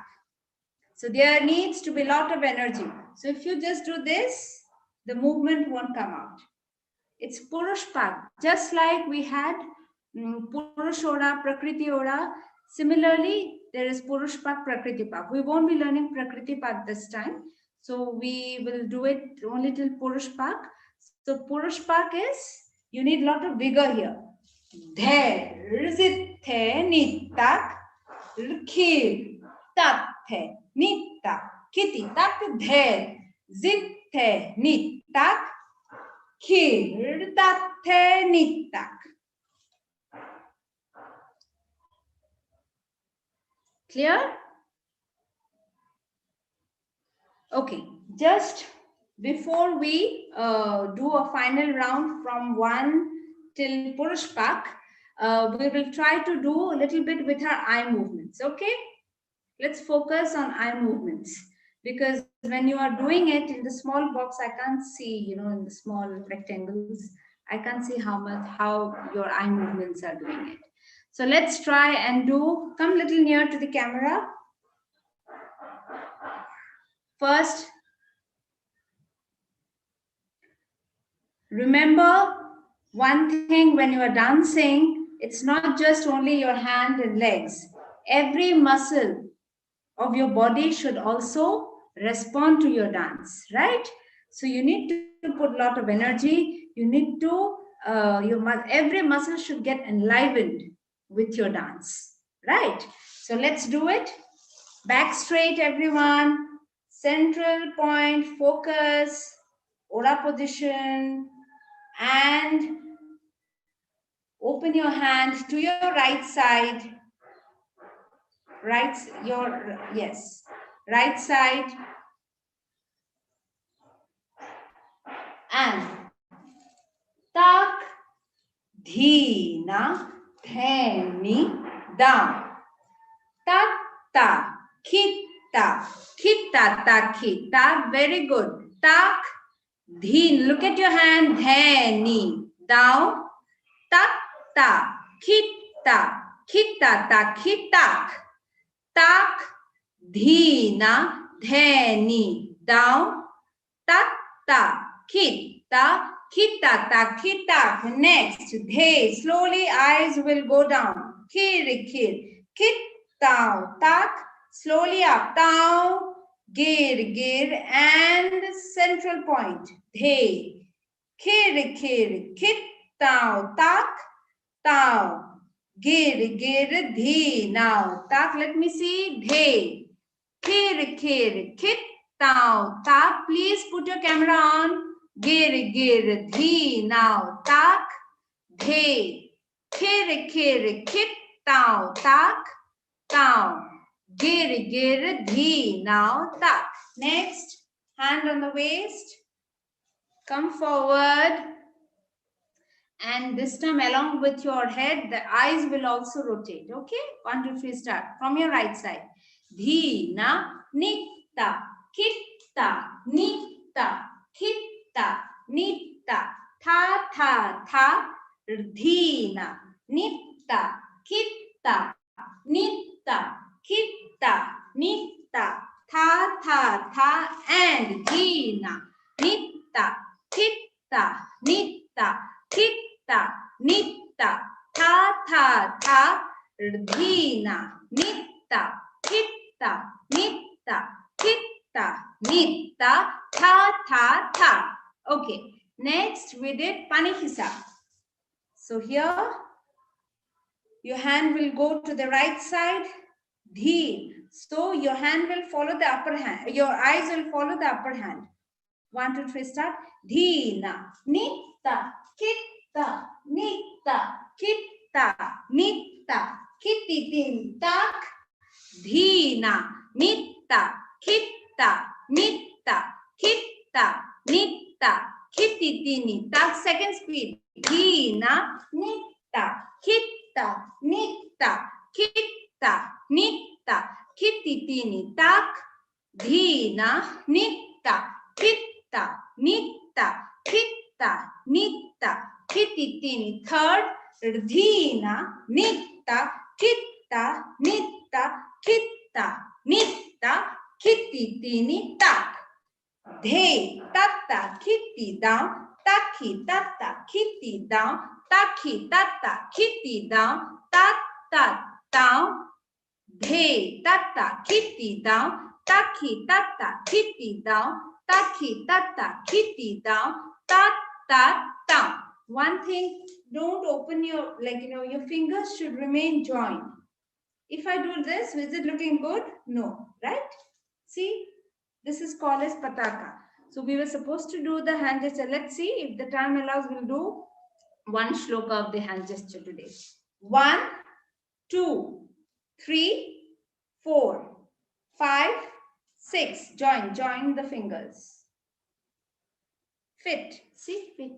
So there needs to be a lot of energy. So if you just do this, the movement won't come out. It's Purushpak. Just like we had Purushora, Prakriti Ora. Similarly, there is Purushpak, Prakriti Pak. We won't be learning Prakriti Pak this time. So we will do it only till Purushpak. So Purushpak is, you need a lot of vigor here. There, zit, the, nit, tak, khir, tak, the, nit, tak, kitty, tak, there, zit, the, nit, tak, khir, tak, the, nit, tak. Clear? Okay, just before we do a final round from 1 till Purushpak, we will try to do a little bit with our eye movements, okay? Let's focus on eye movements, because when you are doing it in the small box, I can't see, in the small rectangles, I can't see how your eye movements are doing it. So let's try and come a little near to the camera. First, remember one thing when you are dancing, it's not just only your hand and legs. Every muscle of your body should also respond to your dance, right? So you need to put a lot of energy. You need to, every muscle should get enlivened with your dance, right? So let's do it. Back straight, everyone. Central point, focus, Ora position, and open your hand to your right side. Right side, and tak, dhina, theni, down. Ta, kita, ta, kita. Very good. Tak, dhin. Look at your hand. Theni, down. Ta, kita, ta, kitak. Tak, dhina, dheni, down. Ta, kita, ta, kitak. Next, dhe. Slowly, eyes will go down. Kir, kit, down. Tak, slowly up. Down, gir, and central point. Dhe. Kir, kit, down. Tak, down. Gir, dhi. Now, tak, let me see. Dhe. Kir, kit, down. Tak, please put your camera on. Gir, dhi. Now, tak, dhe. Kir, kit, down. Tak, down. Gir, dhi. Now, tak. Next, hand on the waist. Come forward. And this time, along with your head, the eyes will also rotate. Okay? 1, 2, 3, start. From your right side. Dhina, nitta, kitta, nitta, kitta, nitta, tha, dhina, nitta, kitta, nitta, kitta, nitta, tha, and dhina, nitta, kitta, nitta, kitta, nitta, tha, dhina, nitta, kitta, nitta, kitta, nitta, tha. Okay, next we did Panihisa. So here, your hand will go to the right side, dhi. So your hand will follow the upper hand, your eyes will follow the upper hand. 1, 2, 3, start. Dhina, nitta, kitta, nitta, kitta, nitta, kitti, tak. Dhina, nitta, kitta, nitta, kitta, nitta, kitti, tak. Second speed. Dhina, nitta, kitta, nitta, kitta, nitta, kitti, tak. Dhina, nitta, kitta, nitta, kitta, nitta, kitti. Third, dhina, nitta, kitta, nitta, kitta, nitta, kitti, tak. Dhe, tatta, kitti, down, taki, tatta, kitti, down, taki, tatta, kitti, down, tat, down. Dhe, tatta, kitti, down, taki, tatta, kitti, down, taki, tatta, kitti, down, tat, down. One thing, don't open your, your fingers should remain joined. If I do this, is it looking good? No, right? See, this is called as pataka. So we were supposed to do the hand gesture. Let's see if the time allows, we'll do one shloka of the hand gesture today. 1, 2, 3, 4, 5, 6. Join the fingers. Fit. See, fit.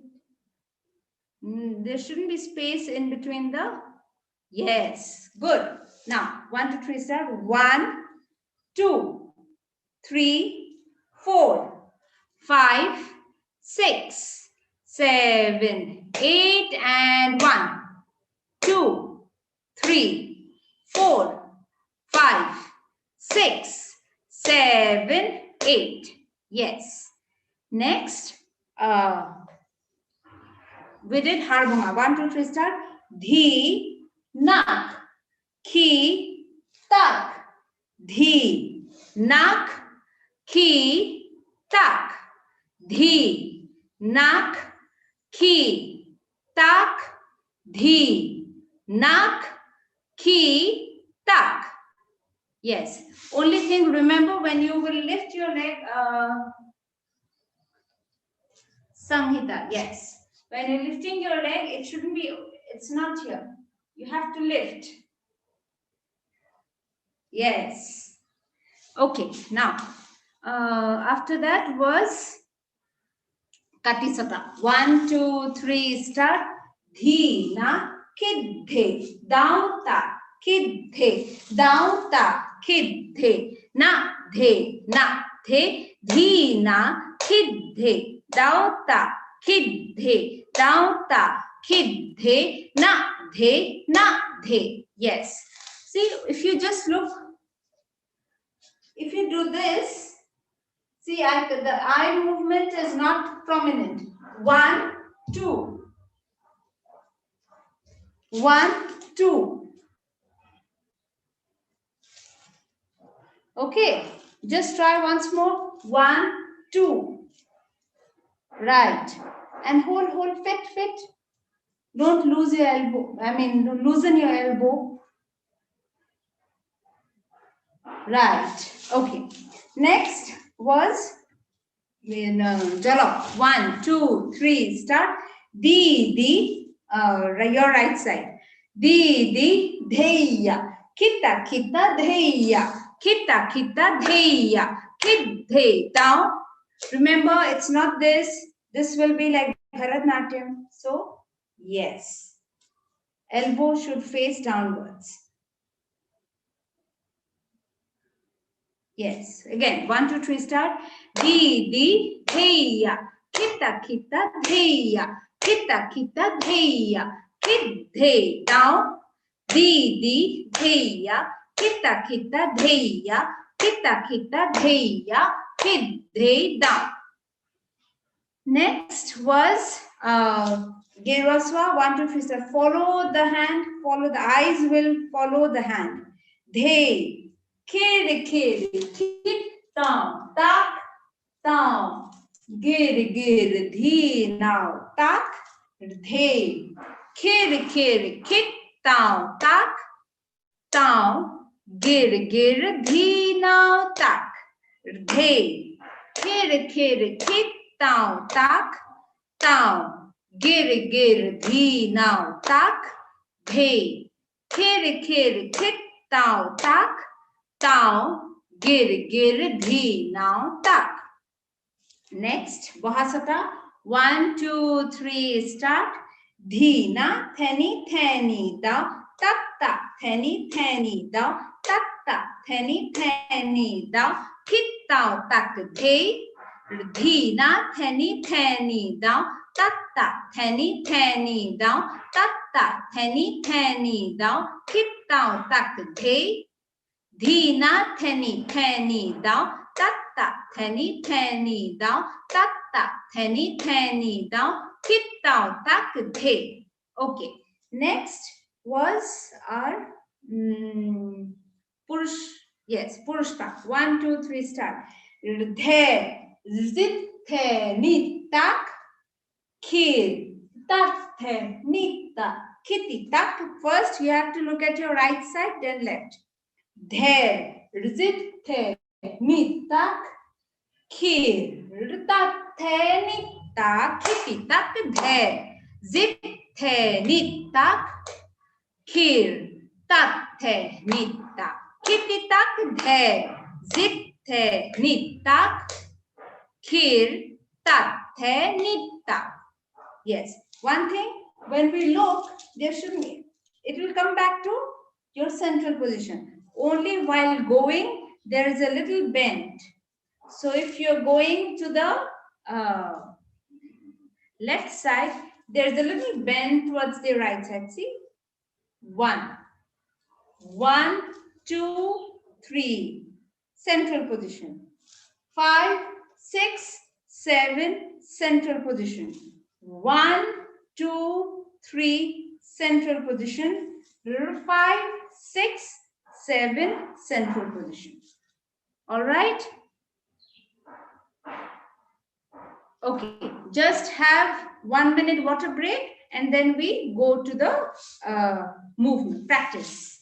There shouldn't be space in between the. Yes, good. Now, 1, 2, 3, start. 1, 2, 3, 4, 5, 6, 7, 8, and 1, 2, 3, 4, 5, 6, 7, 8. Yes. Next, we did Harbunga. 1, 2, 3, start. Dhi, nak, ki, tak. Dhi, nak, ki, tak. Dhi, nak, ki, tak. Dhi, nak, ki, tak. Yes. Only thing, remember when you will lift your leg, Sanghita, yes. When you're lifting your leg, it shouldn't be, it's not here. You have to lift. Yes. Okay, now, after that was Katisata. 1, 2, 3, start. Dhi, na, kidhe, down, ta, kidhe, down, ta, kidhe, na, the, dhi, na, kidhe, down, ta, kidhe, down, ta, kidhe, na, the. Yes. See, if you just look, if you do this, see, the eye movement is not prominent. 1, 2. 1, 2. Okay. Just try once more. 1, 2. Right. And hold, fit. Don't lose your elbow. Don't loosen your elbow. Right. Okay. Next was Jalop. 1, 2, 3, start. Di, your right side. Di, dheya. Kita, dheya. Kita, dheya. Kidhe, down. Remember, it's not this. This will be like Bharatnatyam. So, yes. Elbow should face downwards. Yes. Again, 1, 2, 3, start. Di, dheya. Kita, dheya. Kita, dheya. Kidhe, down. Di, dheya. Kita, dheya. Kita, dheya. Kidhe, down. Next was Girvasva. 1, 2, 3, start. Follow the hand. Follow the eyes will follow the hand. Dhe. Kiri, kit, down, tak, down, gir, dhi, now, tak, dhe, kiri, kit, down, tak, down, gir, dhi, now, tak, dhe, kiri, kit, down, tak, down, gir, dhi, now, tak, dhe, kiri, kit, down, tak, down, gir, dhi, now, tak. Next, Bahasata. 1, 2, 3, start. Dhi, na, theni, down, tak, theni, down, tak, theni, down, kit, down, tak, dhe, dhi, na, theni, down, tak, theni, down, tak, theni, down, kit, down, tak, dhe, dhi, na, theni, down, tak, theni, down, tak, theni, down, kit, down, tak, dhe. Okay. Next was our Purush. Yes, Purushta. 1, 2, 3, start. Dhe, zit, theni, tak, kir, tak, theni, tak, kiti, tak. First, you have to look at your right side, then left. There, rizit, the, ni, tak, kir, tak, the, ni, tak, kiti, tak, there, zit, the, ni, tak, kir, tak, the, ni, tak, Kititak the. Zit the nitak. Kir tat the nitak. Yes. One thing, when we look, there should be, it will come back to your central position. Only while going, there is a little bend. So if you're going to the left side, there's a little bend towards the right side. See? 1, 1, 2, 3. Central position. 5, 6, 7. Central position. 1, 2, 3. Central position. 5, 6, 7. Central position. All right? Okay, just have 1 minute water break and then we go to the movement practice.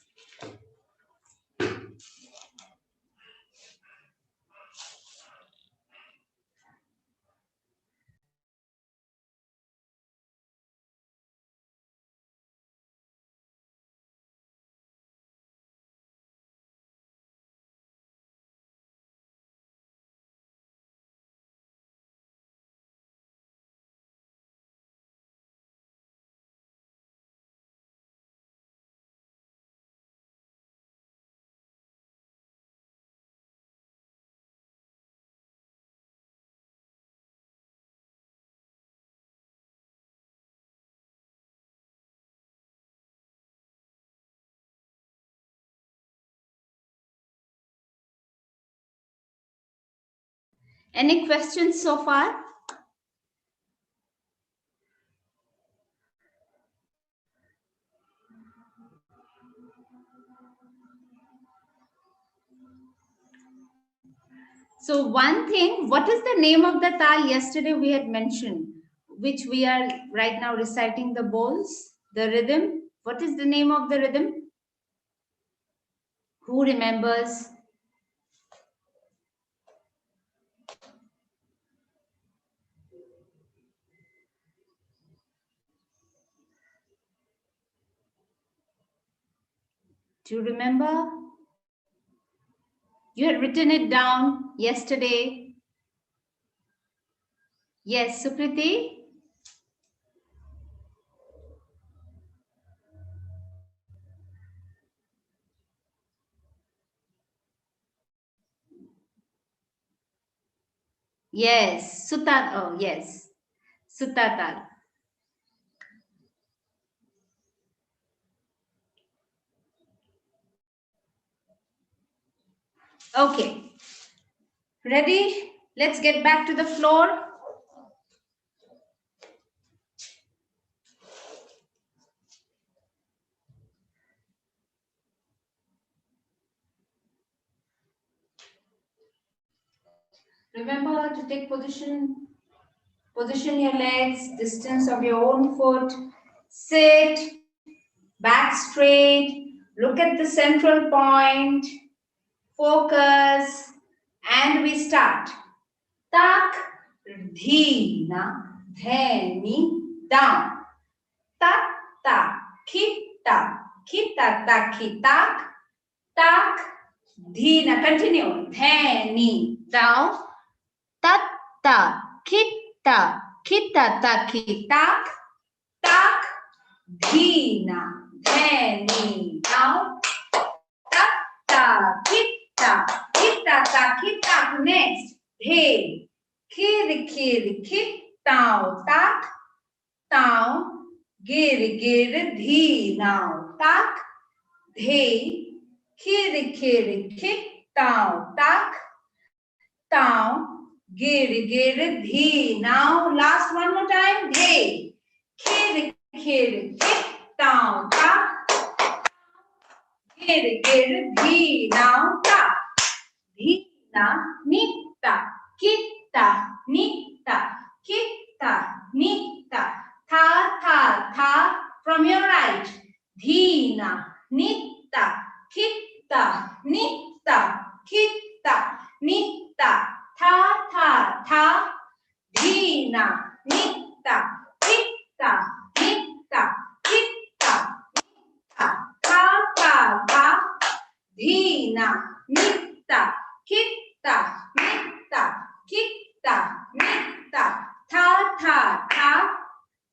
Any questions so far? So one thing, what is the name of the tal yesterday we had mentioned, which we are right now reciting the bowls, the rhythm? What is the name of the rhythm? Who remembers? Do you remember? You had written it down yesterday. Yes, Sukriti? Yes, Sutat. Oh, yes, Sutatal. Okay. Ready? Let's get back to the floor. Remember to take position. Position your legs, distance of your own foot. Sit, back straight. Look at the central point. Focus. And we start. Tak, dhina, dheni, down. Tak, tak, kita, kita, tak, kitak, tak, dhina. Continue. Dheni, down. Tat, ta, kita, kita, tak, kitak, tak, dhina, dheni, down. Tak, ta, kita, kita, tak, kitak. Next. He, kiri, kiri, kit, down, tak, down, giri, giri, dhi, now, tak, dhi, kiri, kiri, kit, down, tak, down, giri, giri, dhi, now, last one more time, dhi, kiri, kiri, kit, down, tak, giri, giri, dhi, now, tak, dhi, na, nitta, kitta, nitta, kitta, nitta, tha, tha, tha, from your right, dhina, nitta, kitta, nitta, kitta, nitta, tha, tha, tha, dhina, nitta, kitta, nitta, kitta, nitta, tha, tha, tha, dhina. dhina, nitta, kitta, nitta, kitta, nitta, tha, tha, tha,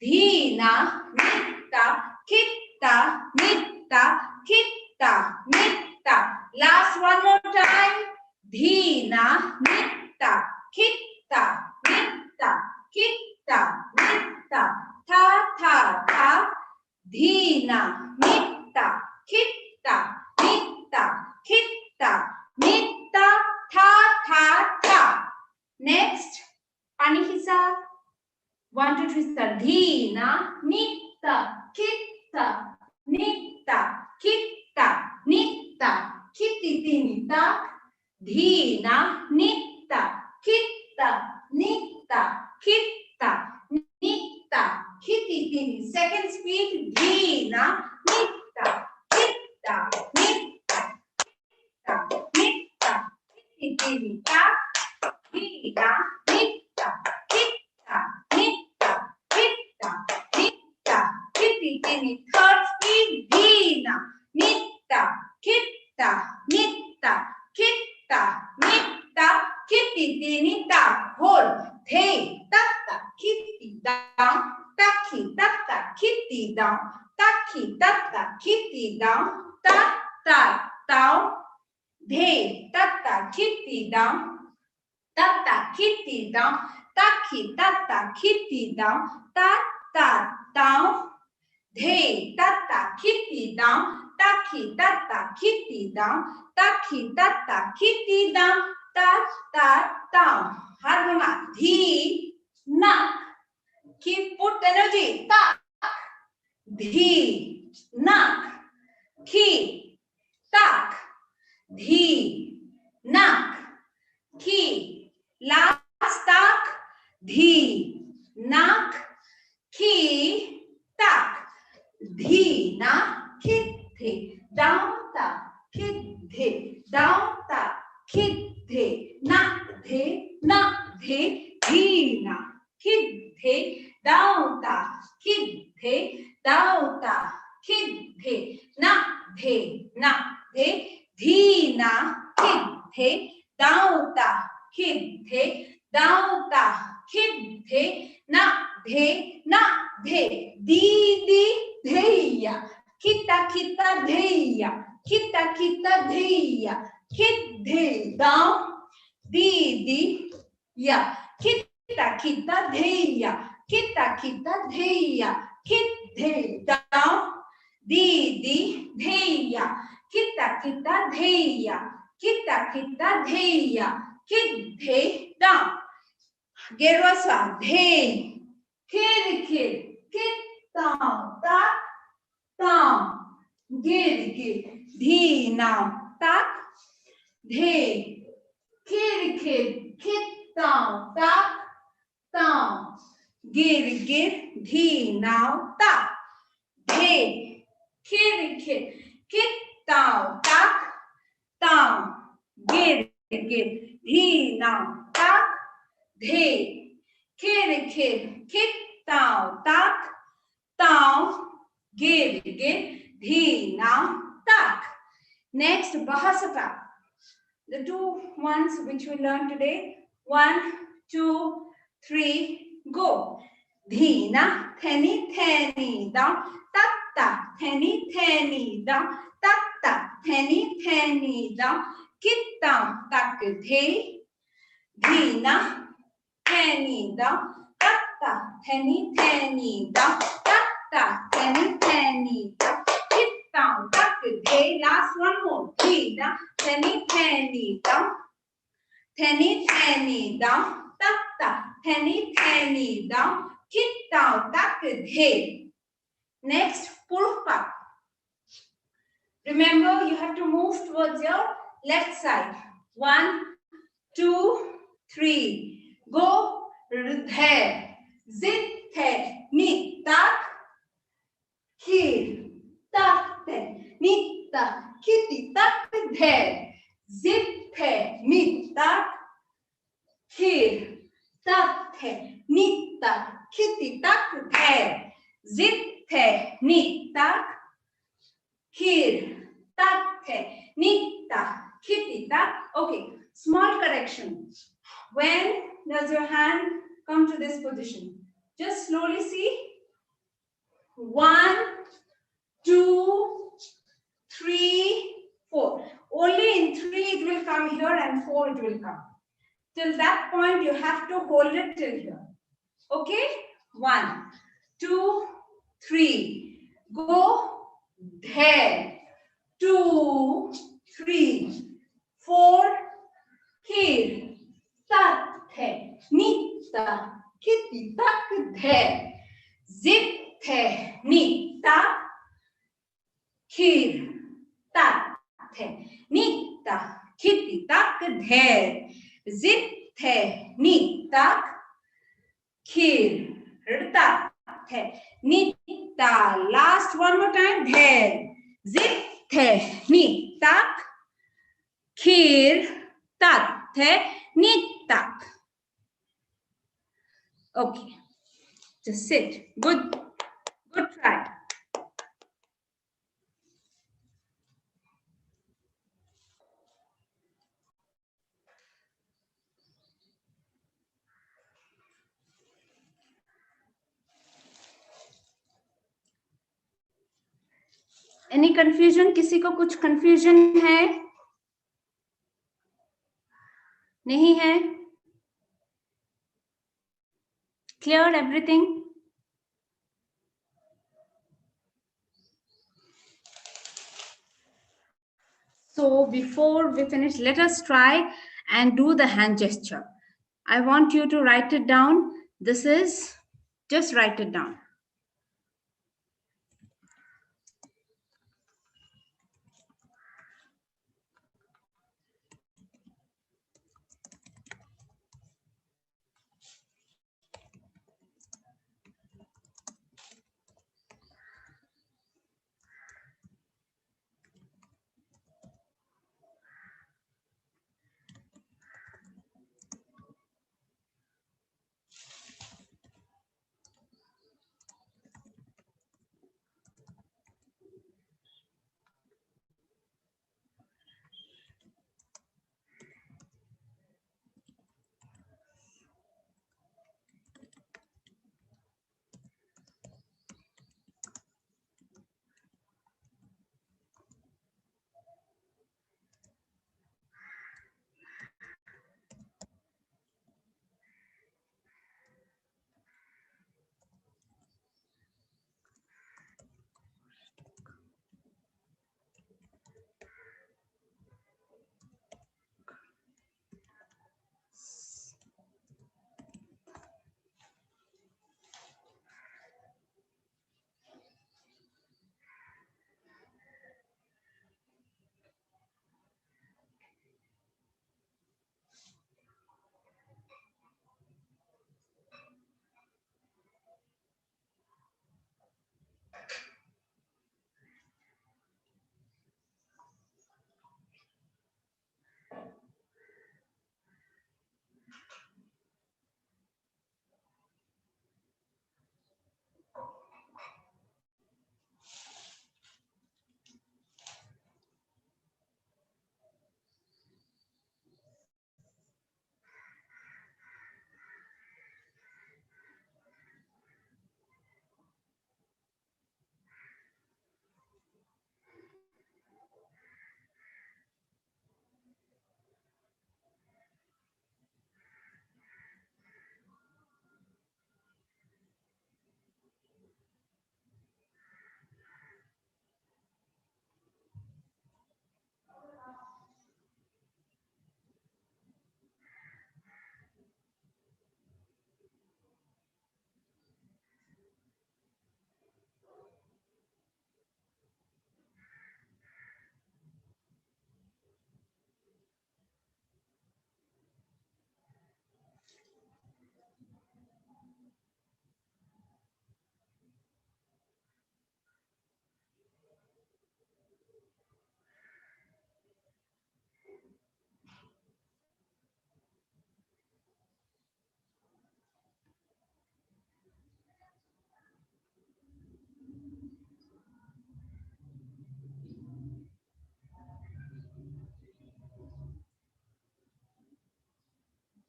dhina, nitta, kitta, nitta, kitta, nitta. Last one more time. Dhina, nitta, kitta, nitta, kitta, nitta, tha, tha, tha, dhina, nitta, kitta, nitta, kitta, nitta, tha, tha, tha. Next, Panikisa. 1, 2, 3, start. Dhina, nitta, kitta, nitta, kitta, nitta, kitti, nitta. Dhina, nitta, kitta, nitta, kitta, nitta, kitti, tini. Second speed. Dhina, nitta, kitta, nitta, kitta, nitta, kitti, tini, ta. Dhina, nitta, kitta, nitta, kitta, nitta, kitti, tini. Third speed. Dhina, nitta, kitta, nitta, kitta, nitta, kitti, tini, ta. Hold. The, tatta, kitti, down, taki, tatta, kitti, down, taki, tatta, kitti, down, ta, ta, down. The, tatta, kitti, down, tatta, kitti, down, taki, tatta, kitti, down, ta, ta, down. The, tatta, kitti, down, taki, tatta, kitti, down, taki, tatta, kitti, down, ta, ta, down. Harmona. Dhi, na. Keep, put energy. Ta. Dhi, na. Ki, tak. Dhi, na. Ki. Last tak. Dhi, nak. Ki, tak. Dhi, na. Kitte. Down, ta. Kitte. Down, ta. Kitte. Na. The. Na. The. Dhina. Kitte. Down, ta. Kitte. Down, ta. Kitte. Na. The. Na. The. Dhina. Kitte. Down, ta. Kitte. Down, ta. Kitte. Na. The. Na. The. Di. Di. Dheya. Kitta. Kitta. Dheya. Kitta. Kitta. Dheya. Kitte. Down. Di. Di. Ya. Kitta. Kitta. Dheya. Kitta. Kitta. Dheya. Kitte. Down. Di. Di. Dheya. Kitta. Kitta. Dheya. Kitta. Kitta. Dheya. Kitte. Down. Gervasva. The. Kid. Kid. Kid. Down. Ta. Down. Gid. Gid. Dhi. Now. Tak. The. Kid. Kid. Kid. Down. Tak. Down. Gid. Gid. Dhi. Now. Tak. The. Kid. Kid. Kid. Down. Tak. Down. Gid. Gid. Dhi. Now. Tak. The. Kid. Kid. Kid. Down. Tak. Down. Gid. Gid. Dhi. Now. Tak. Next, Bahasata. The two ones which we learned today. 1, 2, 3, go. Dhina, theni, theni, down. Tatta, theni, theni, down. Tatta, theni, theni, down. Kitta, tak, the. Dhina, theni, down. Tatta, theni, theni, down. Tatta, theni, theni, down. Kitta, tak, the. Last one more. Dhina, theni, theni, down. Theni, theni, down. Tatta, theni, theni, down. Kitta, tak, the. Next, purpa. Remember, you have to move towards your left side. 1, 2, 3. Go. Rudhe. Zit, the. Ni, tak. Kir. Tak, the. Ni, tak. Kitti, tak, the. Zit, the. Ni, tak. Kir. Tak, the. Ni, tak. Kitti, tak, the. Zit, the. Ni, tak. Kir. Tak, the. Ni, tak. khitita. Okay, small correction. When does your hand come to this position? Just slowly see. 1, 2, 3, 4. Only in 3 it will come here and 4 it will come. Till that point you have to hold it till here. Okay? 1, 2, 3. Go there. 2, 3, 4. Here. Tat the. Nita. Kitty tak there. Zip the. Nita. Here. Tat the. Nita. Kitty tak there. Zip the. Nita. Here. Tat the. Nita. Last one more time. There. Zip the. Nita. Here. Tat the. Nita. Okay. Just sit. Good. Good try. Any confusion? किसी को कुछ confusion है? नहीं है? Clear everything? So before we finish, let us try and do the hand gesture. I want you to write it down. This is, just write it down.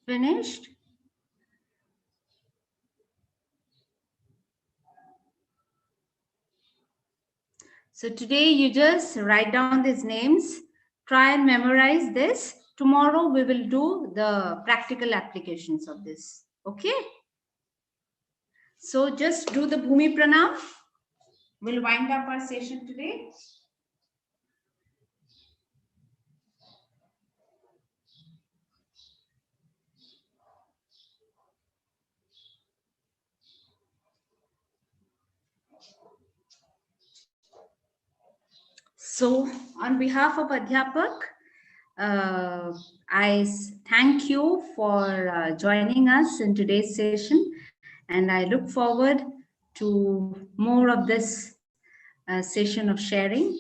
Finished? So today you just write down these names, try and memorize this. Tomorrow we will do the practical applications of this. Okay? So just do the Bhumi Pranam. We'll wind up our session today. So on behalf of Adhyapak, I thank you for joining us in today's session, and I look forward to more of this session of sharing.